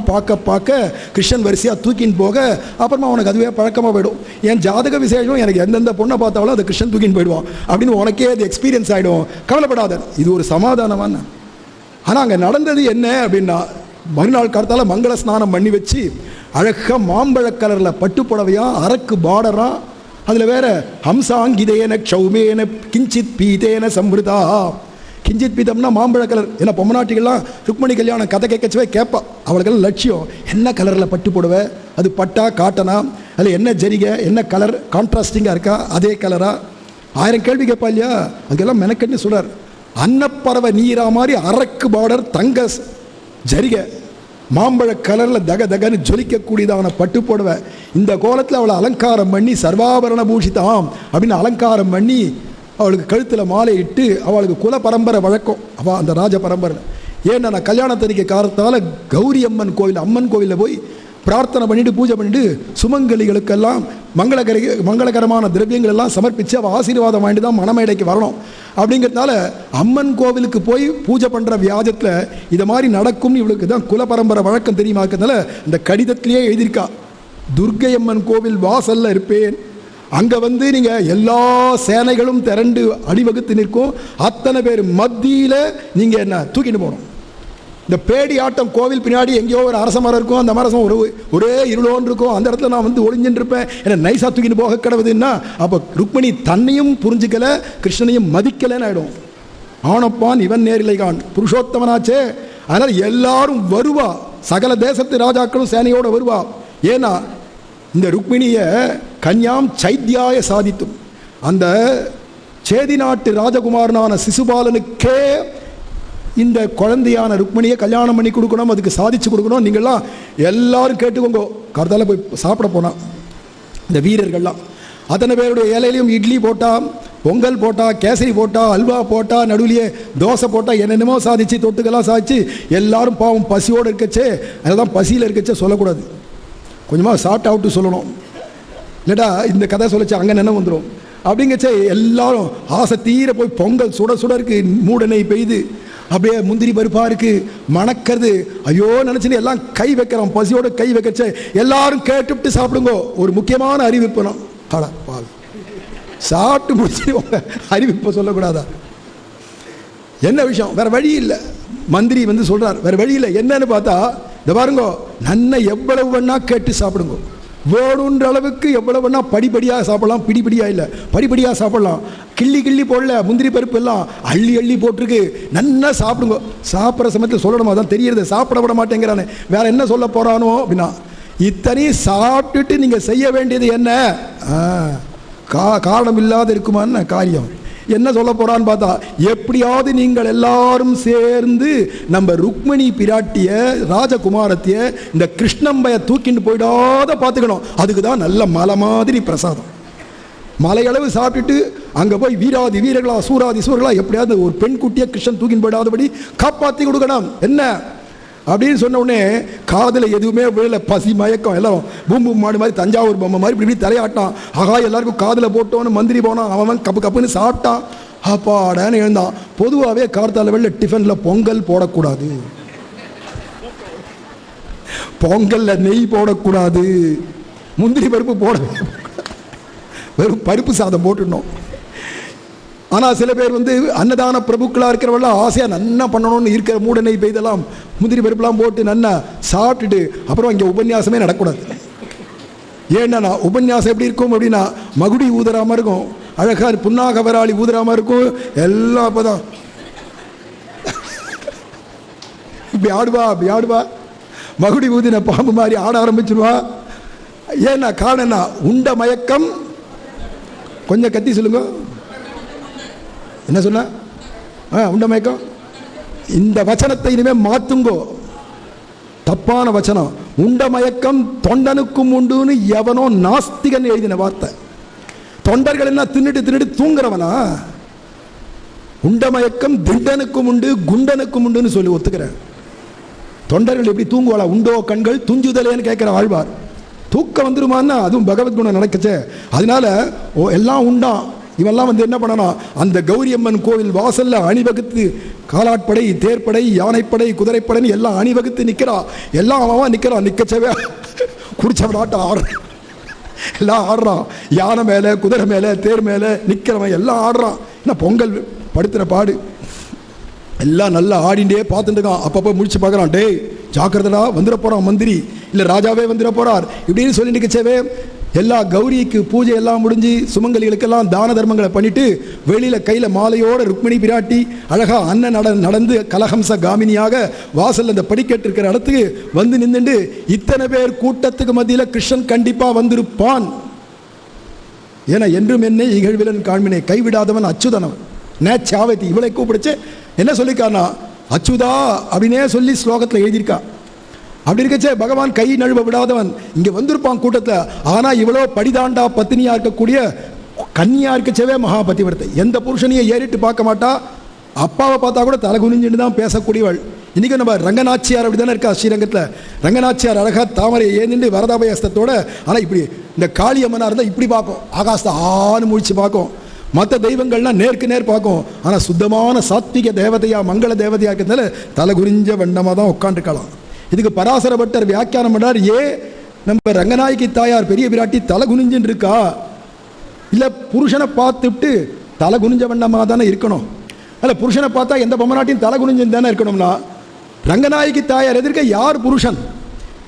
பார்க்க கிருஷ்ணன் வரிசையாக தூக்கின்னு போக அப்புறமா உனக்கு அதுவே பழக்கமாக போயிடும். என் ஜாதக விசேஷம் எனக்கு எந்தெந்த பொண்ணை பார்த்தாலும் அதை கிருஷ்ணன் தூக்கின்னு போயிடுவான் அப்படின்னு உனக்கே அது எக்ஸ்பீரியன்ஸ் ஆகிடும். கவலைப்படாத, இது ஒரு சமாதானமான. ஆனால் அங்கே நடந்தது என்ன அப்படின்னா, மறுநாள் காலத்தால மங்கள ஸ்நானம் பண்ணி வச்சு அழகாக மாம்பழ கலரில் பட்டு புடவையாக அரக்கு பார்டராக, அதில் வேற ஹம்சாங்கிதேன க்ஷௌமேன கிஞ்சித் பீதேன சம்ருதா. கிஞ்சித் பீதம்னா மாம்பழ கலர். ஏன்னா பொம்மநாட்டிகள்லாம் ருக்மணி கல்யாணம் கதை கேட்கச்சவே கேட்பா. அவளுக்கெல்லாம் லட்சியம் என்ன கலரில் பட்டு போடுவே, அது பட்டா காட்டனா, அதில் என்ன ஜரிகை, என்ன கலர் கான்ட்ராஸ்டிங்காக இருக்கா, அதே கலரா, 1000 கேள்வி கேட்பா இல்லையா? அதுக்கெல்லாம் மெனக்கெட்டு சொல்கிறார். அன்னப்பறவை நீரா மாதிரி அரக்கு பார்டர் தங்க ஜரிகை மாம்பழ கலரில் தகன்னு ஜொலிக்கக்கூடியதான பட்டு போடுவ. இந்த கோலத்தில் அவளை அலங்காரம் பண்ணி சர்வாபரண பூஷிதாம் அப்படின்னு அலங்காரம் பண்ணி அவளுக்கு கழுத்தில் மாலை இட்டு, அவளுக்கு குல பரம்பரை வழக்கம், அவள் அந்த ராஜ பரம்பரை. ஏன்னா நான் கல்யாணத்தறிக்கை காலத்தால் கௌரி அம்மன் கோவிலில் போய் பிரார்த்தனை பண்ணிட்டு பூஜை பண்ணிட்டு சுமங்கலிகளுக்கெல்லாம் மங்களகரமான திரவியங்கள் எல்லாம் சமர்ப்பித்து அவள் ஆசீர்வாதம் வாங்கிட்டு தான் மணமேடைக்கு வரணும். அப்படிங்கிறதுனால அம்மன் கோவிலுக்கு போய் பூஜை பண்ணுற வியாஜத்தில் இதை மாதிரி நடக்கும்னு இவளுக்கு தான் குல பரம்பரை வழக்கம் தெரியுமா இருக்கிறதுனால இந்த கடிதத்திலேயே எழுதியிருக்கா, துர்க்கை அம்மன் கோவில் வாசலில் இருப்பேன், அங்கே வந்து நீங்கள் எல்லா சேனைகளும் திரண்டு அணிவகுத்து நிற்கும், அத்தனை பேர் மத்தியில் நீங்கள் என்ன தூக்கிட்டு போகணும். இந்த பேடி ஆட்டம் கோவில் பின்னாடி எங்கேயோ ஒரு அரச மரம் இருக்கும், அந்த மரம் ஒரே இருளோன்னு இருக்கும், அந்த இடத்துல நான் வந்து ஒளிஞ்சுட்டு இருப்பேன், என்ன நைசா தூக்கிட்டு போக கிடவுதுன்னா அப்போ ருக்மணி தன்னையும் புரிஞ்சுக்கல, கிருஷ்ணனையும் மதிக்கலன்னு ஆகிடும். ஆனப்பான் இவன் நேரிலைகான் புருஷோத்தமனாச்சே. அதனால் எல்லாரும் வருவா, சகல தேசத்து ராஜாக்களும் சேனையோடு வருவா. ஏன்னா இந்த ருக்மிணியை கன்யாம் சைத்யாய சாதித்தும், அந்த சேதி நாட்டு ராஜகுமாரனான சிசுபாலனுக்கே இந்த குழந்தையான ருக்மிணியை கல்யாணம் பண்ணி கொடுக்கணும், அதுக்கு சாதிச்சு கொடுக்கணும். நீங்கள்லாம் எல்லாரும் கேட்டுக்கோங்க. கருத்தால போய் சாப்பிட போனா இந்த வீரர்கள்லாம் அத்தனை பேருடைய இலையிலையும் இட்லி போட்டா, பொங்கல் போட்டா, கேசரி போட்டா, அல்வா போட்டா, நடுவிலேயே தோசை போட்டா, என்னென்னமோ சாதிச்சு தொட்டுக்கெல்லாம் சாதிச்சு எல்லாரும் பாவம் பசியோடு இருக்கச்சே. அதெல்லாம் பசியில் இருக்கச்சே சொல்லக்கூடாது, கொஞ்சமாக சாப்பிட்டு அவுட்டு சொல்லணும். இல்லடா இந்த கதை சொல்லிச்சு அங்கே நினைவு வந்துடும் அப்படிங்கச்சே எல்லாரும் ஆசை தீர போய் பொங்கல் சுட சுட இருக்கு, மூடனை பெய்து அப்படியே முந்திரி பருப்பா இருக்கு, மணக்கிறது. ஐயோ நினைச்சுன்னு எல்லாம் கை வைக்கிறோம், பசியோட கை வைக்கச்சே எல்லாரும் கேட்டுவிட்டு சாப்பிடுங்க. ஒரு முக்கியமான அறிவிப்பு நான் சாப்பிட்டு முடிச்சு அறிவிப்பை சொல்லக்கூடாதா? என்ன விஷயம்? வேற வழி இல்லை. மந்திரி வந்து சொல்றார் வேற வழி இல்லை. என்னன்னு பார்த்தா இந்த பாருங்க, நன்னை எவ்வளவு வேணா கேட்டு சாப்பிடுங்க, வேணுன்ற அளவுக்கு எவ்வளவு வேணா படிப்படியாக சாப்பிடலாம், பிடிப்படியா இல்லை படிப்படியாக சாப்பிடலாம். கிள்ளி கிள்ளி போடல, முந்திரி பருப்பு எல்லாம் அள்ளி அள்ளி போட்டிருக்கு, நன்னா சாப்பிடுங்க. சாப்பிட்ற சமயத்தில் சொல்லணுமா? தான் தெரியறது, சாப்பிட விட மாட்டேங்கிறானே, வேற என்ன சொல்ல போறானோ அப்படின்னா, இத்தனையும் சாப்பிட்டுட்டு நீங்க செய்ய வேண்டியது என்ன? காரணம் இல்லாத இருக்குமான்னு காரியம். என்ன சொல்ல போறான்னு பார்த்தா, எப்படியாவது நீங்கள் எல்லாரும் சேர்ந்து நம்ம ருக்மிணி பிராட்டிய ராஜகுமாரத்திய இந்த கிருஷ்ணம்பைய தூக்கிட்டு போயிடாத பார்த்துக்கணும். அதுக்கு தான் நல்ல மலை மாதிரி பிரசாதம். மலையளவு சாப்பிட்டுட்டு அங்கே போய் வீராதி வீரர்களா சூராதி சூரர்களா எப்படியாவது ஒரு பெண் குட்டியை கிருஷ்ணன் தூக்கின்னு போயிடாதபடி காப்பாற்றி கொடுக்கணும். என்ன அப்படின்னு சொன்ன உடனே காதில் எதுவுமே விழல, பசி மயக்கம், எல்லாம் பூம்பு மாடு மாதிரி தஞ்சாவூர் பொம்மை மாதிரி இப்படி தலையாட்டான். ஆகா எல்லாருக்கும் காதில் போட்டோன்னு மந்திரி போனான், அவன் கப்பு கப்புன்னு சாப்பிட்டான். அப்பாடான்னு எழுந்தான். பொதுவாகவே கார்த்தால வெளில டிஃபனில் பொங்கல் போடக்கூடாது, பொங்கல்ல நெய் போடக்கூடாது, முந்திரி பருப்பு போட, வெறும் பருப்பு சாதம் போட்டுடணும். ஆனால் சில பேர் வந்து அன்னதான பிரபுக்களாக இருக்கிறவெல்லாம் ஆசையாக நன்னா பண்ணணும்னு இருக்கிற மூடனை பெய்தெல்லாம் முந்திரி பருப்புலாம் போட்டு நன்னா சாப்பிட்டுட்டு அப்புறம் இங்கே உபன்யாசமே நடக்கூடாது. ஏன்னா உபன்யாசம் எப்படி இருக்கும் அப்படின்னா, மகுடி ஊதுறாமல் இருக்கும், அழகாக புன்னாக வராளி ஊதுறாமல் இருக்கும், எல்லாம் அப்போ தான் இப்படி ஆடுவா அப்படி ஆடுவா, மகுடி ஊதின பாம்பு மாதிரி ஆட ஆரம்பிச்சிருவா. ஏன்னா காரணம்னா உண்ட மயக்கம். கொஞ்சம் கத்தி சொல்லுங்க, என்ன சொன்ன? உண்ட மயக்கம். இந்த வச்சனத்தை இனிமே மாத்துங்கோ, தப்பான வச்சனம். உண்ட மயக்கம் தொண்டனுக்கும் உண்டுன்னு எவனோ நாஸ்திகன் எழுதின வார்த்தை. தொண்டர்கள் என்ன தின்னுட்டு தின்னுட்டு தூங்குறவனா? உண்ட மயக்கம் திண்டனுக்கும் உண்டு குண்டனுக்கும் உண்டுன்னு சொல்லி ஒத்துக்கிறேன். தொண்டர்கள் எப்படி தூங்குவாளா? உண்டோ கண்கள் துஞ்சுதலேன்னு கேட்கிற ஆழ்வார். தூக்கம் வந்துருமான்னா அதுவும் பகவத்குணம் நடக்குச்சே. அதனால எல்லாம் உண்டான். இவெல்லாம் வந்து என்ன பண்ணணும், அந்த கௌரியம்மன் கோவில் வாசல்ல அணிவகுத்து காலாட்படை தேர்ப்படை யானைப்படை குதிரைப்படைன்னு எல்லாம் அணிவகுத்து நிற்கிறா. எல்லாம் அவன் நிற்கிறான், நிற்கச்சவே குடிச்சவனாட்டம் ஆடுறான், எல்லாம் ஆடுறான். யானை மேலே குதிரை மேலே தேர் மேலே நிற்கிறவன் எல்லாம் ஆடுறான். என்ன பொங்கல் படுத்துகிற பாடு, எல்லாம் நல்லா ஆடிண்டே பார்த்துட்டு இருக்கான். அப்பப்போ முடிச்சு பார்க்குறான், டேய் ஜாக்கிரதா வந்துட போகிறான் மந்திரி, இல்லை ராஜாவே வந்துட போகிறார் இப்படின்னு சொல்லி நிற்கச்சவே எல்லா கௌரிக்கு பூஜை எல்லாம் முடிஞ்சு சுமங்கலிகளுக்கெல்லாம் தான தர்மங்களை பண்ணிட்டு வெளியில் கையில் மாலையோட ருக்மிணி பிராட்டி அழகா அண்ணன் நடந்து கலஹம்ச காமினியாக வாசல் அந்த படிக்கட்டு இருக்கிற இடத்துக்கு வந்து நின்றுண்டு, இத்தனை பேர் கூட்டத்துக்கு மத்தியில் கிருஷ்ணன் கண்டிப்பாக வந்திருப்பான், ஏன்னா என்றும் என்னை இகழ்விலன் காண்மினை கைவிடாதவன் அச்சுதனவன் நேச்சாவதி இவளை கூப்பிடுச்சு. என்ன சொல்லிக்கானா, அச்சுதா அப்படின்னே சொல்லி ஸ்லோகத்தில் எழுதியிருக்கா. அப்படி இருக்கச்சே பகவான் கை நழுவ விடாதவன் இங்கே வந்திருப்பான் கூட்டத்தில். ஆனால் இவ்வளோ படிதாண்டா பத்தினியா இருக்கக்கூடிய கன்னியா இருக்கச்சவே மகாபதிவர்த்தை, எந்த புருஷனையும் ஏறிட்டு பார்க்க மாட்டா, அப்பாவை பார்த்தா கூட தலை குனிஞ்சுன்னு தான் பேசக்கூடியவள். இன்னைக்கு நம்ம ரங்கநாச்சியார் அப்படி தானே இருக்கா ஸ்ரீரங்கத்தில். ரங்கநாச்சியார் அழகா தாமரை ஏந்திண்டு வரதாபயஸ்தத்தோட, ஆனால் இப்படி இந்த காளியம்மனா இருந்தால் இப்படி பார்க்கும், ஆகாசத்தை ஆணு முழிச்சு பார்க்கும். மற்ற தெய்வங்கள்லாம் நேருக்கு நேர் பார்க்கும். ஆனால் சுத்தமான சாத்விக தேவதையா மங்கள தேவதையா இருக்கிறதுனால தலை குறிஞ்ச வண்ணமாக தான் உட்காந்துருக்கலாம். இதுக்கு பராசர பட்டர் வியாக்கியானம் பண்ணார், நம்ம ரங்கநாயகி தாயார் பெரிய பிராட்டி தலை குனிஞ்சுன்னு இருக்கா, இல்லை புருஷனை பார்த்துட்டு தலை குனிஞ்ச வண்ணமாக தானே இருக்கணும். அல்ல புருஷனை பார்த்தா எந்த பொம்மநாட்டியும் தலை குனிஞ்சுன்னு தானே இருக்கணும்னா, ரங்கநாயகி தாயார் எதிர்க்க யார் புருஷன்?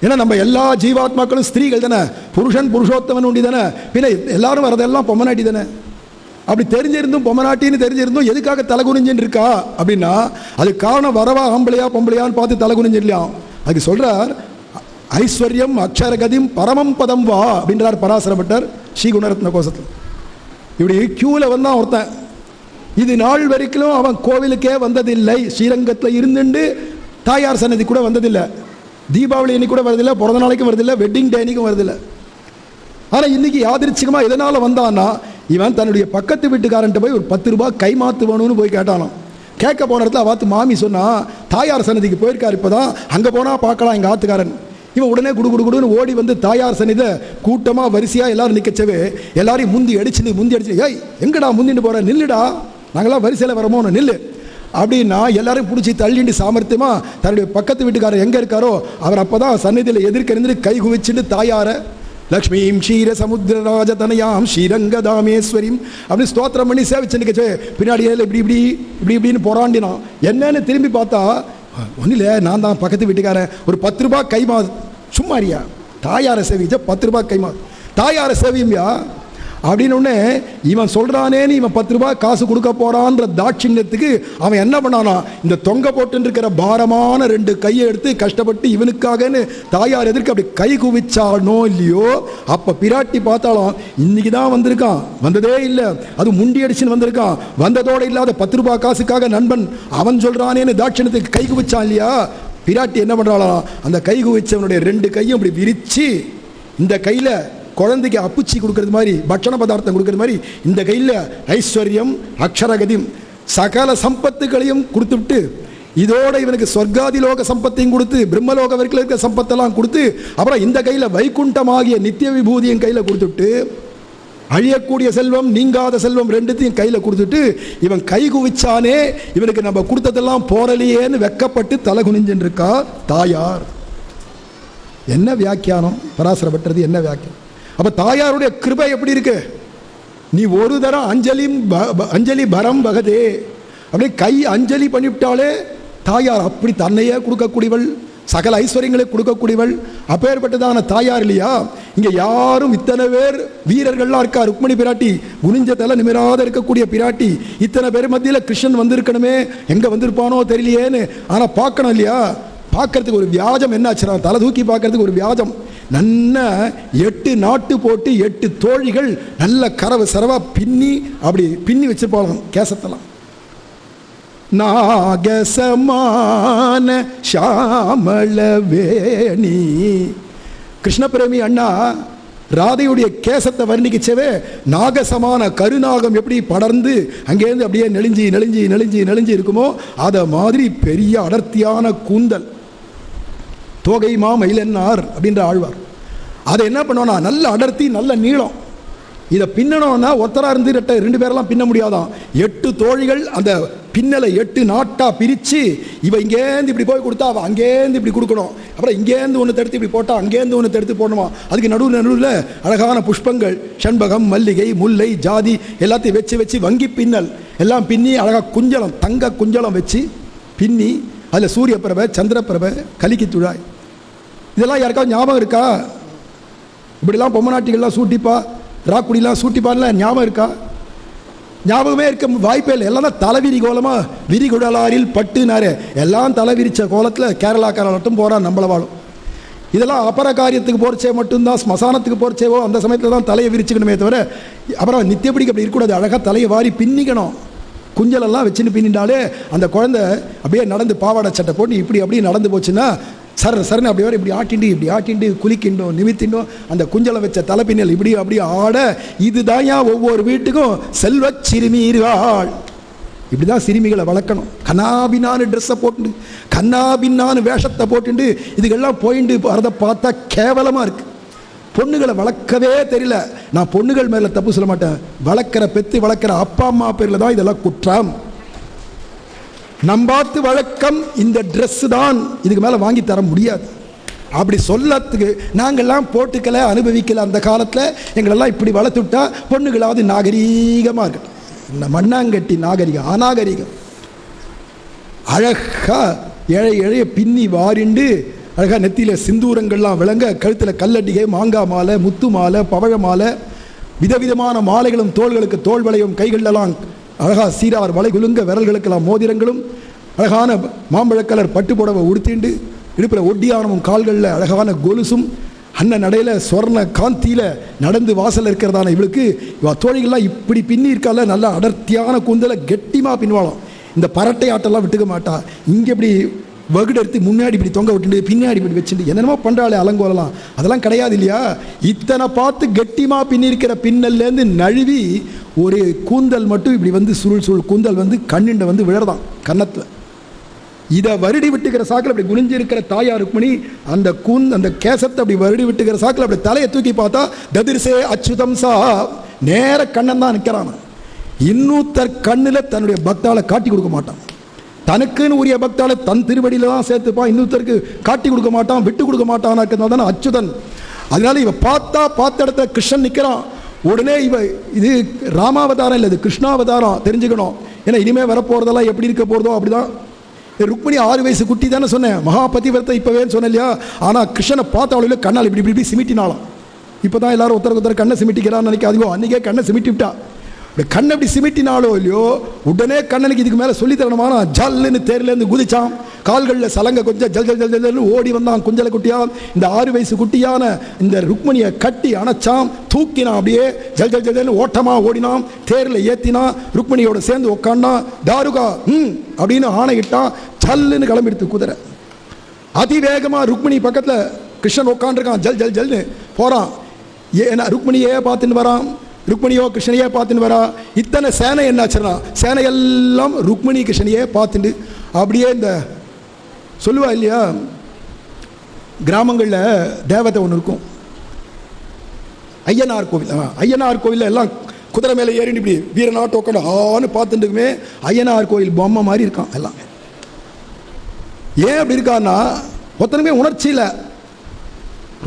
ஏன்னா நம்ம எல்லா ஜீவாத்மாக்களும் ஸ்திரீகள் தானே, புருஷன் புருஷோத்தமன் உண்டி தானே, பின்ன எல்லாரும் வரதெல்லாம் பொம்மநாட்டி தானே. அப்படி தெரிஞ்சிருந்தும் பொம்மநாட்டின்னு தெரிஞ்சிருந்தும் எதுக்காக தலை குனிஞ்சுன்னு இருக்கா அப்படின்னா, அது காரணம் வரவா ஆம்பளையா பொம்பளையான்னு பார்த்து தலை குனிஞ்சு இல்லையா. அதுக்கு சொல்றார், ஐஸ்வர்யம் அக்ஷரகதிம் பரமம் பதம் வா அப்படின்றார் பராசர பட்டர் ஸ்ரீகுணரத்ன கோஷத்தில். இப்படி கியூல வந்தான் ஒருத்தன், இது நாள் வரைக்கும் அவன் கோவிலுக்கே வந்ததில்லை, ஸ்ரீரங்கத்தில் இருந்துட்டு தாயார் சன்னதி கூட வந்ததில்லை, தீபாவளி அன்னைக்கு கூட வரதில்லை, பிறந்த நாளைக்கும் வரதில்லை, வெட்டிங் டே அன்னைக்கும் வரதில்லை. ஆனால் இன்னைக்கு யாதிர்ச்சிகமாக எதனால் வந்தான்னா, இவன் தன்னுடைய பக்கத்து வீட்டுக்காரன்ட்ட போய் ஒரு 10 ரூபாய் கைமாத்து வேணும்னு போய் கேட்டானாம். கேட்க போன இடத்துல பார்த்து மாமி சொன்னா, தாயார் சன்னதிக்கு போயிருக்காரு இப்போதான், அங்கே போனால் பார்க்கலாம் எங்கள் ஆத்துக்காரன். இவன் உடனே குடுன்னு ஓடி வந்து தாயார் சன்னிதியில் கூட்டமாக வரிசையாக எல்லாரும் நிற்கச்சவே எல்லாரையும் முந்தி அடிச்சு ஏய் எங்கடா முந்திட்டு போகிற, நில்லுடா, நாங்களாம் வரிசையில் வரமோ, நில்லு அப்படின்னா எல்லாரும் பிடிச்சி தள்ளிண்டு சாமர்த்தியமாக தன்னுடைய பக்கத்து வீட்டுக்காரர் எங்கே இருக்காரோ அவர் அப்போ தான் சன்னிதியில் எதிர்க்க கை குவிச்சுட்டு தாயாரை லக்ஷ்மீம் க்ஷீர சமுத்திரராஜ தனயாம் ஸ்ரீரங்கதாமேஸ்வரியும் அப்படின்னு ஸ்தோத்திரம் பண்ணி சேவிச்சுன்னு பின்னாடி இப்படின்னு போராண்டினான். என்னன்னு திரும்பி பார்த்தா ஒன்றும் இல்லை, நான் தான் பக்கத்து வீட்டுக்காரன், ஒரு 10 ரூபாய் கைமா, சும்மாரியா தாயாரை சேவிச்சா 10 ரூபாய் கைமா, தாயாரை சேவியும்பியா அப்படின்னு ஒன்று இவன் சொல்கிறானேன்னு இவன் 10 ரூபாய் காசு கொடுக்க போகிறான்ற தாட்சியத்துக்கு அவன் என்ன பண்ணானா, இந்த தொங்க போட்டு இருக்கிற பாரமான 2 கையை எடுத்து கஷ்டப்பட்டு இவனுக்காகன்னு தாயார் எதிர்க்க அப்படி கை குவிச்சானோ இல்லையோ, அப்போ பிராட்டி பார்த்தாலும் இன்னைக்கு தான் வந்திருக்கான், வந்ததே இல்லை, அது முண்டி அடிச்சுன்னு வந்திருக்கான், வந்ததோடு இல்லாத 10 ரூபாய் காசுக்காக நண்பன் அவன் சொல்கிறானேன்னு தாட்சியத்துக்கு கை குவிச்சான் இல்லையா. பிராட்டி என்ன பண்ணுறாளாம், அந்த கை குவிச்சவனுடைய 2 கையும் அப்படி விரித்து இந்த கையில் குழந்தைக்கு அப்புச்சி கொடுக்கறது மாதிரி, பட்சண பதார்த்தம் கொடுக்கறது மாதிரி, இந்த கையில் ஐஸ்வர்யம் அக்ஷரகதியும் சகல சம்பத்துகளையும் கொடுத்துவிட்டு இதோட இவனுக்கு சொர்க்காதிலோக சம்பத்தையும் கொடுத்து பிரம்மலோக வரைக்கும் இருக்க சம்பத்தெல்லாம் கொடுத்து அப்புறம் இந்த கையில் வைகுண்டமாகிய நித்திய விபூதியும் கையில் கொடுத்துட்டு அழியக்கூடிய செல்வம் நீங்காத செல்வம் 2த்தையும் கையில் கொடுத்துட்டு இவன் கை குவிச்சானே, இவனுக்கு நம்ம கொடுத்ததெல்லாம் போரலையேன்னு வெக்கப்பட்டு தலை குனிஞ்சுன்னு இருக்கா தாயார். என்ன வியாக்கியானம் பராசர பட்டது, என்ன வியாக்கியம். அப்ப தாயாருடைய கிருபை எப்படி இருக்கு, நீ ஒரு தரம் அஞ்சலி பரம் பகதே அப்படி கை அஞ்சலி பண்ணிவிட்டாலே தாயார் அப்படி தன்னையே கொடுக்கக்கூடியவள், சகல ஐஸ்வர்யங்களை கொடுக்கக்கூடியவள், அப்பேற்பட்டதான தாயார் இல்லையா. இங்க யாரும் இத்தனை பேர் வீரர்கள்லாம் இருக்கா, ருக்மணி பிராட்டி குனிஞ்ச தலை நிமிராத இருக்கக்கூடிய பிராட்டி, இத்தனை பேர் மத்தியில் கிருஷ்ணன் வந்திருக்கணுமே, எங்க வந்திருப்பானோ தெரியலையேன்னு ஆனா பார்க்கணும் இல்லையா. பார்க்கறதுக்கு ஒரு வியாஜம் என்னாச்சுன்னா, தலை தூக்கி பார்க்கறதுக்கு ஒரு வியாஜம், நல்ல 8 நாட்டு போட்டு 8 தோழிகள் நல்ல கரவு சரவா பின்னி அப்படி பின்னி வச்சிருப்பாங்க கேசத்தெல்லாம். நாகசமான ஷாமள வேணி, கிருஷ்ண பிரேமி அண்ணா ராதையுடைய கேசத்தை வர்ணிக்கச்சவே நாகசமான கருநாகம் எப்படி படர்ந்து அங்கேருந்து அப்படியே நெளிஞ்சி நெளிஞ்சி நெளிஞ்சி நெளிஞ்சி இருக்குமோ அதை மாதிரி பெரிய அடர்த்தியான கூந்தல், தோகை மா மயிலன்னார் அப்படின்ற ஆழ்வார். அதை என்ன பண்ணுவோம்னா நல்ல அடர்த்தி நல்ல நீளம், இதை பின்னணும்னா ஒருத்தராக இருந்து 2 பேரெல்லாம் பின்ன முடியாதான். 8 தோழிகள் அந்த பின்னலை 8 நாட்டா பிரித்து இவ இங்கேருந்து இப்படி போய் கொடுத்தா அவள் அங்கேருந்து இப்படி கொடுக்கணும், அப்புறம் இங்கேருந்து ஒன்று தடுத்து இப்படி போட்டால் அங்கேருந்து ஒன்று தடுத்து போடணுமா. அதுக்கு நடுவில் அழகான புஷ்பங்கள் செண்பகம் மல்லிகை முல்லை ஜாதி எல்லாத்தையும் வச்சு வங்கி பின்னல் எல்லாம் பின்னி அழகாக குஞ்சலம் தங்க குஞ்சலம் வச்சு பின்னி அதில் சூரிய பிரபை சந்திர பிரபை கலிக்கி துழாய், இதெல்லாம் யாருக்காவது ஞாபகம் இருக்கா? இப்படிலாம் பொம்மை நாட்டிகள்லாம் சூட்டிப்பா ராக்குடிலாம் சூட்டிப்பான்லாம் ஞாபகம் இருக்கா? ஞாபகமே இருக்க வாய்ப்பே இல்லை. எல்லாம் தான் தலைவிரி கோலமாக விரிகுடலாரில் பட்டுனாரு எல்லாம் தலைவிரிச்ச கோலத்தில் கேரளாக்காரன் மட்டும் போகிறான் நம்மள வாழும். இதெல்லாம் அபர காரியத்துக்கு போகிறச்சே மட்டும்தான், ஸ்மசானத்துக்கு போகிறச்சேவோ அந்த சமயத்தில் தான் தலையை விரிச்சுக்கணுமே தவிர அப்புறம் நித்தியப்படிக்கு அப்படி இருக்கக்கூடாது. அழகாக தலையை வாரி பின்னிக்கணும், குஞ்சலெல்லாம் வச்சுன்னு பின்னிட்டாலே அந்த குழந்தை அப்படியே நடந்து பாவாடை சட்டை போட்டு இப்படி அப்படியே நடந்து போச்சுன்னா சரன்னு அப்படி வர இப்படி ஆட்டிண்டு குளிக்கிண்டோம் நிமித்திண்டோம் அந்த குஞ்சலை வச்ச தலைப்பின்னல் இப்படி அப்படியே ஆட. இதுதான் ஒவ்வொரு வீட்டுக்கும் செல்வ சிறுமீர்கள், இப்படிதான் சிறுமிகளை வளர்க்கணும். கண்ணாபின்னான்னு ட்ரெஸ்ஸை போட்டு கண்ணாபின்னான்னு வேஷத்தை போட்டுண்டு இதுக்கெல்லாம் போயிட்டு வரதை பார்த்தா கேவலமாக இருக்கு. பொண்ணுகளை வளர்க்கவே தெரியல. நான் பொண்ணுகள் மேலே தப்பு சொல்ல மாட்டேன், பெத்து வளர்க்குற அப்பா அம்மா பேரில் தான் இதெல்லாம் குற்றம். நம்பாத்து வழக்கம் இந்த ட்ரெஸ் தான், இதுக்கு மேலே வாங்கி தர முடியாது அப்படி சொல்லத்துக்கு நாங்கள்லாம் போட்டுக்கல அனுபவிக்கல. அந்த காலத்தில் எங்களெல்லாம் இப்படி வளர்த்து விட்டா பொண்ணுகளாவது நாகரீகமாக இருக்கு. இந்த மண்ணாங்கட்டி நாகரிகம் அநாகரிகம். அழகா இழைய பின்னி வாரிண்டு அழகாக நெத்தியில் சிந்தூரங்கள்லாம் விளங்க, கழுத்தில் கல்லட்டிகை மாங்காய் மாலை முத்து மாலை பவழ மாலை விதவிதமான மாலைகளும் தோள்களுக்கு தோல் வளையும் கைகளெல்லாம் அழகா சீரார் வளை குலுங்க விரல்களுக்கெல்லாம் மோதிரங்களும் அழகான மாம்பழக்கலர் பட்டு புடவை உடுத்திண்டு இடுப்பில் ஒட்டியானமும் கால்களில் அழகான கொலுசும் அண்ணன் நடையில் சொர்ண காந்தியில் நடந்து வாசல் இருக்கிறதான இவளுக்கு தோழிகள்லாம் இப்படி பின்னி இருக்கால நல்லா அடர்த்தியான கூந்தலை கெட்டிமாக பின்வாளும். இந்த பரட்டை ஆட்டெல்லாம் விட்டுக்க மாட்டா. இங்கே இப்படி வகுடு எடுத்து முன்னாடி இப்படி தொங்க விட்டுட்டு பின்னாடி இப்படி வச்சுட்டு என்னென்னமோ பண்ணுறாளே அலங்கோலலாம், அதெல்லாம் கிடையாது இல்லையா. இத்தனை பார்த்து கெட்டிமாக பின்னிருக்கிற பின்னல்லேருந்து நழுவி ஒரு கூந்தல் மட்டும் இப்படி வந்து சுருள் கூந்தல் வந்து கண்ணிண்ட வந்து விழறதான் கன்னத்தில். இதை வருடி விட்டுக்கிற சாக்கில் அப்படி குனிஞ்சு இருக்கிற தாயா ருக்மிணி அந்த கேசத்தை அப்படி வருடி விட்டுக்கிற சாக்கில் அப்படி தலையை தூக்கி பார்த்தா ததிர்சே அச்சுதம் சா, நேர கண்ணன் தான் நிற்கிறான். இன்னொருத்தர் கண்ணில் தன்னுடைய பக்தாளை காட்டி கொடுக்க மாட்டான். தனக்குன்னு உரிய பக்தாளை தன் திருவடியில தான் சேர்த்துப்பான், இன்னொருத்தருக்கு காட்டி கொடுக்க மாட்டான், விட்டு கொடுக்க மாட்டான். தானே அச்சுதன். அதனால இவ பார்த்த இடத்துல கிருஷ்ணன் நிற்கிறான். உடனே இது ராமாவதாரம் இல்லை, இது கிருஷ்ணாவதாரம் தெரிஞ்சுக்கணும். ஏன்னா இனிமே வரப்போறதெல்லாம் எப்படி இருக்க போறதோ அப்படிதான். ருக்மிணி 6 வயசு குட்டி தானே சொன்னேன், மகாபதிவிரத்தை இப்பவே சொன்னேன் இல்லையா. ஆனால் கிருஷ்ணனை பார்த்த அவளுக்கு கண்ணால் இப்படி இப்படி சிமிட்டினாலும். இப்போதான் எல்லாரும் ஒருத்தருக்கு கண்ணை சிமிட்டிக்கிறான்னு நினைக்காதீங்க. அன்னைக்கே கண்ணை சிமிட்டி விட்டா. கண்ணை இப்படி சிமிட்டினாலோ இல்லையோ உடனே கண்ணனுக்கு இதுக்கு மேலே சொல்லி தரணுமான ஜல்லுன்னு தேர்லேருந்து குதிச்சான். கால்களில் சலங்க கொஞ்சம் ஜல் ஜல் ஜல் ஜல்னு ஓடி வந்தான். குஞ்சல குட்டியான் இந்த 6 வயசு குட்டியான இந்த ருக்மிணியை கட்டி அணைச்சான், தூக்கினான். அப்படியே ஜல் ஜல் ஜல்னு ஓட்டமாக ஓடினான், தேரில் ஏற்றினான், ருக்மிணியோட சேர்ந்து உட்காண்டான். தாருகா அப்படின்னு ஆணையிட்டான். ஜல்லுன்னு கிளம்பிடுத்து குதிரை. அதிவேகமாக ருக்மிணி பக்கத்தில் கிருஷ்ணன் உட்காந்துருக்கான். ஜல் ஜல் ஜல்னு போகிறான். ஏன்னா ருக்மிணியே பார்த்துன்னு வரான், ருக்மிணியோ கிருஷ்ணனையே பார்த்துன்னு வரா. இத்தனை சேனை என்னாச்சுன்னா சேனையெல்லாம் ருக்மிணி கிருஷ்ணனையே பார்த்துட்டு அப்படியே இந்த சொல்லுவா இல்லையா, கிராமங்களில் தேவதை ஒன்று இருக்கும், ஐயனார் கோவில். ஐயனார் கோவிலில் எல்லாம் குதிரை மேலே ஏறி இப்படி வீரநாட்டு உட்காந்து ஆன்னு பார்த்துட்டுக்குமே ஐயனார் கோவில் பொம்மை மாதிரி இருக்கான் எல்லாம். ஏன் அப்படி இருக்கான்னா ஒருத்தனுமே உணர்ச்சியில்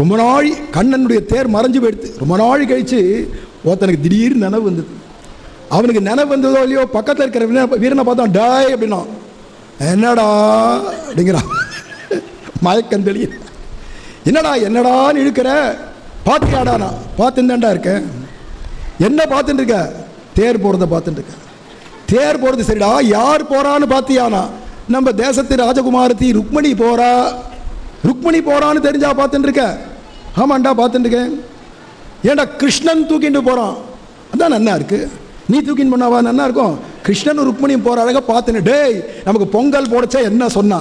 ரொம்ப நாள் கண்ணனுடைய தேர் மறைஞ்சு போயிடுது. ரொம்ப நாள் கழிச்சு ஒருத்தனுக்கு திடீர்னு நினைவு வந்தது. அவனுக்கு நினைவு வந்ததோ இல்லையோ பக்கத்தில் இருக்கிற வீரனை பார்த்தான். டாய் அப்படின்னா என்னடா அப்படிங்கிறான் மயக்கம் தெளிய. என்னடா என்னடான்னு இழுக்கிற, பார்த்தியாடா? நான் பார்த்துட்டான்டா இருக்கேன். என்ன பார்த்துட்டு இருக்க? தேர் போகிறத பார்த்துட்டு இருக்க. தேர் போகிறது சரிடா, யார் போறான்னு பார்த்தியானா? நம்ம தேசத்து ராஜகுமாரத்தி ருக்மிணி போறா. ருக்மிணி போறான்னு தெரிஞ்சா பார்த்துட்டு இருக்க? ஆமாண்டா பார்த்துட்டு இருக்கேன். ஏண்டா கிருஷ்ணன் தூக்கிட்டு போறான், அதான் நன்னா இருக்கு. நீ தூக்கின்னு போனாவா நன்னா இருக்கும்? கிருஷ்ணன் ருக்மிணியும் போற அழகா பார்த்துன்னு. டேய் நமக்கு பொங்கல் போடச்சா என்ன சொன்னா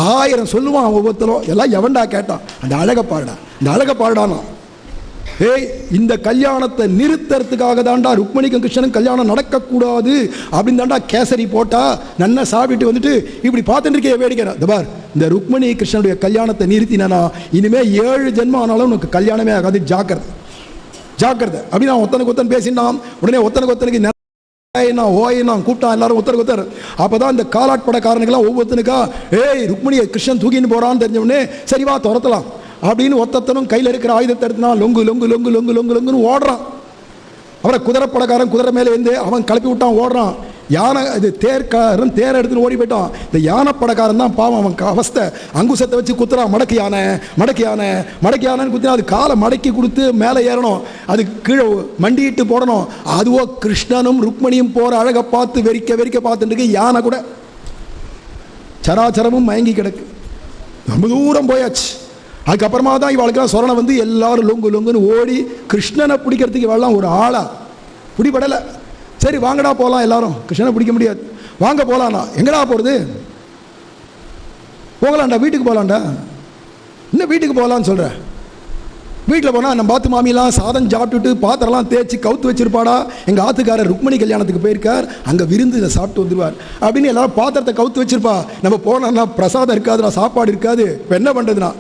1000 சொல்லுவான் ஒவ்வொருத்தரும். எல்லாம் எவன்டா கேட்டான்? அந்த அழகை பாடுடா, இந்த அழகை பாடுடானா. ஏய் இந்த கல்யாணத்தை நிறுத்துறதுக்காக தான்டா ருக்மிணிக்கும் கிருஷ்ணனும் கல்யாணம் நடக்கக்கூடாது அப்படின்னு தான்டா கேசரி போட்டா நன்னா சாப்பிட்டு வந்துட்டு இப்படி பார்த்துட்டு இருக்கே வேடிக்கிறேன். இந்த பார், இந்த ருக்மிணி கிருஷ்ணனுடைய கல்யாணத்தை நிறுத்தினா இனிமே 7 ஜென்மம் ஆனாலும் உனக்கு கல்யாணமே ஆகாது, ஜாக்கிரதை ஜாக்கிரதை அப்படின்னு நான் ஒத்தனுக்கு ஒத்தன் பேசினான். உடனே ஒத்தனுக்கு ஒத்தனுக்கு ஓயினா கூப்பிட்டான் எல்லாரும் ஒருத்தருக்கு ஒருத்தர். அப்பதான் இந்த காலாட்படக்காரனுக்கெல்லாம் ஒவ்வொருத்தனுக்கா ஏய் ருக்மிணியை கிருஷ்ணன் தூக்கின்னு போறான்னு தெரிஞ்ச உடனே சரிவா துரத்தலாம் அப்படின்னு ஒத்தனும் கையில் இருக்கிற ஆயுதத்தை எடுத்துனா லொங்கு லொங்கு லொங்கு லொங்கு லொங்கு லொங்குன்னு ஓடுறான். அவரை குதிரைப்படக்காரன் குதிரை மேலே இருந்து அவன் கிளப்பி விட்டான், ஓடுறான். யானை இது தேர்க்காரன் தேரை எடுத்துன்னு ஓடி போயிட்டான். இந்த யானைப்படக்காரன் தான் பாவம், அவன் அவஸ்தை. அங்குசத்தை வச்சு குத்துறான். மடக்கு யானை மடக்கு யானை மடக்கு யானைன்னு குத்தினா அது காலை மடக்கி கொடுத்து மேலே ஏறணும், அது கீழே மண்டிட்டு போடணும். அதுவோ கிருஷ்ணனும் ருக்மிணியும் போற அழகை பார்த்து வெறிக்க வெறிக்க பார்த்துட்டு யானை கூட சராச்சரமும் மயங்கி கிடக்கு. ரொம்ப தூரம் போயாச்சு. அதுக்கப்புறமா தான் இவளுக்கெல்லாம் சொரணை வந்து எல்லாரும் லொங்கு லொங்குன்னு ஓடி கிருஷ்ணனை பிடிக்கிறதுக்கு இவெல்லாம் ஒரு ஆளா பிடிபடலை. சரி வாங்கடா போகலாம், எல்லாரும் கிருஷ்ணனை பிடிக்க முடியாது, வாங்க போகலாண்ணா. எங்கடா போகிறது? போகலாண்டா, வீட்டுக்கு போகலாண்டா. இன்னும் வீட்டுக்கு போகலான்னு சொல்கிறேன். வீட்டில் போனால் நம்ம பாத்து மாமியெல்லாம் சாதம் சாப்பிட்டுட்டு பாத்திரம்லாம் தேய்ச்சி கவுத்து வச்சிருப்பாடா. எங்கள் ஆத்துக்காரர் ருக்மிணி கல்யாணத்துக்கு போயிருக்கார், அங்கே விருந்து இதை சாப்பிட்டு வந்துடுவார் அப்படின்னு எல்லாரும் பாத்திரத்தை கவுத்து வச்சிருப்பா. நம்ம போனோம்னா பிரசாதம் இருக்காதுண்ணா, சாப்பாடு இருக்காது. இப்போ என்ன பண்ணுறதுண்ணா?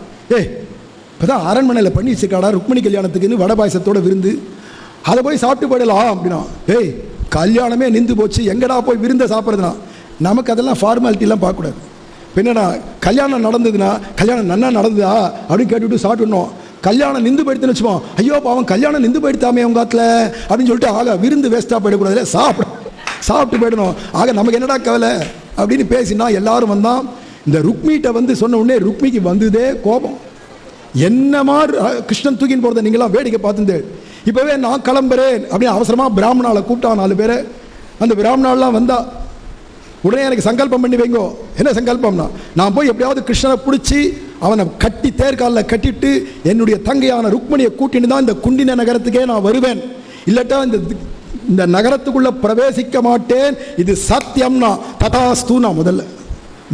இப்போ தான் அரண்மனையில் பண்ணி வச்சிருக்காடா ருக்மிணி கல்யாணத்துக்குன்னு வடை பாயசத்தோட விருந்து, அதை போய் சாப்பிட்டு போயிடலாம் அப்படின்னா. ஏய் கல்யாணமே நின்று போச்சு, எங்கடா போய் விருந்தை சாப்பிட்றதுனா? நமக்கு அதெல்லாம் ஃபார்மாலிட்டிலாம் பார்க்கக்கூடாது. என்னடா கல்யாணம் நடந்ததுன்னா கல்யாணம் நன்னா நடந்ததா அப்படின்னு கேட்டுவிட்டு சாப்பிட்டுடணும். கல்யாணம் நின்று போயிடுத்துன்னு வச்சுப்போம், ஐயோ அவன் கல்யாணம் நின்று போயிடுத்தாமே உங்க காத்துல அப்படின்னு சொல்லிட்டு ஆக விருந்து வேஸ்ட்டாக போயிடக்கூடாது, சாப்பிட்டு போயிடணும். ஆக நமக்கு என்னடா கவலை அப்படின்னு பேசினா எல்லாரும் வந்தான். இந்த ருக்மிகிட்ட வந்து சொன்ன உடனே ருக்மிக்கு வந்ததே கோபம். என்னமா கிருஷ்ணன் தூக்கின்னு போகிறத நீங்களாம் வேடிக்கை பார்த்துட்டு இப்போவே நான் கிளம்புறேன் அப்படின்னு அவசரமாக பிராமணாவை கூப்பிட்டான் 4 பேரை. அந்த பிராமணாலாம் வந்தா உடனே எனக்கு சங்கல்பம் பண்ணி வைங்கோ. என்ன சங்கல்பம்னா, நான் போய் எப்படியாவது கிருஷ்ணனை பிடிச்சி அவனை கட்டி தேர்காலில் கட்டிட்டு என்னுடைய தங்கையான ருக்மிணியை கூட்டின்னு தான் இந்த குண்டின நகரத்துக்கே நான் வருவேன், இல்லாட்டா இந்த நகரத்துக்குள்ள பிரவேசிக்க மாட்டேன், இது சத்தியம்னா ததாஸ்தூனா. முதல்ல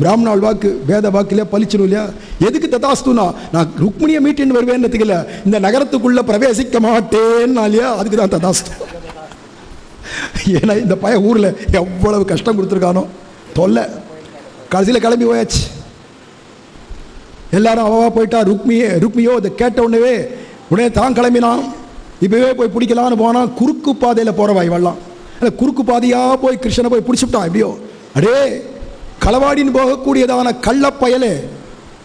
பிராமணாள் வாக்கு வேத வாக்கிலே பலிச்சிடும் இல்லையா? எதுக்கு ததாஸ்துனா? நான் ருக்மிணியை மீட்டின்னு வருவேன்றதுக்கு இல்லை, இந்த நகரத்துக்குள்ள பிரவேசிக்க மாட்டேன்னா இல்லையா, அதுக்கு தான் ததாஸ்து. ஏன்னா இந்த பய ஊரில் எவ்வளவு கஷ்டம் கொடுத்துருக்கானோ, தொல்லை. கடைசியில் கிளம்பி போயாச்சு. எல்லாரும் அவவா போயிட்டா. ருக்மியோ இதை கேட்ட உடனே தான் கிளம்பினான். இப்பவே போய் பிடிக்கலான்னு போனால் குறுக்கு பாதையில் போகிறவா இவெல்லாம். குறுக்கு பாதையாக போய் கிருஷ்ணனை போய் பிடிச்சிட்டான். எப்படியோ அடே களவாடின்னு போகக்கூடியதான கள்ளப்பயலே,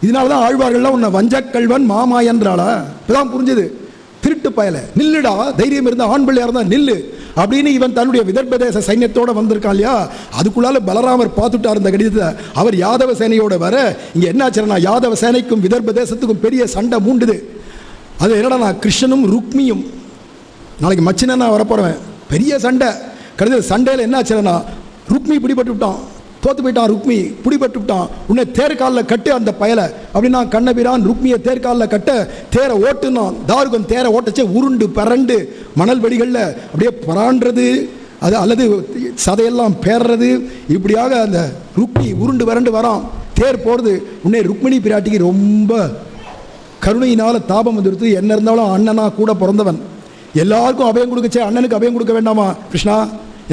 இதனால தான் ஆழ்வார்கள்லாம் உன்னை வஞ்சக்கல்வன் மாமா என்றாளா. இப்போதான் புரிஞ்சுது. திருட்டு பயலை நில்லுடா, தைரியம் இருந்தால் ஆண் பிள்ளையா இருந்தால் நில்லு அப்படின்னு இவன் தன்னுடைய விதர்பதேச சைன்யத்தோட வந்திருக்கான் இல்லையா. அதுக்குள்ளால பலராமர் பார்த்துட்டார் இந்த கடிதத்தை. அவர் யாதவ சேனையோட வர இங்கே என்னாச்சுன்னா யாதவ சேனைக்கும் விதர்பதேசத்துக்கும் பெரிய சண்டை மூண்டுது. அது என்னடா கிருஷ்ணனும் ருக்மியும் நாளைக்கு மச்சினா வரப்போறவன் பெரிய சண்டை. கடைசியில் சண்டையில் என்னாச்சுன்னா ருக்மி பிடிபட்டு விட்டான், தோத்து போயிட்டான். ருக்மி பிடிபட்டு விட்டான். உன்னை தேர்காலில் கட்டு அந்த பயலை அப்படின்னா கண்ணபிரான் ருக்மியை தேர்காலில் கட்ட தேரை ஓட்டுனான். தாருகன் தேரை ஓட்டச்சே உருண்டு பரண்டு மணல் வெடிகளில் அப்படியே பராண்டுறது, அது அல்லது சதையெல்லாம் பேர்றது. இப்படியாக அந்த ருக்மி உருண்டு வறண்டு வரான். தேர் போகிறது. உன்னை ருக்மிணி பிராட்டிக்கு ரொம்ப கருணையினால் தாபம் வந்துடுத்து. என்ன இருந்தாலும் அண்ணனா கூட பிறந்தவன், எல்லாருக்கும் அபயம் கொடுக்கச்சே அண்ணனுக்கு அபயம் கொடுக்க வேண்டாமா கிருஷ்ணா?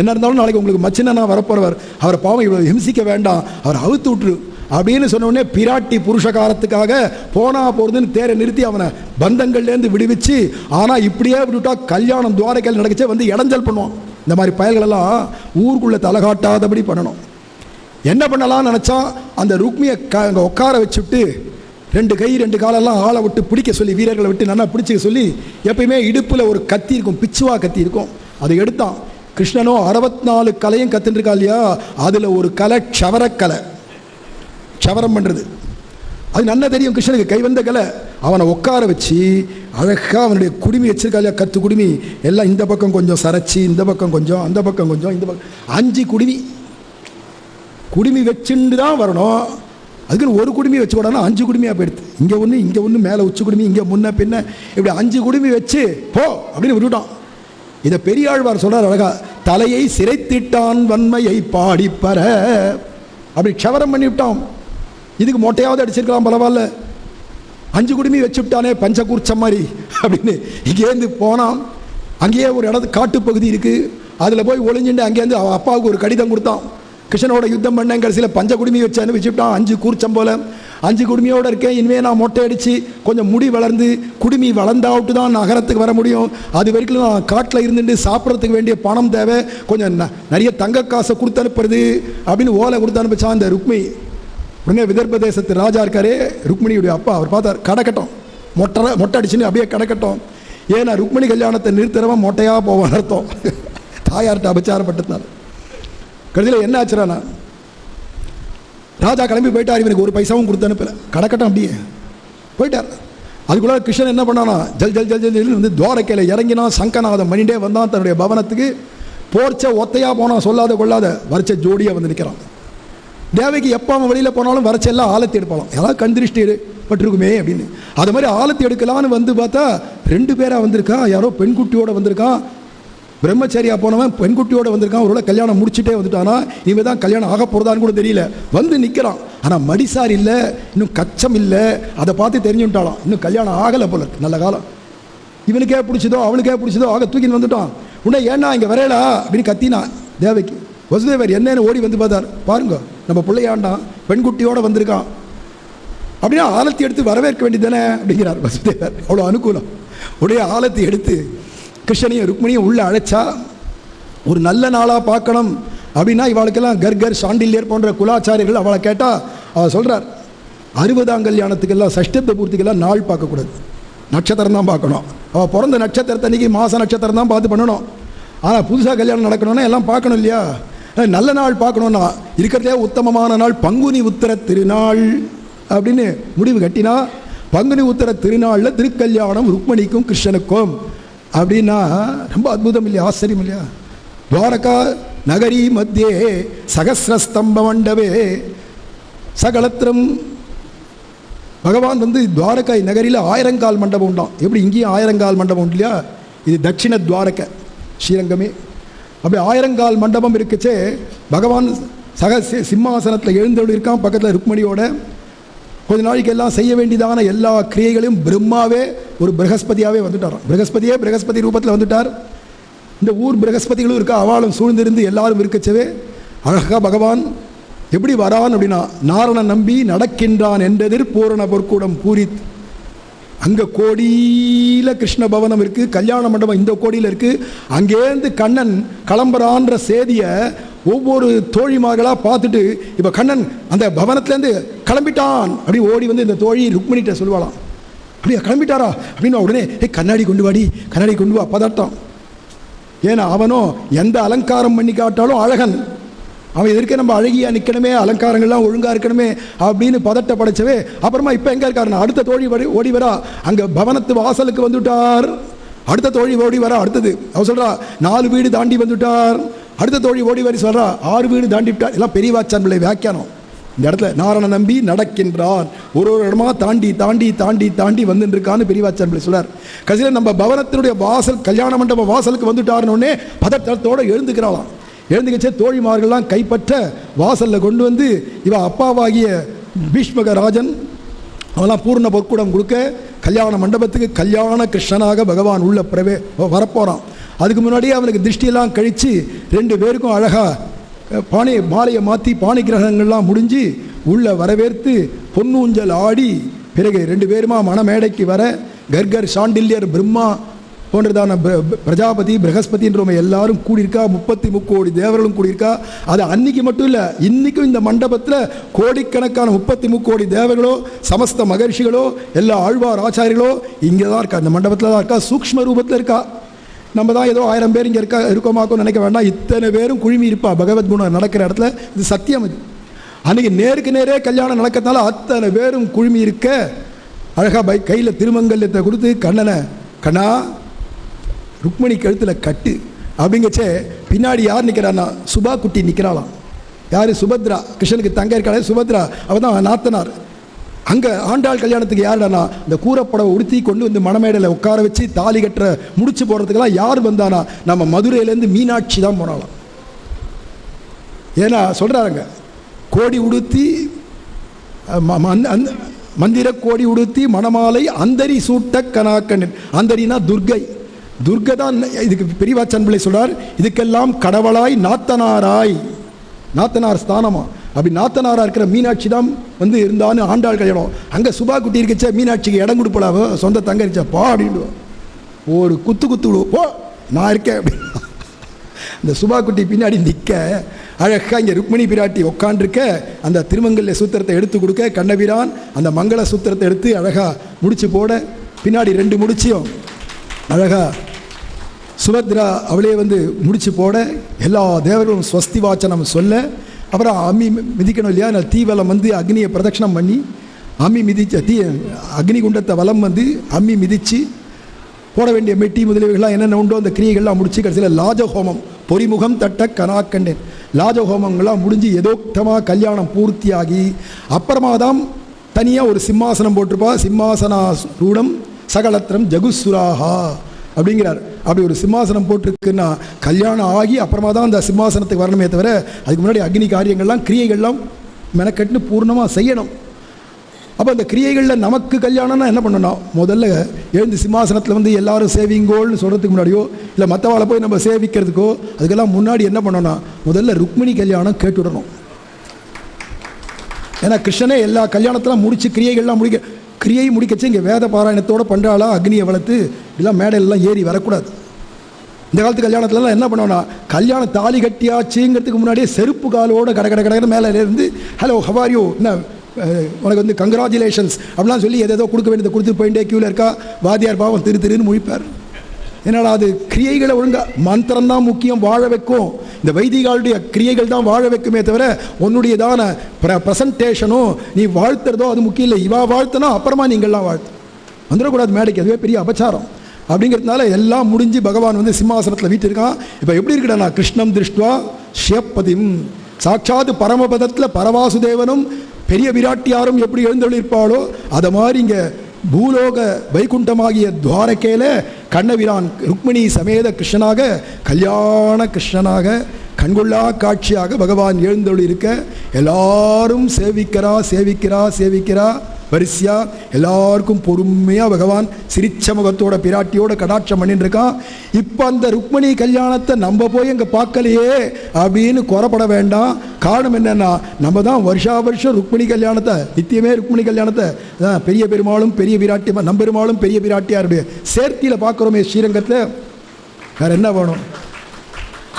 என்ன இருந்தாலும் நாளைக்கு உங்களுக்கு மச்சினா வரப்போறவர், அவரை பாவம் இவ்வளோ ஹிம்சிக்க வேண்டாம், அவர் அவுத்து விட்டுரு அப்படின்னு சொன்ன உடனே பிராட்டி புருஷகாரத்துக்காக போனா போறதுன்னு தேரை நிறுத்தி அவனை பந்தங்கள்லேருந்து விடுவிச்சு. ஆனால் இப்படியே விட்டுட்டா கல்யாணம் துவாரகையில் நடக்கச்சே வந்து இடைஞ்சல் பண்ணுவான். இந்த மாதிரி பயல்களெல்லாம் ஊருக்குள்ளே தலைகாட்டாதபடி பண்ணணும். என்ன பண்ணலாம்னு நினச்சா அந்த ருக்மியை அங்கே உட்கார வச்சுட்டு 2 கை 2 காலெல்லாம் ஆளை விட்டு பிடிக்க சொல்லி, வீரர்களை விட்டு நல்லா பிடிச்சிக்க சொல்லி, எப்பயுமே இடுப்பில் ஒரு கத்தி இருக்கும், பிச்சுவா கத்தி இருக்கும், அதை எடுத்தான். கிருஷ்ணனோ 64 கலையும் கத்துருக்கா இல்லையா, அதில் ஒரு கலை க்ஷவரக்கலை, க்ஷவரம் பண்ணுறது. அது நல்லா தெரியும் கிருஷ்ணனுக்கு, கை வந்த கலை. அவனை உட்கார வச்சு அழகாக அவனுடைய குடுமி வச்சிருக்கா இல்லையா, கத்து குடுமி எல்லாம் இந்த பக்கம் கொஞ்சம் சரைச்சி, இந்த பக்கம் கொஞ்சம், அந்த பக்கம் கொஞ்சம், இந்த பக்கம் 5 குடுமி வச்சுட்டு தான் வரணும். அதுக்குன்னு ஒரு குடுமி வச்சு கூடாதுன்னா 5 குடுமையாக போயிடுது. இங்கே ஒன்று மேலே உச்சி குடுமி, இங்கே முன்ன பின்ன இப்படி 5 குடுமி வச்சு போ அப்படின்னு விட்டுட்டான். இதை பெரியாழ்வார் சொல்றார் அழகா, தலையை சிரைத்திட்டான் வன்மையை பாடிப்பற அப்படி க்ஷவரம் பண்ணி விட்டான். இதுக்கு மொட்டையாவது அடிச்சிருக்கலாம் பரவாயில்ல, 5 குடுமி வச்சு விட்டானே பஞ்சகூர்ச்சம் மாதிரி அப்படின்னு. இங்கேருந்து போனான். அங்கேயே ஒரு இடத்து காட்டுப்பகுதி இருக்கு, அதில் போய் ஒளிஞ்சுட்டு அங்கேருந்து அவன் அப்பாவுக்கு ஒரு கடிதம் கொடுத்தான். கிருஷ்ணனோட யுத்தம் பண்ண கடைசியில் 5 குடுமி வச்சு அனுப்பிச்சுட்டான். 5 கூர்ச்சம் போல 5 குடுமியோடு இருக்கேன். இனிமேல் நான் மொட்டை அடித்து கொஞ்சம் முடி வளர்ந்து குடுமி வளர்ந்தாவிட்டு தான் நகரத்துக்கு வர முடியும். அது வரைக்கும் நான் காட்டில் இருந்துட்டு சாப்பிட்றதுக்கு வேண்டிய பணம் தேவை, கொஞ்சம் நிறைய தங்க காசை கொடுத்து அனுப்புறது அப்படின்னு ஓலை கொடுத்து அனுப்பிச்சான் அந்த ருக்மி. உடனே விதர்ப தேசத்து ராஜா இருக்காரே ருக்மிணியுடைய அப்பா, அவர் பார்த்தார், கடக்கட்டும் மொட்டை அடிச்சுன்னு அப்படியே கடக்கட்டும். ஏன்னா ருக்மிணி கல்யாணத்தை நிறுத்துறவன் மொட்டையாக போவான் அர்த்தம். தாயார்கிட்ட அபச்சாரப்பட்டதுனால. கடைசியில் என்ன ஆச்சுறானா, ராஜா கிளம்பி போயிட்டார். இவனுக்கு ஒரு பைசாவும் கொடுத்து அனுப்பல, கடக்கட்டும் அப்படியே போயிட்டார். அதுக்குள்ள கிருஷ்ணன் என்ன பண்ணானா, ஜல் ஜல் ஜல் ஜல் வந்து துவாரகையில் இறங்கினா, சங்கநாதம் மணிண்டே வந்தான் தன்னுடைய பவனத்துக்கு. போர்ச்ச ஒத்தையாக போனான், சொல்லாத கொள்ளாத வரைச்ச ஜோடியாக வந்து நிற்கிறான். தேவைக்கு எப்போ அவன் வெளியில் போனாலும் வரைச்செல்லாம் ஆலத்தி எடுப்பான், ஏதாவது கண் திருஷ்டி பட்டிருக்குமே அப்படின்னு. அது மாதிரி ஆலத்தி எடுக்கலான்னு வந்து பார்த்தா 2 பேராக வந்திருக்கா. யாரோ பெண்குட்டியோடு வந்திருக்கான். பிரம்மச்சாரியா போனவன் பெண்குட்டியோட வந்திருக்கான். ஒருவேளை கல்யாணம் முடிச்சுட்டே வந்துட்டானா, இவன் தான் கல்யாணம் ஆக போகிறதான்னு கூட தெரியல, வந்து நிற்கிறான். ஆனால் மடிசார் இல்லை, இன்னும் கச்சம் இல்லை. அதை பார்த்து தெரிஞ்சுட்டாலாம், இன்னும் கல்யாணம் ஆகலை போல இருக்கு. நல்ல காலம் இவனுக்கே பிடிச்சதோ அவனுக்கே பிடிச்சதோ ஆக தூக்கின்னு வந்துட்டான். உடனே ஏன்னா இங்கே வரையலா அப்படின்னு கத்தினா தேவைக்கு. வசுதேவர் என்னன்னு ஓடி வந்து பார்த்தார், பாருங்க நம்ம பிள்ளையாண்டான் பெண்குட்டியோடு வந்திருக்கான் அப்படின்னா ஆலத்தி எடுத்து வரவேற்க வேண்டியதானே அப்படிங்கிறார் வசுதேவர். அவ்வளோ அனுகூலம். உடைய ஆலத்தி எடுத்து கிருஷ்ணனையும் ருக்மிணியும் உள்ளே அழைச்சா, ஒரு நல்ல நாளாக பார்க்கணும் அப்படின்னா இவளுக்கெல்லாம் கர்கர் சாண்டில்யர் போன்ற குலாச்சாரியர்கள் அவளை கேட்டால் அவள் சொல்கிறார், 60ஆம் கல்யாணத்துக்கெல்லாம் சஷ்டப்த பூர்த்திக்கெல்லாம் நாள் பார்க்கக்கூடாது, நட்சத்திரம் தான் பார்க்கணும். அவள் பிறந்த நட்சத்திரத்தை அன்றைக்கி மாத நட்சத்திரம் தான் பார்த்து பண்ணணும். ஆனால் புதுசாக கல்யாணம் நடக்கணும்னா எல்லாம் பார்க்கணும் இல்லையா. நல்ல நாள் பார்க்கணுன்னா இருக்கிறதே உத்தமமான நாள் பங்குனி உத்திர திருநாள் அப்படின்னு முடிவு கட்டினா, பங்குனி உத்திர திருநாளில் திருக்கல்யாணம் ருக்மிணிக்கும் கிருஷ்ணனுக்கும் அப்படின்னா ரொம்ப அற்புதம் இல்லையா, ஆச்சரியம் இல்லையா. துவாரகா நகரி மத்தியே சகசிரஸ்தம்ப மண்டபே சகலத்திரம். பகவான் வந்து துவாரகா நகரில் 1000 கால் மண்டபம் உண்டான். எப்படி இங்கேயும் 1000 கால் மண்டபம் உண்டு இல்லையா. இது தட்சிண துவாரகை ஸ்ரீரங்கமே. அப்படி 1000 கால் மண்டபம் இருக்குச்சே பகவான் சிம்மாசனத்தில் எழுந்தோடு இருக்கான் பக்கத்தில் ருக்மிணியோட. கொஞ்ச நாளைக்கு எல்லாம் செய்ய வேண்டியதான எல்லா கிரியைகளையும் பிரம்மாவே ஒரு பிரகஸ்பதியாகவே வந்துட்டாராம். பிரகஸ்பதி ரூபத்தில் வந்துட்டார். இந்த ஊர் பிரகஸ்பதிகளும் இருக்கா, அவளும் சூழ்ந்திருந்து எல்லாரும் இருக்கச்சவே அழகாக பகவான் எப்படி வரான் அப்படின்னா, நாரணன் நம்பி நடக்கின்றான் என்றெதிர் பூரண பொற்கூடம் பூரித். அங்கே கோடியில் கிருஷ்ண பவனம் இருக்குது, கல்யாண மண்டபம் இந்த கோடியில் இருக்குது. அங்கேருந்து கண்ணன் கிளம்புறான்ற செய்தியை ஒவ்வொரு தோழிமார்களாக பார்த்துட்டு, இப்போ கண்ணன் அந்த பவனத்துலேருந்து கிளம்பிட்டான் அப்படி ஓடி வந்து இந்த தோழி ருக்மிணிகிட்ட சொல்லுவாளாம். அப்படியா கிளம்பிட்டாரா அப்படின்னு உடனே கண்ணாடி கொண்டு வாடி, கண்ணாடி கொண்டு வா, பதட்டம். ஏன்னா அவனும் எந்த அலங்காரம் பண்ணி காட்டாலும் அழகன், அவன் எதற்கே நம்ம அழகியா நிற்கணுமே, அலங்காரங்கள்லாம் ஒழுங்காக இருக்கணுமே அப்படின்னு பதட்ட படைச்சவே. அப்புறமா இப்போ எங்கே இருக்காருன்னா, அடுத்த தோழி ஓடி வரா, அங்கே பவனத்து வாசலுக்கு வந்துட்டார். அடுத்த தோழி ஓடி வரா, அடுத்தது அவ சொல்கிறா 4 வீடு தாண்டி வந்துட்டார். அடுத்த தோழி ஓடி வரி சொல்கிறா 6 வீடு தாண்டி விட்டார். எல்லாம் பெரியவாச்சான் பிள்ளை வியாக்கியானம். இந்த இடத்துல நாரணன் நம்பி நடக்கின்றான், ஒரு இடமா தாண்டி தாண்டி தாண்டி தாண்டி வந்துட்டு இருக்கான்னு பெரியவாச்சான் பிள்ளை சொல்றார். கடைசியில் நம்ம பவனத்தினுடைய வாசல், கல்யாண மண்டப வாசலுக்கு வந்துட்டாருன்னொடனே பதட்டத்தோடு எழுந்துக்கிறாளாம். எழுந்துக்கிச்சே தோழிமார்கள்லாம் கைப்பற்ற வாசலில் கொண்டு வந்து இவ அப்பாவாகிய பீஷ்மக ராஜன் அவெல்லாம் பூர்ண பொற்கூடம் கொடுக்க கல்யாண மண்டபத்துக்கு கல்யாண கிருஷ்ணனாக பகவான் உள்ள வரப்போகிறான். அதுக்கு முன்னாடியே அவனுக்கு திருஷ்டியெல்லாம் கழித்து 2 பேருக்கும் அழகாக மாலையை மாற்றி பாணி கிரகங்கள்லாம் முடிஞ்சு உள்ள வரவேற்று பொன்னூஞ்சல் ஆடி பிறகு 2 பேருமா மணமேடைக்கு வர கர்கர் சாண்டில்யர் பிரம்மா போன்றதான பிரஜாபதி பிரகஸ்பதின்றவங்க எல்லாரும் கூடியிருக்கா. 33 கோடி தேவர்களும் கூடியிருக்கா. அது அன்னைக்கு மட்டும் இல்லை, இன்றைக்கும் இந்த மண்டபத்தில் கோடிக்கணக்கான 33 கோடி தேவர்களோ சமஸ்த மகர்ஷிகளோ எல்லா ஆழ்வார் ஆச்சாரியர்களோ இங்கே தான் இருக்கா, இந்த மண்டபத்தில் தான் இருக்கா, சூக்ஷ்ம ரூபத்தில் இருக்கா. நம்ம தான் ஏதோ 1000 பேர் இங்கே இருக்கோமாக்கோன்னு நினைக்க வேண்டாம். இத்தனை பேரும் குழுமி இருப்பா பகவத்குணம் நடக்கிற இடத்துல. இது சத்தியம். இது அன்றைக்கி நேருக்கு நேரே கல்யாணம் நடக்கிறதுனால அத்தனை பேரும் குழுமி இருக்க அழகாக கையில் திருமங்கல்யத்தை கொடுத்து கண்ணா ருக்மிணி கழுத்தில் கட்டு அப்படிங்கச்சே பின்னாடி யார் நிற்கிறான்னா சுபா குட்டி நிற்கிறாளாம். யார்? சுபத்ரா. கிருஷ்ணனுக்கு தங்க இருக்காளே சுபத்ரா, அவள் தான் நாத்தனார். அங்கே ஆண்டாள் கல்யாணத்துக்கு யாருடானா இந்த கூரைப்படவை உடுத்தி கொண்டு வந்து மணமேடையில் உட்கார வச்சு தாலி கட்டுற முடிச்சு போடுறதுக்கெல்லாம் யார் வந்தானா நம்ம மதுரையிலேருந்து மீனாட்சி தான் போனாலாம். ஏன்னா சொல்கிறாங்க கோடி உடுத்தி மந்திர கோடி உடுத்தி மணமாலை அந்தரி சூட்ட கனாக்கன். அந்தரினா துர்கை தான் இதுக்கு பெரியவாச்சான் பிள்ளை சொல்றார். இதுக்கெல்லாம் கடவுளாய் நாத்தனார் ஸ்தானமா. அப்படி நாத்தனாராக இருக்கிற மீனாட்சி தான் வந்து இருந்தான்னு ஆண்டாள் கல்யாணம். அங்கே சுபா குட்டி இருக்கச்சா மீனாட்சிக்கு இடம் கொடுப்பலாவோ சொந்த தங்க இருச்சா பா அப்படின்னு ஒரு குத்து விடுவோம், போ நான் இருக்கேன் அப்படின்னு. இந்த சுபா குட்டி பின்னாடி நிற்க அழகாக இங்கே ருக்மிணி பிராட்டி உட்காண்டிருக்க அந்த திருமங்கல்ய சூத்திரத்தை எடுத்து கொடுக்க கண்ணபிரான் அந்த மங்கள சூத்திரத்தை எடுத்து அழகாக முடிச்சு போட பின்னாடி 2 முடிச்சியும் அழகாக சுபத்ரா அவளே வந்து முடிச்சு போட எல்லா தேவர்களும் ஸ்வஸ்தி வாச்சனம் சொல்ல அப்புறம் அம்மி மிதிக்கணும் இல்லையா. தீவலம் வந்து அக்னியை பிரதட்சணம் பண்ணி அம்மி மிதிச்சு அக்னி குண்டத்தை வலம் வந்து அம்மி மிதித்து போட வேண்டிய மெட்டி முதலியவைகள்லாம் என்னென்ன உண்டோ அந்த கிரியைகள்லாம் முடிச்சு கடைசியில் லாஜஹோமம் பொறிமுகம் தட்ட கனாக்கண்டேன் லாஜஹோமங்கள்லாம் முடிஞ்சு எதோக்தமாக கல்யாணம் பூர்த்தியாகி அப்புறமா தான் தனியாக ஒரு சிம்மாசனம் போட்டிருப்பா. சிம்மாசனாரூடம் சகலத்திரம் ஜகுசுராஹா அப்படிங்கிறார். அப்படி ஒரு சிம்மாசனம் போட்டிருக்குன்னா கல்யாணம் ஆகி அப்புறமா தான் அந்த சிம்மாசனத்துக்கு வரணுமே தவிர அதுக்கு முன்னாடி அக்னி காரியங்கள்லாம் கிரியைகள்லாம் மெனக்கட்டுன்னு பூர்ணமாக செய்யணும். அப்போ அந்த கிரியைகளில் நமக்கு கல்யாணம்னா என்ன பண்ணணும்? முதல்ல எழுந்து சிம்மாசனத்தில் வந்து எல்லாரும் சேவிங்கோல்னு சொல்கிறதுக்கு முன்னாடியோ இல்லை மற்றவாளை போய் நம்ம சேவிக்கிறதுக்கோ அதுக்கெல்லாம் முன்னாடி என்ன பண்ணணும்னா முதல்ல ருக்மிணி கல்யாணம் கேட்டுவிடணும். ஏன்னா கிருஷ்ணனே எல்லா கல்யாணத்தெல்லாம் முடித்து கிரியைகள்லாம் கிரியை முடிக்கச்சு இங்கே வேத பாராயணத்தோடு பண்ணுறாளா அக்னியை வளர்த்து இதெல்லாம் மேடையெல்லாம் ஏறி வரக்கூடாது. இந்த காலத்து கல்யாணத்துலலாம் என்ன பண்ணுவோன்னா கல்யாணம் தாலி கட்டியாச்சுங்கிறதுக்கு முன்னாடியே செருப்பு காலோடு கடை மேலே இருந்து ஹலோ ஹவாரியோ என்ன உனக்கு வந்து கங்க்ராச்சுலேஷன்ஸ் அப்படிலாம் சொல்லி எதோ கொடுக்க வேண்டியதை கொடுத்து போயிட்டே க்யூவில் இருக்கா. வாத்தியார் பாவம் திருன்னு முழிப்பார். என்னடா அது கிரியைகளை ஒழுங்கா மந்திரம் தான் முக்கியம் வாழ வைக்கும். இந்த வைதிகாலுடைய கிரியைகள் தான் வாழ வைக்குமே தவிர உன்னுடையதான ப்ரெசன்டேஷனோ நீ வாழ்த்துறதோ அது முக்கியம் இல்லை. இவா வாழ்த்தனா அப்புறமா நீங்கள்லாம் வாழ்த்து வந்துடக்கூடாது மேடைக்கு, அதுவே பெரிய அபச்சாரம். அப்படிங்கிறதுனால எல்லாம் முடிஞ்சு பகவான் வந்து சிம்மாசனத்தில் வீட்டிருக்கான். இப்போ எப்படி இருக்குடா கிருஷ்ணம் திருஷ்டுவா ஷியப்பதிம் சாட்சாத் பரமபதத்தில் பரவாசுதேவனும் பெரிய விராட்டியாரும் எப்படி எழுந்தொழிருப்பாளோ அதை மாதிரி இங்கே பூலோக வைகுண்டமாகிய துவாரகையில் கண்ணபிரான் ருக்மிணி சமேத கிருஷ்ணனாக கல்யாண கிருஷ்ணனாக கண்கொள்ளா காட்சியாக பகவான் எழுந்தொழி இருக்க எல்லாரும் சேவிக்கிறா. வரிசையா எல்லாருக்கும் பொறுமையா பகவான் சிரிச்ச முகத்தோட பிராட்டியோட கடாட்சம் பண்ணிட்டு இருக்கான். இப்போ அந்த ருக்மிணி கல்யாணத்தை நம்ம போய் அங்கே பார்க்கலையே அப்படின்னு குறப்பட வேண்டாம். காரணம் என்னன்னா, நம்ம தான் வருஷா வருஷம் ருக்மிணி கல்யாணத்தை, நித்தியமே ருக்மிணி கல்யாணத்தை பெரிய பெருமாளும் பெரிய பிராட்டி, நம்பெருமாளும் பெரிய பிராட்டியாருடைய சேர்த்தியில் பார்க்குறோமே ஸ்ரீரங்கத்தில். வேற என்ன வேணும்?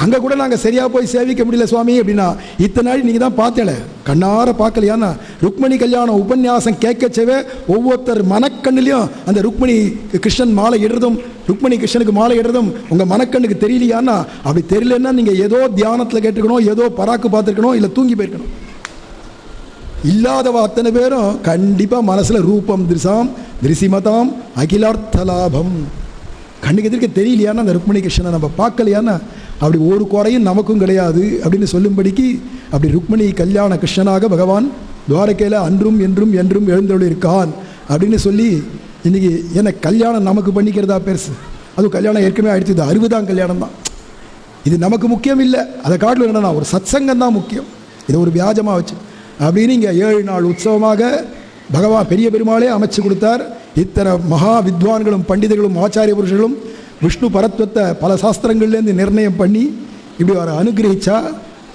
அங்கே கூட நாங்கள் சரியாக போய் சேவிக்க முடியல சுவாமி அப்படின்னா, இத்தனை நாள் நீங்கள் தான் பார்த்தேல, கண்ணார பார்க்கலையான்னா. ருக்மிணி கல்யாணம் உபன்யாசம் கேட்கச்சவே ஒவ்வொருத்தர் மனக்கண்ணிலையும் அந்த ருக்மிணி கிருஷ்ணன் மாலை இடுறதும், ருக்மிணி கிருஷ்ணனுக்கு மாலை இடுறதும் உங்கள் மனக்கண்ணுக்கு தெரியலையான்னா, அப்படி தெரியலன்னா நீங்கள் ஏதோ தியானத்தில் கேட்டுக்கணும், ஏதோ பராக்கு பார்த்துருக்கணும், இல்லை தூங்கி போயிருக்கணும். இல்லாதவ அத்தனை பேரும் கண்டிப்பாக மனசில் ரூபம் திருசாம் திருசிமதாம் அகிலார்த்த லாபம், கண்ணுக்கு எதிர்க்க தெரியலையான்னா அந்த ருக்மிணி கிருஷ்ணனை நம்ம பார்க்கலையான்னா அப்படி ஒரு குறையும் நமக்கும் கிடையாது அப்படின்னு சொல்லும்படிக்கு அப்படி ருக்மிணி கல்யாண கிருஷ்ணனாக பகவான் துவாரகையில் அன்றும் என்றும் என்றும் எழுந்தருளி இருக்கான் அப்படின்னு சொல்லி இன்னைக்கு என்ன கல்யாணம் நமக்கு பண்ணிக்கிறதா பெருசு. அதுவும் கல்யாணம் ஏற்கனவே ஆயிடுச்சு, இது 60ஆம் கல்யாணம் தான். இது நமக்கு முக்கியம் இல்லை, அதை காட்டில் என்னன்னா ஒரு சத்சங்கம் தான் முக்கியம். இதை ஒரு வியாஜமாக வச்சு அப்படின்னு இங்கே 7 நாள் உற்சவமாக பகவான் பெரிய பெருமாளே அமைச்சு கொடுத்தார். இத்தனை மகா வித்வான்களும் பண்டிதர்களும் ஆச்சாரிய புருஷர்களும் விஷ்ணு பரத்வத்தை பல சாஸ்திரங்கள்லேருந்து நிர்ணயம் பண்ணி இப்படி வர அனுகிரகிச்சா.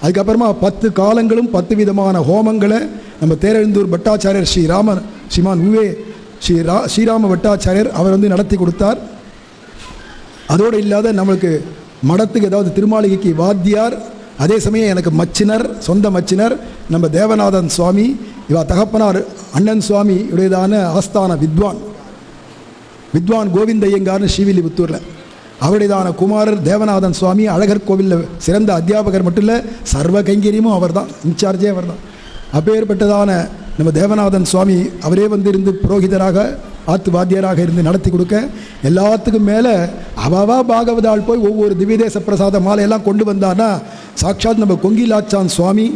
அதுக்கப்புறமா 10 காலங்களும் 10 விதமான ஹோமங்களை நம்ம தேரெழுந்தூர் பட்டாச்சாரியர் ஸ்ரீமான் உவே ஸ்ரீராம பட்டாச்சாரியர் அவர் வந்து நடத்தி கொடுத்தார். அதோடு இல்லாத நம்மளுக்கு மடத்துக்கு ஏதாவது திருமாளிகைக்கு வாத்தியார், அதே சமயம் எனக்கு மச்சினர், சொந்த மச்சினர் நம்ம தேவநாதன் சுவாமி, இவா தகப்பனார் அண்ணன் சுவாமி உடையதான ஆஸ்தான வித்வான் கோவிந்த ஐயங்கார்னு ஸ்ரீவில்லிபுத்தூரில், அவருடையதான குமாரர் தேவநாதன் சுவாமி அழகர் கோவிலில் சிறந்த அத்தியாபகர் மட்டும் இல்லை, சர்வ கைங்கரியமும் அவர் தான், இன்சார்ஜே அவர் தான். அப்பேற்பட்டதான நம்ம தேவநாதன் சுவாமி அவரே வந்து இருந்து புரோகிதராக ஆத்து வாத்தியராக இருந்து நடத்தி கொடுக்க, எல்லாத்துக்கும் மேலே அவவா பாகவதால் போய் ஒவ்வொரு திவ்யதேச பிரசாத மாலையெல்லாம் கொண்டு வந்தான்னா சாட்சாத் நம்ம கொங்கிலாச்சான் சுவாமி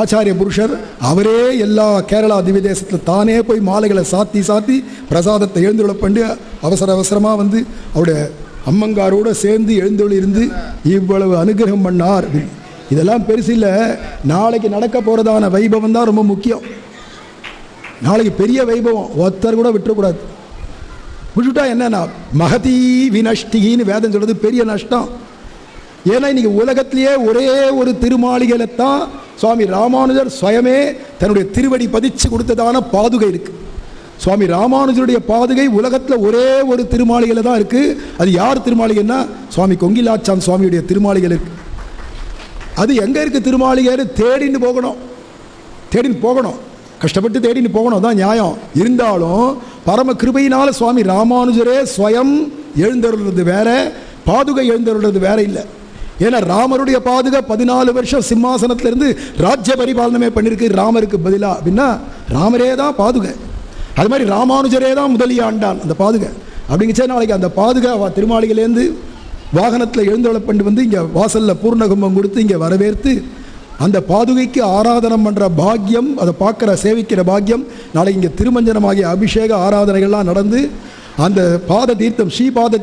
ஆச்சாரிய புருஷர் அவரே எல்லா கேரளா திவ்யதேசத்தில் தானே போய் மாலைகளை சாத்தி பிரசாதத்தை எழுந்துள்ள பண்ணி அவசரமாக வந்து அவருடைய அம்மங்காரோடு சேர்ந்து எழுந்தொழி இருந்து இவ்வளவு அனுகிரகம் பண்ணார். இதெல்லாம் பெருசு இல்லை, நாளைக்கு நடக்க போகிறதான வைபவம் தான் ரொம்ப முக்கியம். நாளைக்கு பெரிய வைபவம், ஒருத்தர் கூட விட்டுறக்கூடாது. விட்டுட்டா என்னன்னா மகதி வினஷ்டின்னு வேதம் சொல்றது பெரிய நஷ்டம். ஏன்னா இன்னைக்கு உலகத்திலேயே ஒரே ஒரு திருமாளிகையில தான் சுவாமி ராமானுஜர் சுயமே தன்னுடைய திருவடி பதிச்சு கொடுத்ததான பாதுகை இருக்கு. சுவாமி ராமானுஜருடைய பாதுகை உலகத்தில் ஒரே ஒரு திருமாளிகையில் தான் இருக்கு. அது யார் திருமாளிகைன்னா சுவாமி கொங்கிலாச்சான் சுவாமியுடைய திருமாளிகையில் இருக்கு. அது எங்க இருக்கு திருமாளிகை? தேடின்னு போகணும், கஷ்டப்பட்டு தேடின்னு போகணும் தான் நியாயம். இருந்தாலும் பரம கிருபையினால சுவாமி ராமானுஜரே ஸ்வயம் எழுந்தருள்றது வேற, பாதுகை எழுந்தருள்றது வேற இல்லை. ஏன்னா ராமருடைய பாதுகை 14 வருஷம் சிம்மாசனத்திலிருந்து ராஜ்ய பரிபாலனமே பண்ணிருக்கு ராமருக்கு பதிலா அப்படின்னா ராமரே தான் பாதுகை. அது மாதிரி ராமானுஜரே தான் முதலியாண்டான் அந்த பாதுகை. அப்படிங்கச்சே நாளைக்கு அந்த பாதுகை திருமாளிகையிலேருந்து வாகனத்தில் எழுந்தருளப்பட்டு வந்து இங்கே வாசலில் பூர்ணகும்பம் கொடுத்து இங்கே வரவேற்று அந்த பாதுகைக்கு ஆராதனம் பண்ணுற பாக்கியம், அதை பார்க்குற சேவிக்கிற பாக்கியம் நாளைக்கு இங்கே திருமஞ்சனமாகிய அபிஷேக ஆராதனைகள்லாம் நடந்து அந்த பாத தீர்த்தம் ஸ்ரீபாத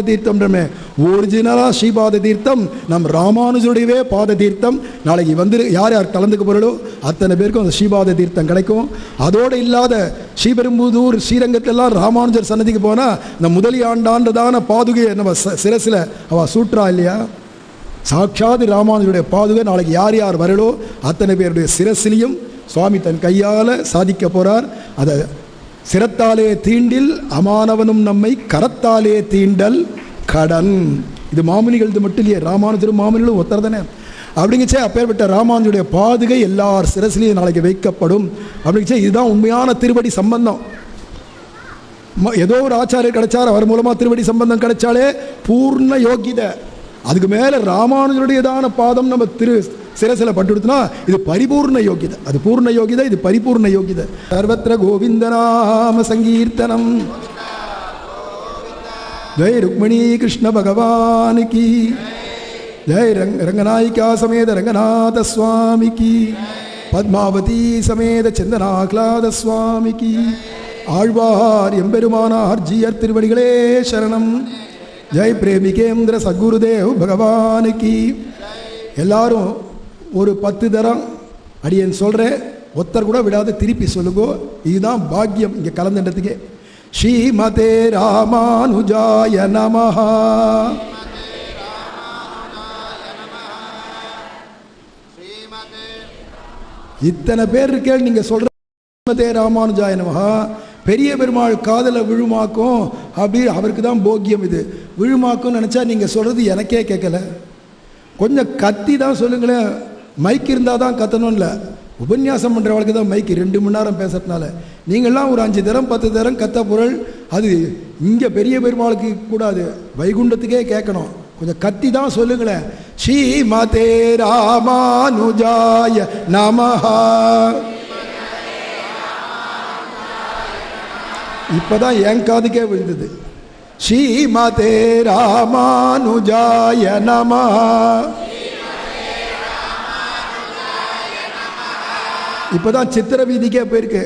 தீர்த்தம்ன்றமே ஒரிஜினலாக ஸ்ரீபாத தீர்த்தம் நம் ராமானுஜருடையவே பாத தீர்த்தம். நாளைக்கு வந்து யார் கலந்துக்க போகிறோ அத்தனை பேருக்கும் அந்த ஸ்ரீபாத தீர்த்தம் கிடைக்கும். அதோடு இல்லாத ஸ்ரீபெரும்புதூர் ஸ்ரீரங்கத்திலலாம் ராமானுஜர் சன்னதிக்கு போனால் இந்த முதலியாண்டான்றதான பாதுகையை நம்ம சிரசில் அவள் சூற்றா இல்லையா? சாட்சாத் ராமானுஜருடைய பாதுகை நாளைக்கு யார் வரலோ அத்தனை பேருடைய சிரசிலையும் சுவாமி தன் கையால் சாதிக்க போகிறார். அதை சிரத்தாலே தீண்டில் அமானவனும் நம்மை கரத்தாலே தீண்டல் கடன். இது மாமுனிகளது மட்டும் இல்லையே, ராமானுஜரும் மாமுனிகளும் ஒருத்தர் தானே. அப்படிங்கச்சே அப்பேற்பட்ட ராமானுஜருடைய பாதுகை எல்லார் சிரசிலையும் நாளைக்கு வைக்கப்படும். அப்படிங்கச்சே இதுதான் உண்மையான திருவடி சம்பந்தம். ஏதோ ஒரு ஆச்சாரியர் கிடைச்சார், அவர் மூலமாக திருவடி சம்பந்தம் கிடைச்சாலே பூர்ண யோகிதை. அதுக்கு மேலே ராமானுஜருடையதான பாதம் நம்ம சிரசில பட்டுடுத்துனா இது பரிபூர்ண யோகிதை. அது பூர்ண யோகிதை, இது பரிபூர்ண யோகிதை. சர்வத்திர கோவிந்தநாம சங்கீர்த்தனம். ஜெய் ருக்மிணி கிருஷ்ண பகவான் கி ஜெய். ரங்கநாயிகா சமேத ரங்கநாத சுவாமி கி, பத்மாவதி சமேத சந்தனாக்லாத சுவாமி கி. ஆழ்வார் எம்பெருமானார் ஜீயர் திருவடிகளே சரணம். ஜெய் பிரேமிகேந்திர சத்குருதேவ் பகவான் கி. எல்லாரும் ஒரு 10 தரம் அடியேன் சொல்கிறேன், ஒருத்தர் கூட விடாத திருப்பி சொல்லுங்கோ. இதுதான் பாக்கியம் இங்கே கலந்துட்டதுக்கே. ஸ்ரீமதே ராமானுஜாய நமஹ. இத்தனை பேர் இருக்கேன் நீங்க சொல்ற ஸ்ரீமதே ராமானுஜாய நமஹ. பெரிய பெருமாள் காதலை விழுமாக்கும் அப்படி அவருக்கு தான் போக்கியம். இது விழுமாக்கும் நினச்சா நீங்கள் சொல்கிறது எனக்கே கேட்கல. கொஞ்சம் கத்தி தான் சொல்லுங்களேன். மைக் இருந்தால் தான் கத்தணும் இல்லை. உபன்யாசம் பண்ணுறவளுக்கு தான் மைக்கு 2 மணி நேரம் பேசுறதுனால. நீங்கள்லாம் ஒரு 5 தரம் 10 தரம் கத்த பொருள் அது இங்கே பெரிய பெருமாளுக்கு கூடாது, வைகுண்டத்துக்கே கேட்கணும். கொஞ்சம் கத்தி தான் சொல்லுங்களேன். ஸ்ரீமதே ராமானுஜாய நமஹ. இப்பதான் என் காதுக்கே விழுந்தது. ஸ்ரீமதே ராமானுஜாய நமஹ. இப்பதான் சித்திர வீதிக்கே போயிருக்கு.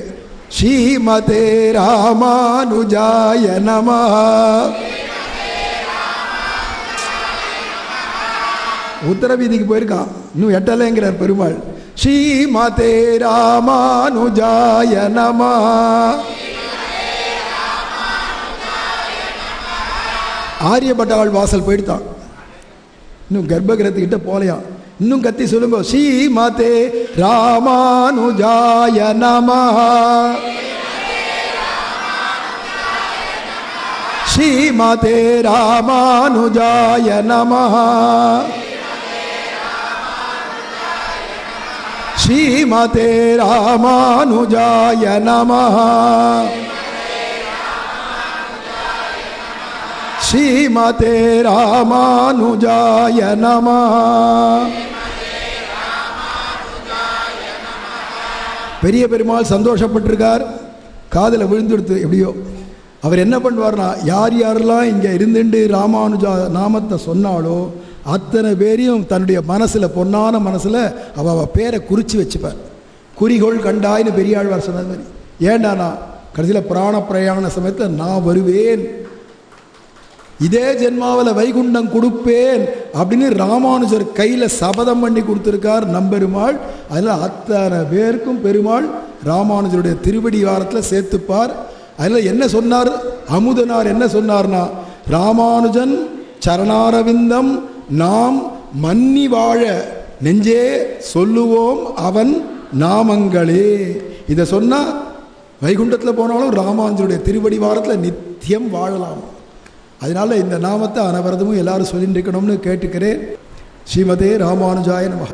ஸ்ரீமதே ராமானுஜாய நமஹ. உத்தர வீதிக்கு போயிருக்கான், இன்னும் எட்டலைங்கிறார் பெருமாள். ஸ்ரீமதே ராமானுஜாய நமஹ. ஆரியப்பட்டாள் வாசல் போயிடுத்தான், இன்னும் கர்ப்பகிரத்துக்கிட்ட போலையா. இன்னும் கத்தி சொல்லுங்க. ஸ்ரீமதே ராமானுஜாய நமஹ. ஸ்ரீமதே ராமானுஜாய நமஹ. ஸ்ரீமதே ராமானுஜாய நமஹ. ஸ்ரீமதே ராமானுஜாய நமஹ. பெரிய பெருமாள் சந்தோஷப்பட்டிருக்கார், காதில் விழுந்துடுத்து. எப்படியோ அவர் என்ன பண்ணுவார்னா, யார் யாரெல்லாம் இங்கே இருந்துட்டு ராமானுஜா நாமத்தை சொன்னாலோ அத்தனை பேரையும் தன்னுடைய மனசில், பொன்னான மனசில் அவ பேரை குறித்து வச்சுப்பார். குறிகோள் கண்டாயின்னு பெரியாழ்வார் சொன்னது மாதிரி. ஏண்டானா கடைசியில் பிராண பிரயாண சமயத்தில் நான் வருவேன், இதே ஜென்மாவில் வைகுண்டம் கொடுப்பேன் அப்படின்னு ராமானுஜர் கையில் சபதம் பண்ணி கொடுத்துருக்கார் நம்பெருமாள். அதில் அத்தனை பேருக்கும் பெருமாள் ராமானுஜருடைய திருவடி வாரத்தில் சேர்த்துப்பார். அதில் என்ன சொன்னார் அமுதனார், என்ன சொன்னார்னா, ராமானுஜன் சரணாரவிந்தம் நாம் மன்னி வாழ நெஞ்சே சொல்லுவோம் அவன் நாமங்களே. இதை சொன்னால் வைகுண்டத்தில் போனாலும் ராமானுஜருடைய திருவடி வாரத்தில் நித்தியம் வாழலாம். அதனால இந்த நாமத்தை அனவரதமும் எல்லாரும் சொல்லிட்டு இருக்கணும்னு கேட்டுக்கிறேன். ஸ்ரீமதே ராமானுஜாய நமஹ.